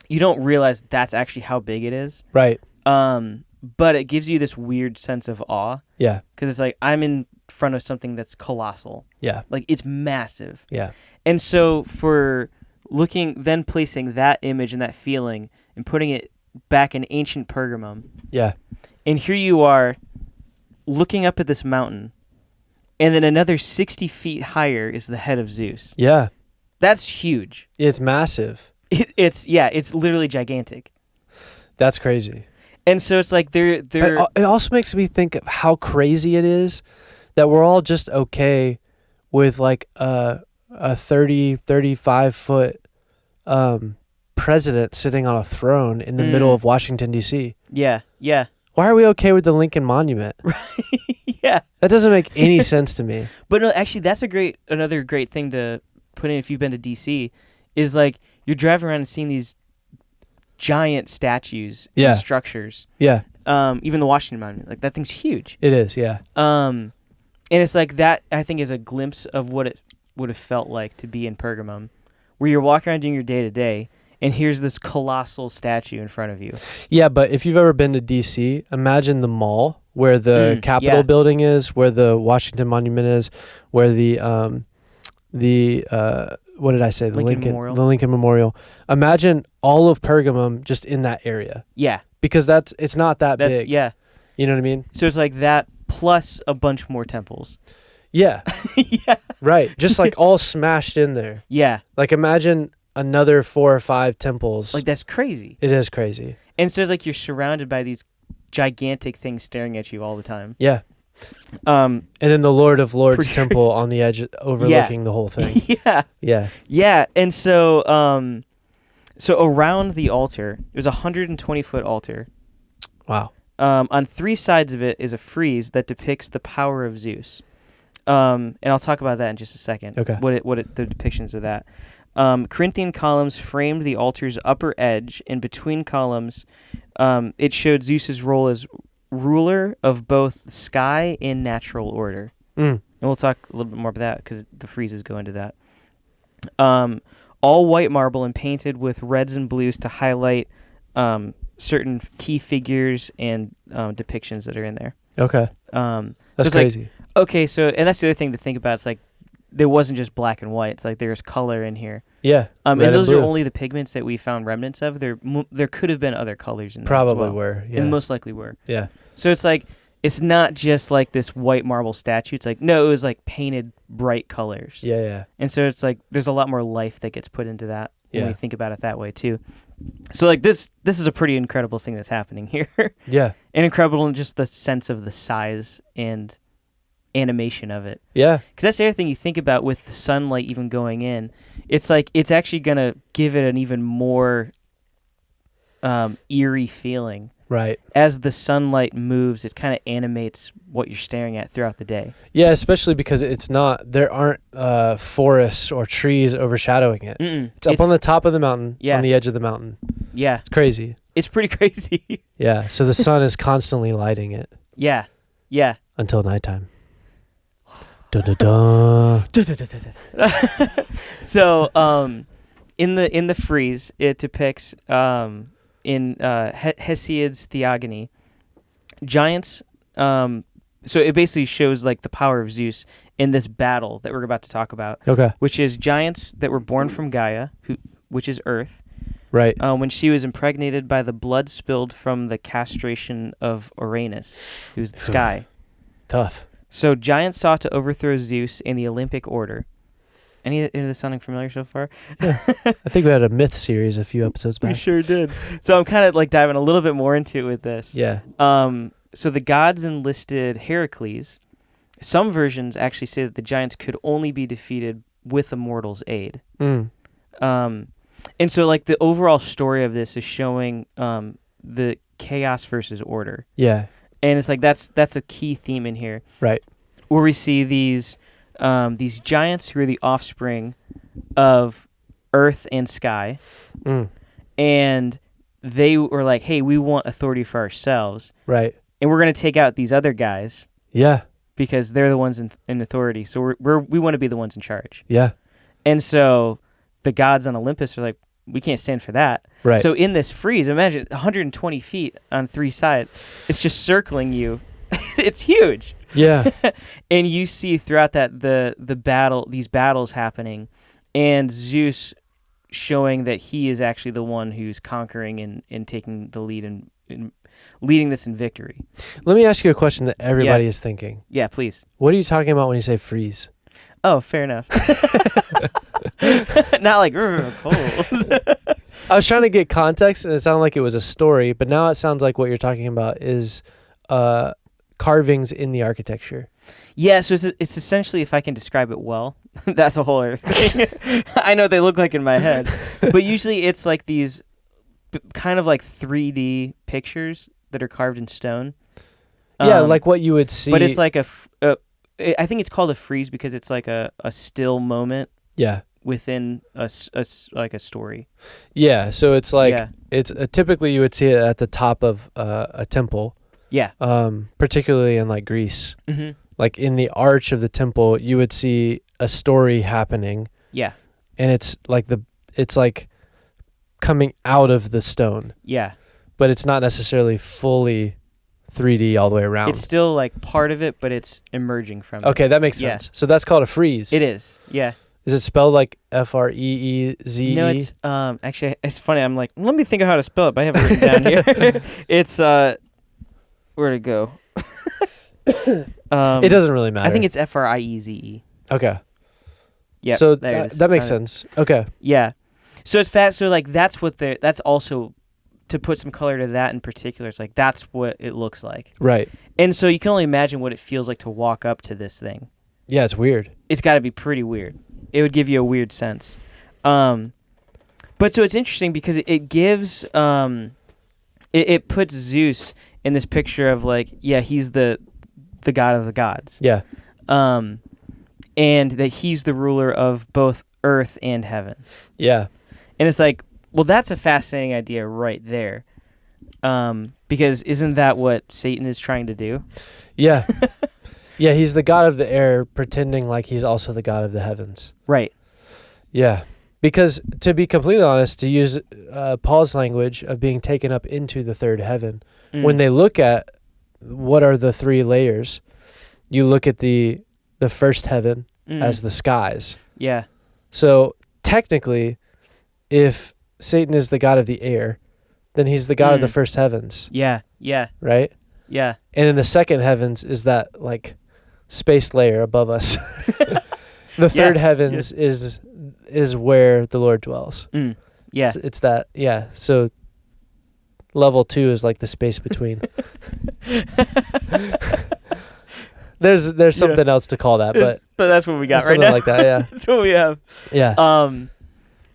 you don't realize that's actually how big it is. Right. But it gives you this weird sense of awe. Yeah. Because it's like, I'm in front of something that's colossal. Yeah. Like, it's massive. Yeah. And so for placing that image and that feeling and putting it back in ancient Pergamum. Yeah. And here you are looking up at this mountain, and then another 60 feet higher is the head of Zeus. Yeah. That's huge. It's massive. It's literally gigantic. That's crazy. And so it's like they're But it also makes me think of how crazy it is that we're all just okay with like a 35 foot president sitting on a throne in the middle of Washington D.C. yeah. Why are we okay with the Lincoln Monument? Yeah. That doesn't make any sense to me. But no, actually, that's another great thing to put in if you've been to D.C. is like you're driving around and seeing these giant statues and structures. Yeah. Even the Washington Monument, like that thing's huge. It is, yeah. And it's like that, I think, is a glimpse of what it would have felt like to be in Pergamum, where you're walking around doing your day-to-day, and here's this colossal statue in front of you. Yeah, but if you've ever been to D.C., imagine the mall where the Capitol building is, where the Washington Monument is, where the what did I say? The Lincoln Memorial. The Lincoln Memorial. Imagine all of Pergamum just in that area. Yeah. Because it's not that big. Yeah. You know what I mean? So it's like that plus a bunch more temples. Yeah. Yeah. Right. Just like all smashed in there. Yeah. Like imagine another 4 or 5 temples. Like that's crazy. It is crazy. And so it's like you're surrounded by these gigantic things staring at you all the time. Yeah. And then the Lord of Lords Pretty temple crazy. on the edge overlooking the whole thing. Yeah. Yeah. Yeah. And so so around the altar, there's a 120-foot altar. Wow. On 3 sides of it is a frieze that depicts the power of Zeus. And I'll talk about that in just a second. Okay. The depictions of that. Corinthian columns framed the altar's upper edge, and between columns, it showed Zeus's role as ruler of both the sky and natural order. And we'll talk a little bit more about that because the friezes go into that. All white marble and painted with reds and blues to highlight certain key figures and depictions that are in there. Okay. That's crazy. And that's the other thing to think about. It's like there wasn't just black and white. It's like there's color in here. Yeah. And those are only the pigments that we found remnants of. There could have been other colors in there. Probably as well. were. Yeah. And most likely were. Yeah. So it's like it's not just like this white marble statue. It's like no, it was like painted bright colors. Yeah, yeah. And so it's like there's a lot more life that gets put into that when Yeah. we think about it that way too. So like this is a pretty incredible thing that's happening here. Yeah. And incredible in just the sense of the size and animation of it. Yeah. Because that's the other thing you think about with the sunlight even going in. It's like it's actually going to give it an even more eerie feeling. Right. As the sunlight moves, it kind of animates what you're staring at throughout the day. Yeah, especially because there aren't forests or trees overshadowing it. It's up on the top of the mountain, on the edge of the mountain. Yeah. It's crazy. It's pretty crazy. Yeah, so the sun is constantly lighting it. Yeah. Yeah. Until nighttime. Da-da-da. So, in the frieze, it depicts in Hesiod's Theogony, giants. So it basically shows like the power of Zeus in this battle that we're about to talk about. Okay. Which is giants that were born from Gaia, which is Earth. Right. When she was impregnated by the blood spilled from the castration of Uranus, who's the sky. Tough. So giants sought to overthrow Zeus and the Olympic order. Any of this sounding familiar so far? Yeah. I think we had a myth series a few episodes back. We sure did. So I'm kind of like diving a little bit more into it with this. Yeah. So the gods enlisted Heracles. Some versions actually say that the giants could only be defeated with a mortal's aid. And so like the overall story of this is showing the chaos versus order. Yeah. And it's like that's a key theme in here. Right. Where we see these giants who are the offspring of earth and sky. And they were like, hey, we want authority for ourselves. Right. And we're going to take out these other guys. Yeah. Because they're the ones in authority. So we want to be the ones in charge. Yeah. And so the gods on Olympus are like, we can't stand for that. Right. So in this frieze, imagine 120 feet on 3 sides. It's just circling you. It's huge. Yeah. And you see throughout that the battle, these battles happening, and Zeus showing that he is actually the one who's conquering and taking the lead and leading this in victory. Let me ask you a question that everybody is thinking. Yeah, please. What are you talking about when you say freeze? Oh, fair enough. Not like cold. I was trying to get context, and it sounded like it was a story, but now it sounds like what you're talking about is carvings in the architecture. Yeah, so it's essentially, if I can describe it well, that's a whole other thing. I know what they look like in my head. But usually it's like these kind of like 3D pictures that are carved in stone. Yeah, like what you would see. But it's like I think it's called a frieze because it's like a still moment yeah. within like a story. Yeah, so it's like, it's typically you would see it at the top of a temple. Yeah. Particularly in like Greece. Mm-hmm. Like in the arch of the temple, you would see a story happening. Yeah. And it's like coming out of the stone. Yeah. But it's not necessarily fully 3D all the way around. It's still like part of it, but it's emerging from it. Okay, that makes sense. So that's called a frieze. It is. Yeah. Is it spelled like Freeze? No, it's actually it's funny. I'm like, let me think of how to spell it, but I have it written down here. It's where'd it go? It doesn't really matter. I think it's Frieze. Okay. Yeah. So that makes sense. Okay. Yeah. So it's fast. So like that's also to put some color to that in particular. It's like that's what it looks like. Right. And so you can only imagine what it feels like to walk up to this thing. Yeah, it's weird. It's got to be pretty weird. It would give you a weird sense. But so it's interesting because it gives it puts Zeus in this picture of like, yeah, he's the god of the gods. Yeah. And that he's the ruler of both earth and heaven. Yeah. And it's like, well, that's a fascinating idea right there. Because isn't that what Satan is trying to do? Yeah. Yeah, he's the god of the air, pretending like he's also the god of the heavens. Right. Yeah. Because to be completely honest, to use Paul's language of being taken up into the third heaven, when they look at what are the three layers, you look at the first heaven as the skies. Yeah. So technically, if Satan is the god of the air, then he's the god of the first heavens. Yeah. Yeah. Right? Yeah. And then the second heavens is that like space layer above us. The third heavens is where the Lord dwells. Yeah. It's that, yeah. So level 2 is like the space between. There's something else to call that, but that's what we got right something now. like that, yeah. That's what we have. Yeah.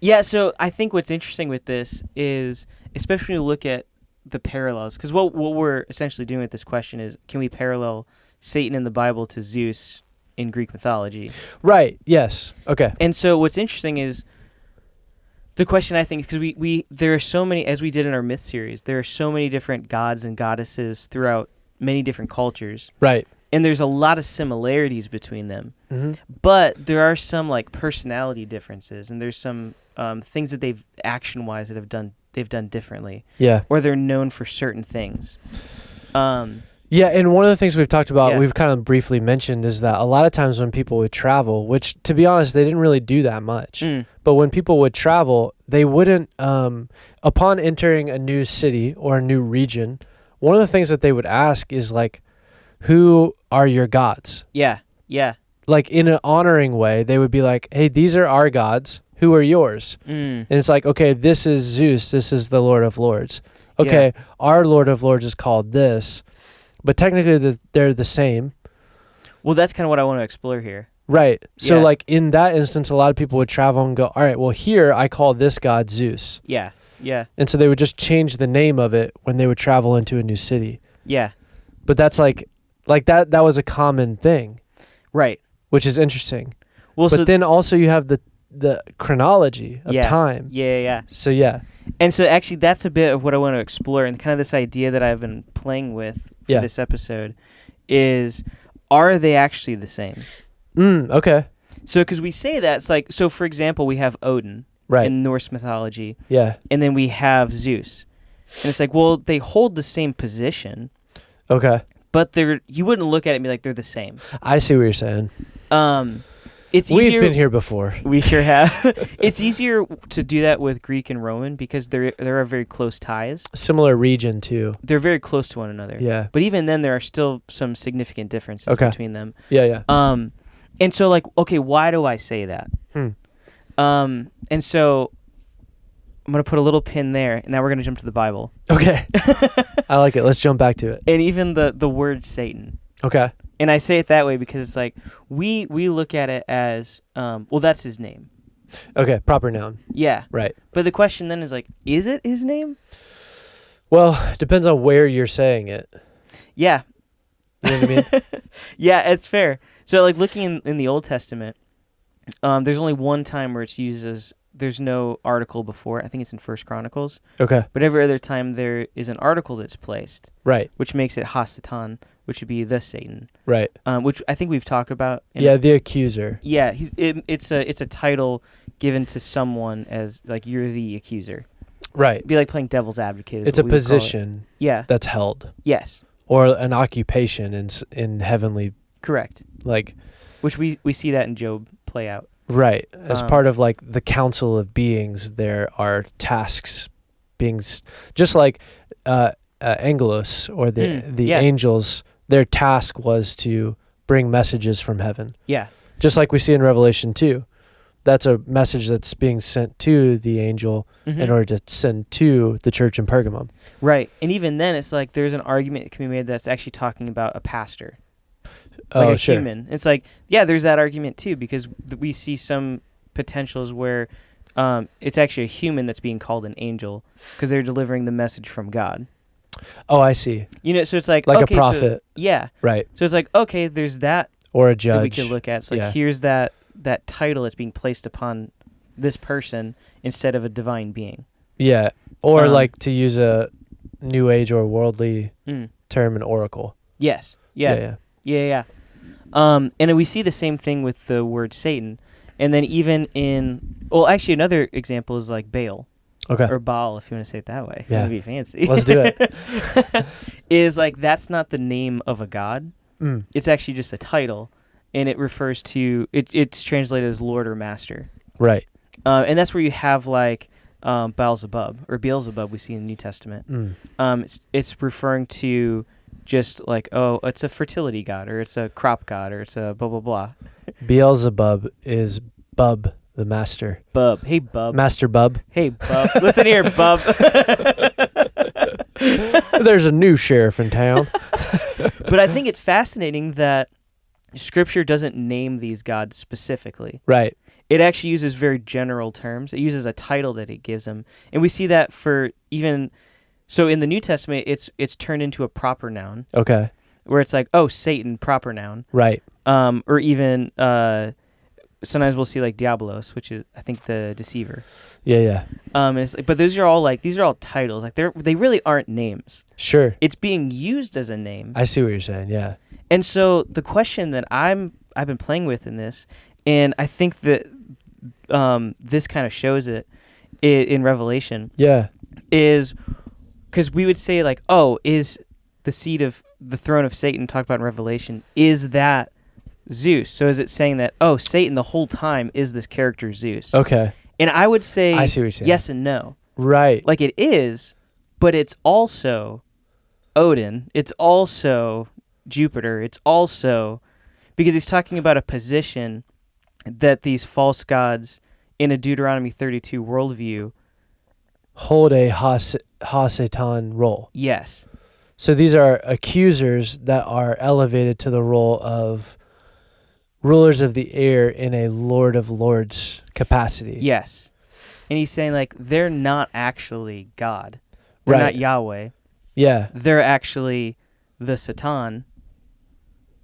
Yeah, so I think what's interesting with this is, especially when you look at the parallels, because what we're essentially doing with this question is, can we parallel Satan in the Bible to Zeus in Greek mythology? Right, yes. Okay. And so what's interesting is, the question I think, because there are so many, as we did in our myth series, there are so many different gods and goddesses throughout many different cultures. Right. And there's a lot of similarities between them. Mm-hmm. But there are some like personality differences, and there's some things that they've action-wise that they've done differently. Yeah. Or they're known for certain things. Yeah, and one of the things we've talked about, we've kind of briefly mentioned, is that a lot of times when people would travel, which to be honest, they didn't really do that much, but when people would travel, they wouldn't, upon entering a new city or a new region, one of the things that they would ask is like, who are your gods? Yeah, yeah. Like in an honoring way, they would be like, hey, these are our gods. Who are yours? And it's like, okay, this is Zeus. This is the Lord of Lords. Okay, our Lord of Lords is called this. But technically, they're the same. Well, that's kind of what I want to explore here. Right. So, like, in that instance, a lot of people would travel and go, all right, well, here I call this god Zeus. Yeah, yeah. And so they would just change the name of it when they would travel into a new city. Yeah. But that's like that was a common thing. Right. Which is interesting. Well, but then also you have the chronology of time. Yeah. So, yeah. And so, actually, that's a bit of what I want to explore, and kind of this idea that I've been playing with for this episode is, are they actually the same? Okay. So, because we say that, it's like, so for example, we have Odin in Norse mythology. Yeah. And then we have Zeus. And it's like, well, they hold the same position. Okay. But you wouldn't look at it and be like, they're the same. I see what you're saying. It's easier. We've been here before. We sure have. It's easier to do that with Greek and Roman because there are very close ties. Similar region, too. They're very close to one another. Yeah. But even then, there are still some significant differences between them. Yeah. And so, like, okay, why do I say that? And so, I'm going to put a little pin there, and now we're going to jump to the Bible. Okay. I like it. Let's jump back to it. And even the word Satan. Okay. And I say it that way because it's like we look at it as, well, that's his name. Okay. Proper noun. Yeah. Right. But the question then is like, is it his name? Well, it depends on where you're saying it. Yeah. You know what I mean? Yeah, it's fair. So like looking in the Old Testament, there's only one time where it's used as, there's no article before. I think it's in 1 Chronicles. Okay. But every other time there is an article that's placed. Right. Which makes it Hasatan, which would be the Satan. Right. Which I think we've talked about. Yeah, the accuser. Yeah, it's a title given to someone as like you're the accuser. Right. It'd be like playing devil's advocate. It's a position. Yeah. That's held. Yes. Or an occupation in heavenly. Correct. Like. Which we see that in Job play out. Right. As part of like the council of beings, there are tasks being just like angelos or the angels. Their task was to bring messages from heaven. Yeah. Just like we see in Revelation 2. That's a message that's being sent to the angel in order to send to the church in Pergamum. Right. And even then, it's like there's an argument that can be made that's actually talking about a pastor. Like a human. It's like, yeah, there's that argument too, because we see some potentials where it's actually a human that's being called an angel because they're delivering the message from God. Oh, I see. You know, so it's like okay, a prophet. So, yeah. Right. So it's like, okay, there's that. Or a judge. That we could look at. So like, here's that title that's being placed upon this person instead of a divine being. Yeah. Or like to use a new age or worldly term, an oracle. Yes. Yeah. And we see the same thing with the word Satan. And then even actually another example is like Baal. Okay. Or Baal, if you want to say it that way. Yeah. That'd be fancy. Let's do it. Is like, that's not the name of a god. It's actually just a title. And it refers to, it's translated as Lord or Master. Right. And that's where you have like Beelzebub, or Beelzebub we see in the New Testament. It's referring to just like, oh, it's a fertility god, or it's a crop god, or it's a blah, blah, blah. Beelzebub is Bub, the master. Bub. Hey, Bub. Master Bub. Hey, Bub. Listen here, Bub. There's a new sheriff in town. But I think it's fascinating that Scripture doesn't name these gods specifically. Right. It actually uses very general terms. It uses a title that it gives them. And we see that for even... So in the New Testament, it's turned into a proper noun. Okay. Where it's like, oh, Satan, proper noun. Right. Or even sometimes we'll see like Diabolos, which is, I think, the deceiver. Yeah. It's like, but these are all titles. Like they really aren't names. Sure. It's being used as a name. I see what you're saying. Yeah. And so the question that I've been playing with in this, and I think that this kind of shows it in Revelation. Yeah. Is because we would say like, oh, is the seat of the throne of Satan talked about in Revelation, is that Zeus? So is it saying that, oh, Satan the whole time is this character Zeus? Okay. And I would say I see what you're saying. Yes and no. Right. Like it is, but it's also Odin. It's also Jupiter. It's also, because he's talking about a position that these false gods in a Deuteronomy 32 worldview hold a ha-Satan role. Yes. So these are accusers that are elevated to the role of rulers of the air in a Lord of Lords capacity. Yes. And he's saying like they're not actually God. They're not Yahweh. Yeah. They're actually the Satan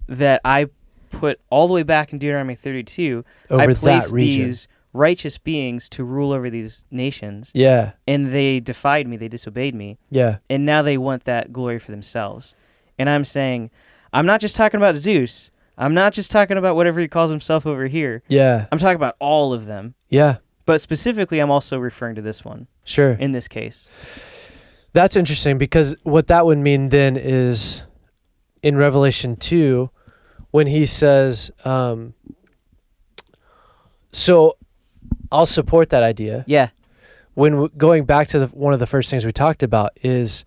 that I put all the way back in Deuteronomy 32. Over I placed that region. These righteous beings to rule over these nations. Yeah. And they defied me. They disobeyed me. Yeah. And now they want that glory for themselves. And I'm saying, I'm not just talking about Zeus. I'm not just talking about whatever he calls himself over here. Yeah. I'm talking about all of them. Yeah. But specifically, I'm also referring to this one. Sure. In this case. That's interesting because what that would mean then is in Revelation 2, when he says, so I'll support that idea. Yeah. When going back to one of the first things we talked about is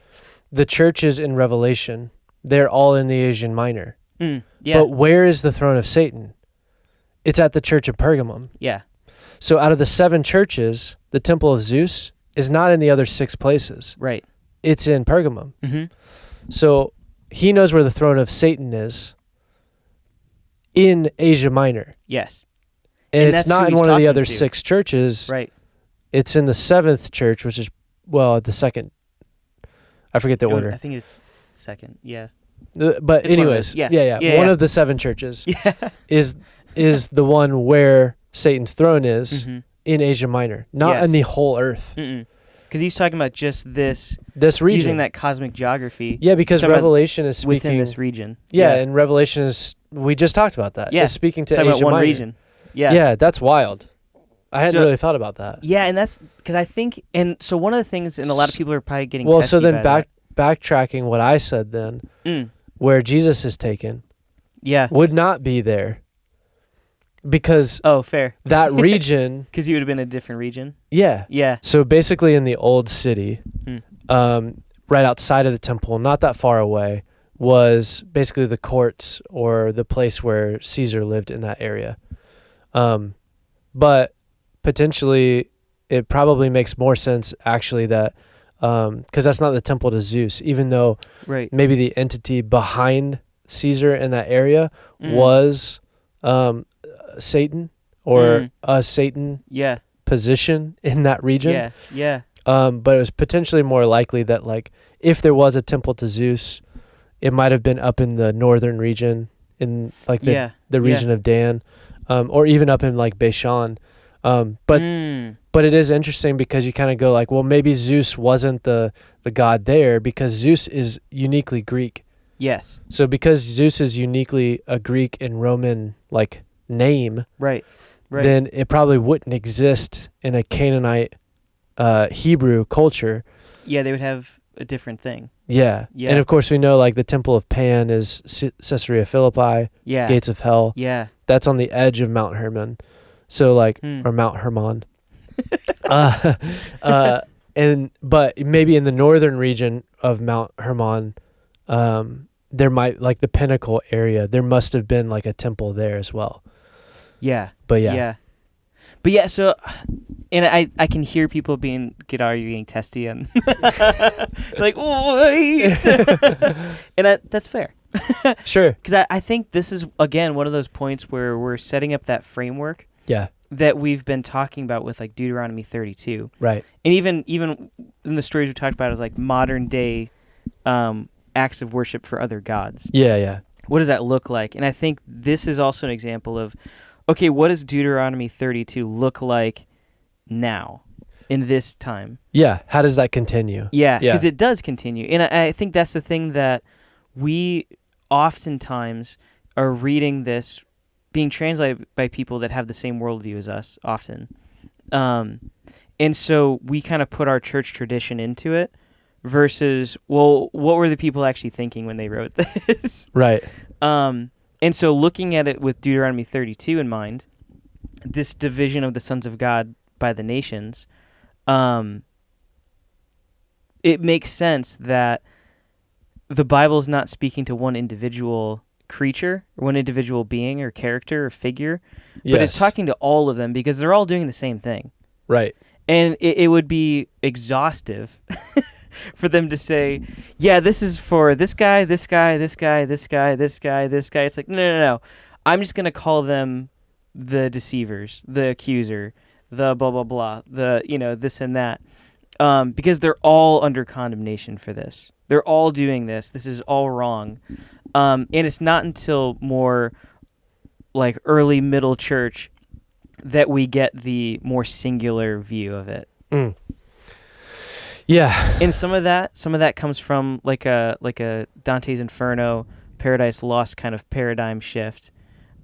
the churches in Revelation, they're all in the Asian Minor. Yeah. But where is the throne of Satan? It's at the church of Pergamum. Yeah. So out of the 7 churches, the temple of Zeus is not in the other 6 places. Right. It's in Pergamum. Mm-hmm. So he knows where the throne of Satan is in Asia Minor. Yes. And And it's that's not who in he's one of the talking other to. 6 churches. Right. It's in the 7th church, which is, well, the second. I forget the order. I think it's second. Yeah. But It's one of anyways, those. Yeah. one Yeah. of the 7 churches Yeah. is the one where Satan's throne is Mm-hmm. in Asia Minor, not Yes. in the whole earth. Because he's talking about just this Region. using that cosmic geography. Yeah, because talking about Revelation is speaking within this region. Yeah, and Revelation is, we just talked about that. Yeah. It's speaking to Talking Asia about one Minor. region. Yeah. Yeah, that's wild. I hadn't So- really thought about that. Yeah, and that's because I think, and so one of the things, and a lot of people are probably getting Well, testy so then by backtracking what I said then, that. where Jesus is taken, Yeah. would not be there. Because Oh, fair. that region, Because you would have been a different region. yeah. Yeah. So basically in the old city, Mm. right outside of the temple, not that far away, was basically the courts or the place where Caesar lived in that area. But potentially it probably makes more sense actually that, because that's not the temple to Zeus, even though Right. maybe the entity behind Caesar in that area Mm. was Satan or a Satan Yeah. position in that region. Yeah. Yeah. But it was potentially more likely that, like, if there was a temple to Zeus, it might have been up in the northern region, in like the region of Dan, or even up in like Bashan. But it is interesting because you kind of go like, well, maybe Zeus wasn't the god there because Zeus is uniquely Greek. Yes. So because Zeus is uniquely a Greek and Roman like name, Right. Right. then it probably wouldn't exist in a Canaanite Hebrew culture. Yeah, they would have a different thing. Yeah. Yeah. And of course we know like the Temple of Pan is Caesarea Philippi, Yeah. Gates of Hell. Yeah. That's on the edge of Mount Hermon. So like, or Mount Hermon. But maybe in the northern region of Mount Hermon, there might, like the pinnacle area, there must have been like a temple there as well. Yeah. But yeah. But yeah, so, and I can hear people getting testy and like, wait. And that's fair. Sure. Because I think this is, again, one of those points where we're setting up that framework Yeah. that we've been talking about with like Deuteronomy 32. Right. And even in the stories we talked about as like modern day acts of worship for other gods. Yeah, yeah. What does that look like? And I think this is also an example of, okay, what does Deuteronomy 32 look like now in this time? Yeah. How does that continue? Yeah, because it does continue. And I think that's the thing that we oftentimes are reading this being translated by people that have the same worldview as us often. And so we kind of put our church tradition into it versus, well, what were the people actually thinking when they wrote this? Right. And so looking at it with Deuteronomy 32 in mind, this division of the sons of God by the nations, it makes sense that the Bible is not speaking to one individual creature, or one individual being or character or figure, but it's talking to all of them because they're all doing the same thing. Right. And it would be exhaustive for them to say, yeah, this is for this guy, this guy, this guy, this guy, this guy, this guy. It's like, no. I'm just going to call them the deceivers, the accuser, the blah, blah, blah, the, this and that. Because they're all under condemnation for this. They're all doing this. This is all wrong. And it's not until more like early middle church that we get the more singular view of it. Yeah. And some of that comes from like a Dante's Inferno, Paradise Lost kind of paradigm shift.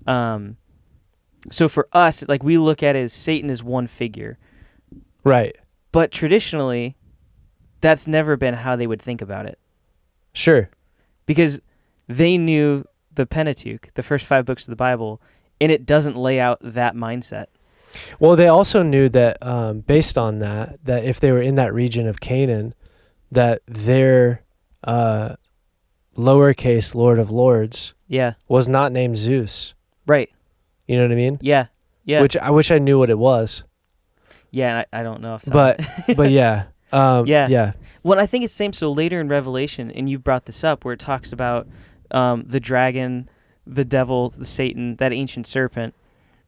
So for us, like we look at it as Satan is one figure. Right. But traditionally, that's never been how they would think about it. Sure. Because they knew the Pentateuch, the first 5 books of the Bible, and it doesn't lay out that mindset. Well, they also knew that based on that if they were in that region of Canaan, that their lowercase Lord of Lords was not named Zeus. Right. You know what I mean? Yeah. Which I wish I knew what it was. Yeah, I don't know if but yeah. Yeah. Yeah. Well, I think it's same. So later in Revelation, and you've brought this up, where it talks about the dragon, the devil, the Satan, that ancient serpent,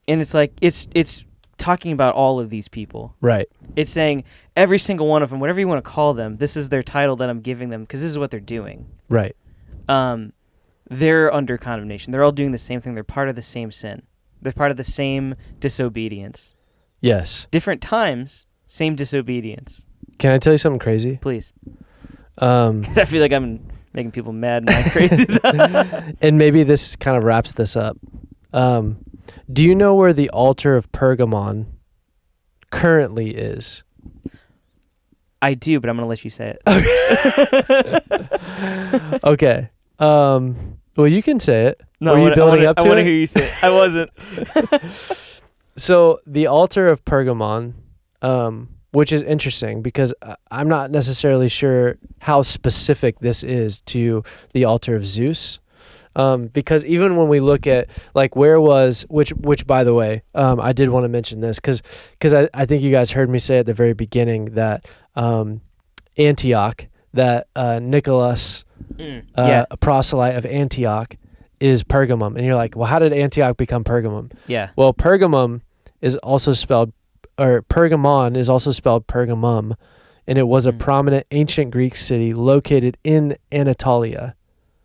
and it's like it's talking about all of these people. Right. It's saying every single one of them, whatever you want to call them, this is their title that I'm giving them because this is what they're doing. Right. They're under condemnation. They're all doing the same thing. They're part of the same sin. They're part of the same disobedience. Yes. Different times, same disobedience. Can I tell you something crazy? Please. 'Cause I feel like I'm making people mad and I'm crazy. And maybe this kind of wraps this up. Do you know where the altar of Pergamon currently is? I do, but I'm going to let you say it. Okay. Well, you can say it. No, Were you building up to it? I want to hear you say it. I wasn't. So the altar of Pergamon, which is interesting because I'm not necessarily sure how specific this is to the altar of Zeus. Because even when we look at like where was, which by the way, I did want to mention this because I think you guys heard me say at the very beginning that Antioch, that Nicholas, a proselyte of Antioch, is Pergamum. And you're like, well, how did Antioch become Pergamum? Yeah. Well, Pergamum is also spelled, or Pergamon is also spelled Pergamum, and it was a prominent ancient Greek city located in Anatolia,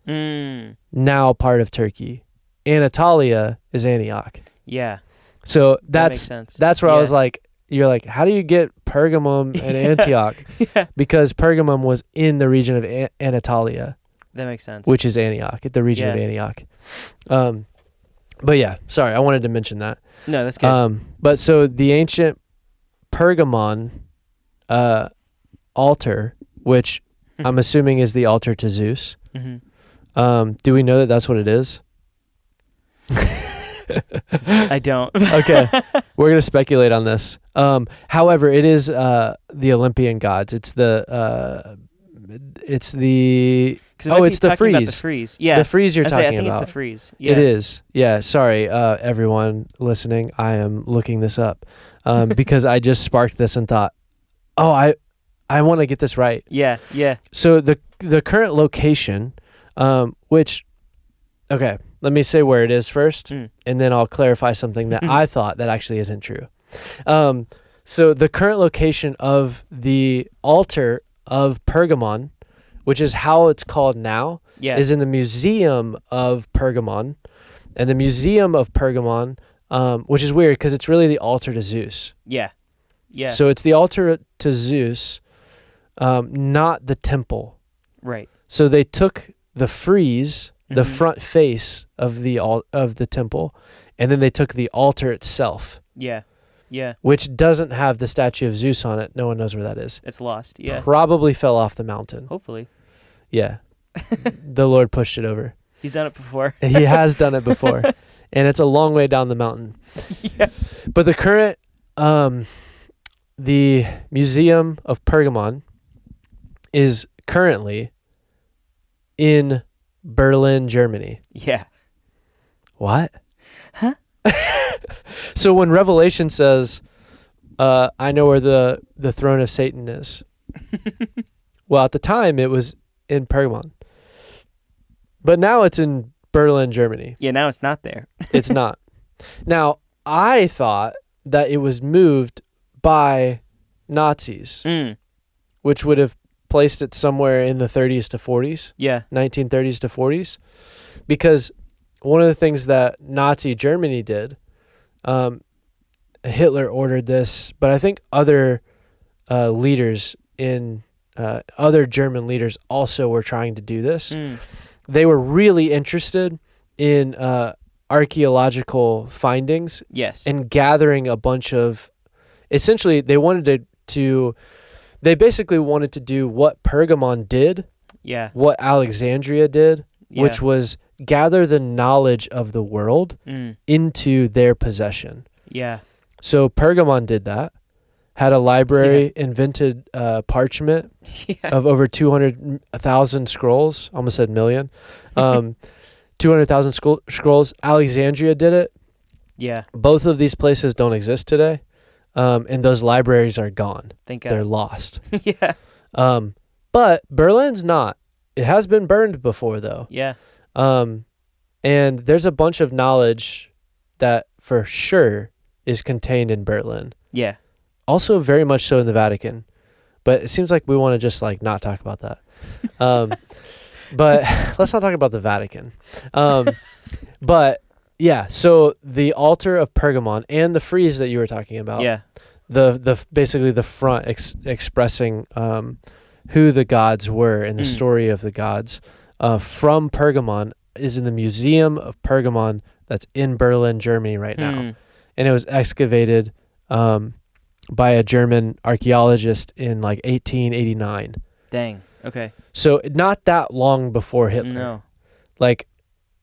now part of Turkey. Anatolia is Antioch. Yeah. So that makes sense. That's where I was like, you're like, how do you get Pergamum and Antioch? Yeah. Because Pergamum was in the region of Anatolia. That makes sense. Which is Antioch, the region of Antioch. But yeah, sorry, I wanted to mention that. No, that's good. But so the ancient Pergamon altar, which I'm assuming is the altar to Zeus. Mm-hmm. Do we know that that's what it is? I don't. Okay, we're gonna speculate on this. However, it is the Olympian gods. It's the it's the frieze. The frieze. Yeah. The frieze you're talking about. I think it's the frieze. Yeah. It is. Yeah. Sorry, everyone listening. I am looking this up because I just sparked this and thought, oh, I want to get this right. Yeah. Yeah. So the current location, which, okay, let me say where it is first, and then I'll clarify something that I thought that actually isn't true. So the current location of the altar of Pergamon, which is how it's called now, is in the Museum of Pergamon. And the Museum of Pergamon, which is weird because it's really the altar to Zeus. Yeah. Yeah. So it's the altar to Zeus, not the temple. Right. So they took the frieze, the front face of the temple, and then they took the altar itself. Yeah. Yeah. Which doesn't have the statue of Zeus on it. No one knows where that is. It's lost. Yeah. Probably fell off the mountain. Hopefully. Yeah. The Lord pushed it over. He's done it before. He has done it before. And it's a long way down the mountain. Yeah. But the current the Museum of Pergamon is currently in Berlin, Germany. Yeah. What? Huh? So when Revelation says, I know where the throne of Satan is. Well, at the time it was in Pergamon. But now it's in Berlin, Germany. Yeah, now it's not there. It's not. Now, I thought that it was moved by Nazis, which would have placed it somewhere in the 30s to 40s. Yeah. 1930s to 40s. Because one of the things that Nazi Germany did, Hitler ordered this, but I think other leaders in other German leaders also were trying to do this. They were really interested in archaeological findings. Yes. And gathering a bunch of, essentially they basically wanted to do what Pergamon did. Yeah. What Alexandria did, which was gather the knowledge of the world into their possession. Yeah. So Pergamon did that. Had a library, invented parchment of over 200,000 scrolls. Almost said million. 200,000 scrolls. Alexandria did it. Yeah. Both of these places don't exist today. and those libraries are gone. Thank They're God. lost. Yeah. But Berlin's not. It has been burned before, though. Yeah. And there's a bunch of knowledge that for sure is contained in Berlin. Yeah. Also very much so in the Vatican. But it seems like we want to just like not talk about that. But let's not talk about the Vatican. But yeah, so the altar of Pergamon and the frieze that you were talking about. Yeah. The basically the front expressing who the gods were and the story of the gods from Pergamon is in the Museum of Pergamon that's in Berlin, Germany right now. And it was excavated by a German archaeologist in like 1889. Dang. Okay. So not that long before Hitler. No. Like,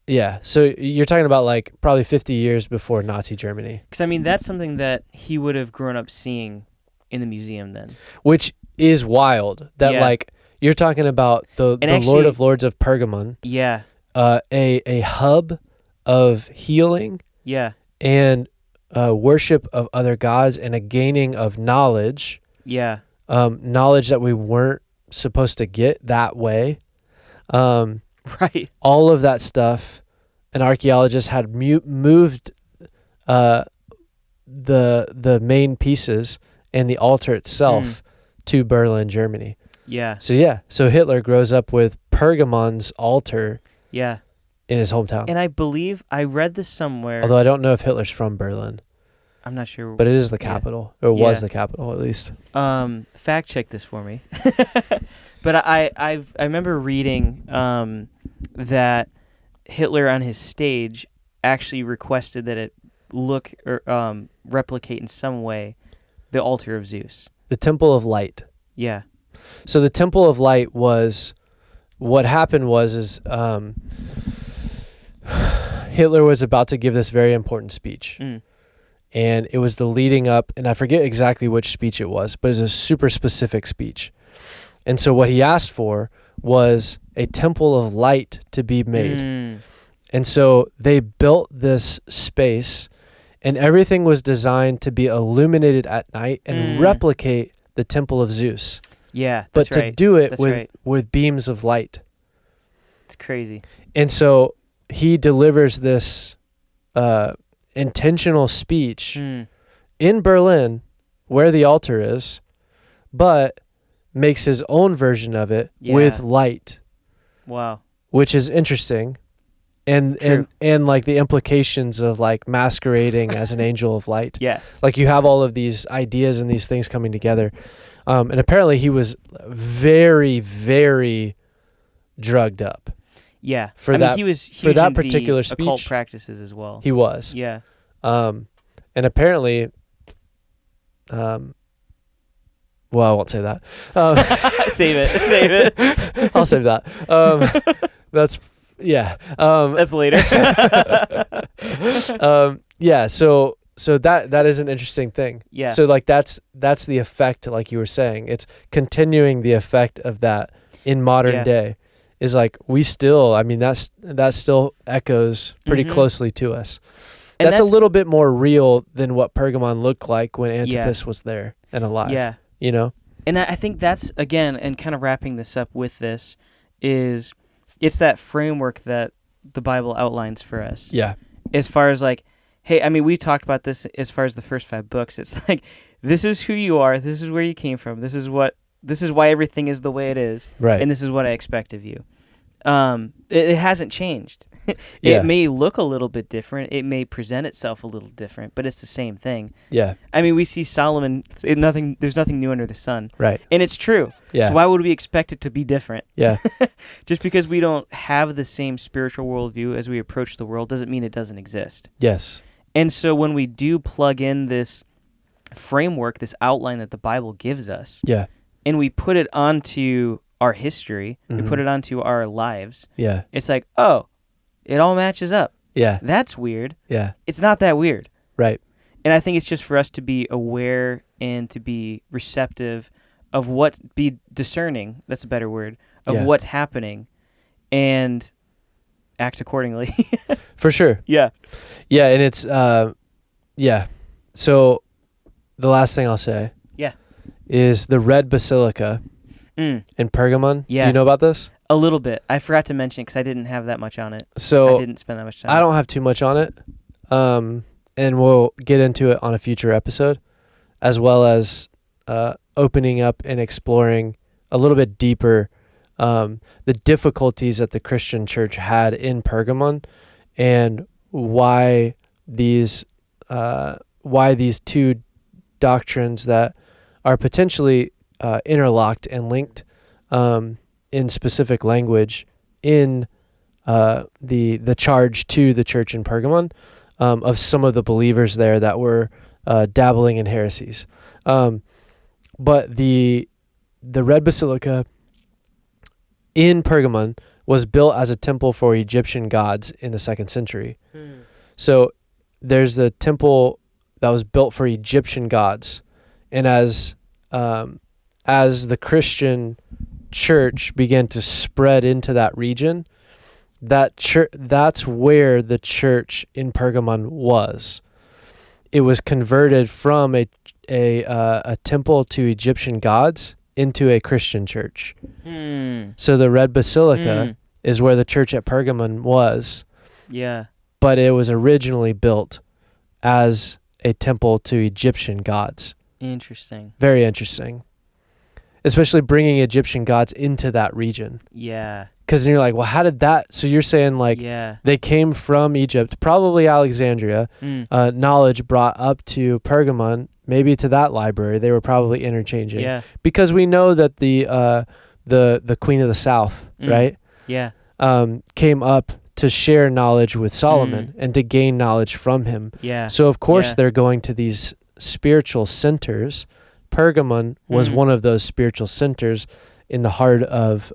yeah. So you're talking about like probably 50 years before Nazi Germany. Because, I mean, that's something that he would have grown up seeing in the museum then. Which is wild. That Yeah. like, you're talking about the actually, Lord of Lords of Pergamon. Yeah. A hub of healing Yeah. and worship of other gods and a gaining of knowledge. Yeah. Knowledge that we weren't supposed to get that way. Right. All of that stuff, an archaeologist had moved the main pieces and the altar itself to Berlin, Germany. Yeah. So Hitler grows up with Pergamon's altar Yeah. in his hometown. And I believe I read this somewhere. Although I don't know if Hitler's from Berlin, I'm not sure. but it is the Yeah. capital, or was Yeah. the capital at least. Fact check this for me. But I remember reading that Hitler on his stage actually requested that it look or replicate in some way the altar of Zeus. The Temple of Light. Yeah. So the Temple of Light was, what happened was Hitler was about to give this very important speech. And it was the leading up, and I forget exactly which speech it was, but it was a super specific speech. And so what he asked for was a temple of light to be made. And so they built this space, and everything was designed to be illuminated at night and replicate the temple of Zeus. Yeah, But that's to right. do it That's with, right. with beams of light. It's crazy. And so he delivers this intentional speech in Berlin, where the altar is, but makes his own version of it with light, Wow. which is interesting. And True. and like the implications of like masquerading as an angel of light. Yes. Like you have all of these ideas and these things coming together. And apparently he was very, very drugged up. Yeah. For that- he was for huge that into particular the occult speech. practices as well. He was. Yeah. And apparently, well, I won't say that. Save it. Save it. I'll save that. That's, yeah. That's later. Yeah. So that is an interesting thing. Yeah. So like that's the effect, like you were saying. It's continuing the effect of that in modern day. Is like we still, I mean, that still echoes pretty closely to us. And That's a little bit more real than what Pergamon looked like when Antipas was there and alive. Yeah. You know? And I think that's, again, and kind of wrapping this up with this, is it's that framework that the Bible outlines for us. Yeah. As far as like, hey, I mean, we talked about this as far as the first 5 books. It's like, this is who you are. This is where you came from. This is why everything is the way it is. Right. And this is what I expect of you. It hasn't changed. Yeah. It may look a little bit different. It may present itself a little different, but it's the same thing. Yeah. I mean, we see Solomon. There's nothing new under the sun. Right. And it's true. Yeah. So why would we expect it to be different? Yeah. Just because we don't have the same spiritual worldview as we approach the world doesn't mean it doesn't exist. Yes. And so when we do plug in this framework, this outline that the Bible gives us, Yeah. and we put it onto our history, we put it onto our lives, Yeah. it's like, oh, it all matches up. Yeah. That's weird. Yeah. It's not that weird. Right. And I think it's just for us to be aware and to be receptive of be discerning, that's a better word, of what's happening and act accordingly. For sure. Yeah. Yeah. And it's, yeah. So the last thing I'll say Yeah. is the red basilica Mm, in Pergamon. Do Yeah. you know about this? a little bit. I forgot to mention because I didn't have that much on it. I So didn't spend that much time. I don't have too much on it, and we'll get into it on a future episode, as well as opening up and exploring a little bit deeper the difficulties that the Christian church had in Pergamon, and why these two doctrines that are potentially interlocked and linked in specific language in the charge to the church in Pergamon of some of the believers there that were dabbling in heresies. But the red basilica in Pergamon was built as a temple for Egyptian gods in the 2nd century. So there's the temple that was built for Egyptian gods, and as the Christian church began to spread into that region, that's where the church in Pergamon was. It was converted from a temple to Egyptian gods into a Christian church. So the red basilica is where the church at Pergamon was, Yeah. but it was originally built as a temple to Egyptian gods. Interesting. Very interesting. Especially bringing Egyptian gods into that region. Yeah. Because then you're like, well, how did that? So you're saying like Yeah. they came from Egypt, probably Alexandria, knowledge brought up to Pergamon, maybe to that library. They were probably interchanging. Yeah. Because we know that the Queen of the South, right, Yeah. came up to share knowledge with Solomon and to gain knowledge from him. Yeah. So of course Yeah. they're going to these spiritual centers. Pergamon was one of those spiritual centers in the heart of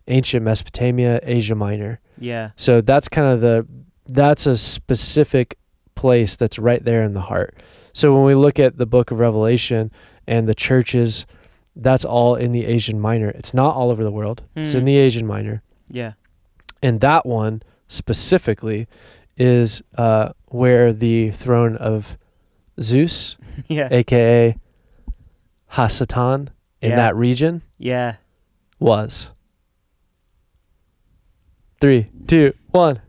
ancient Mesopotamia, Asia Minor. Yeah. So that's kind of that's a specific place that's right there in the heart. So when we look at the book of Revelation and the churches, that's all in the Asian Minor. It's not all over the world. It's in the Asian Minor. Yeah. And that one specifically is where the throne of Zeus, Yeah. aka Hasatan, in Yeah. that region Yeah. was. 3, 2, 1.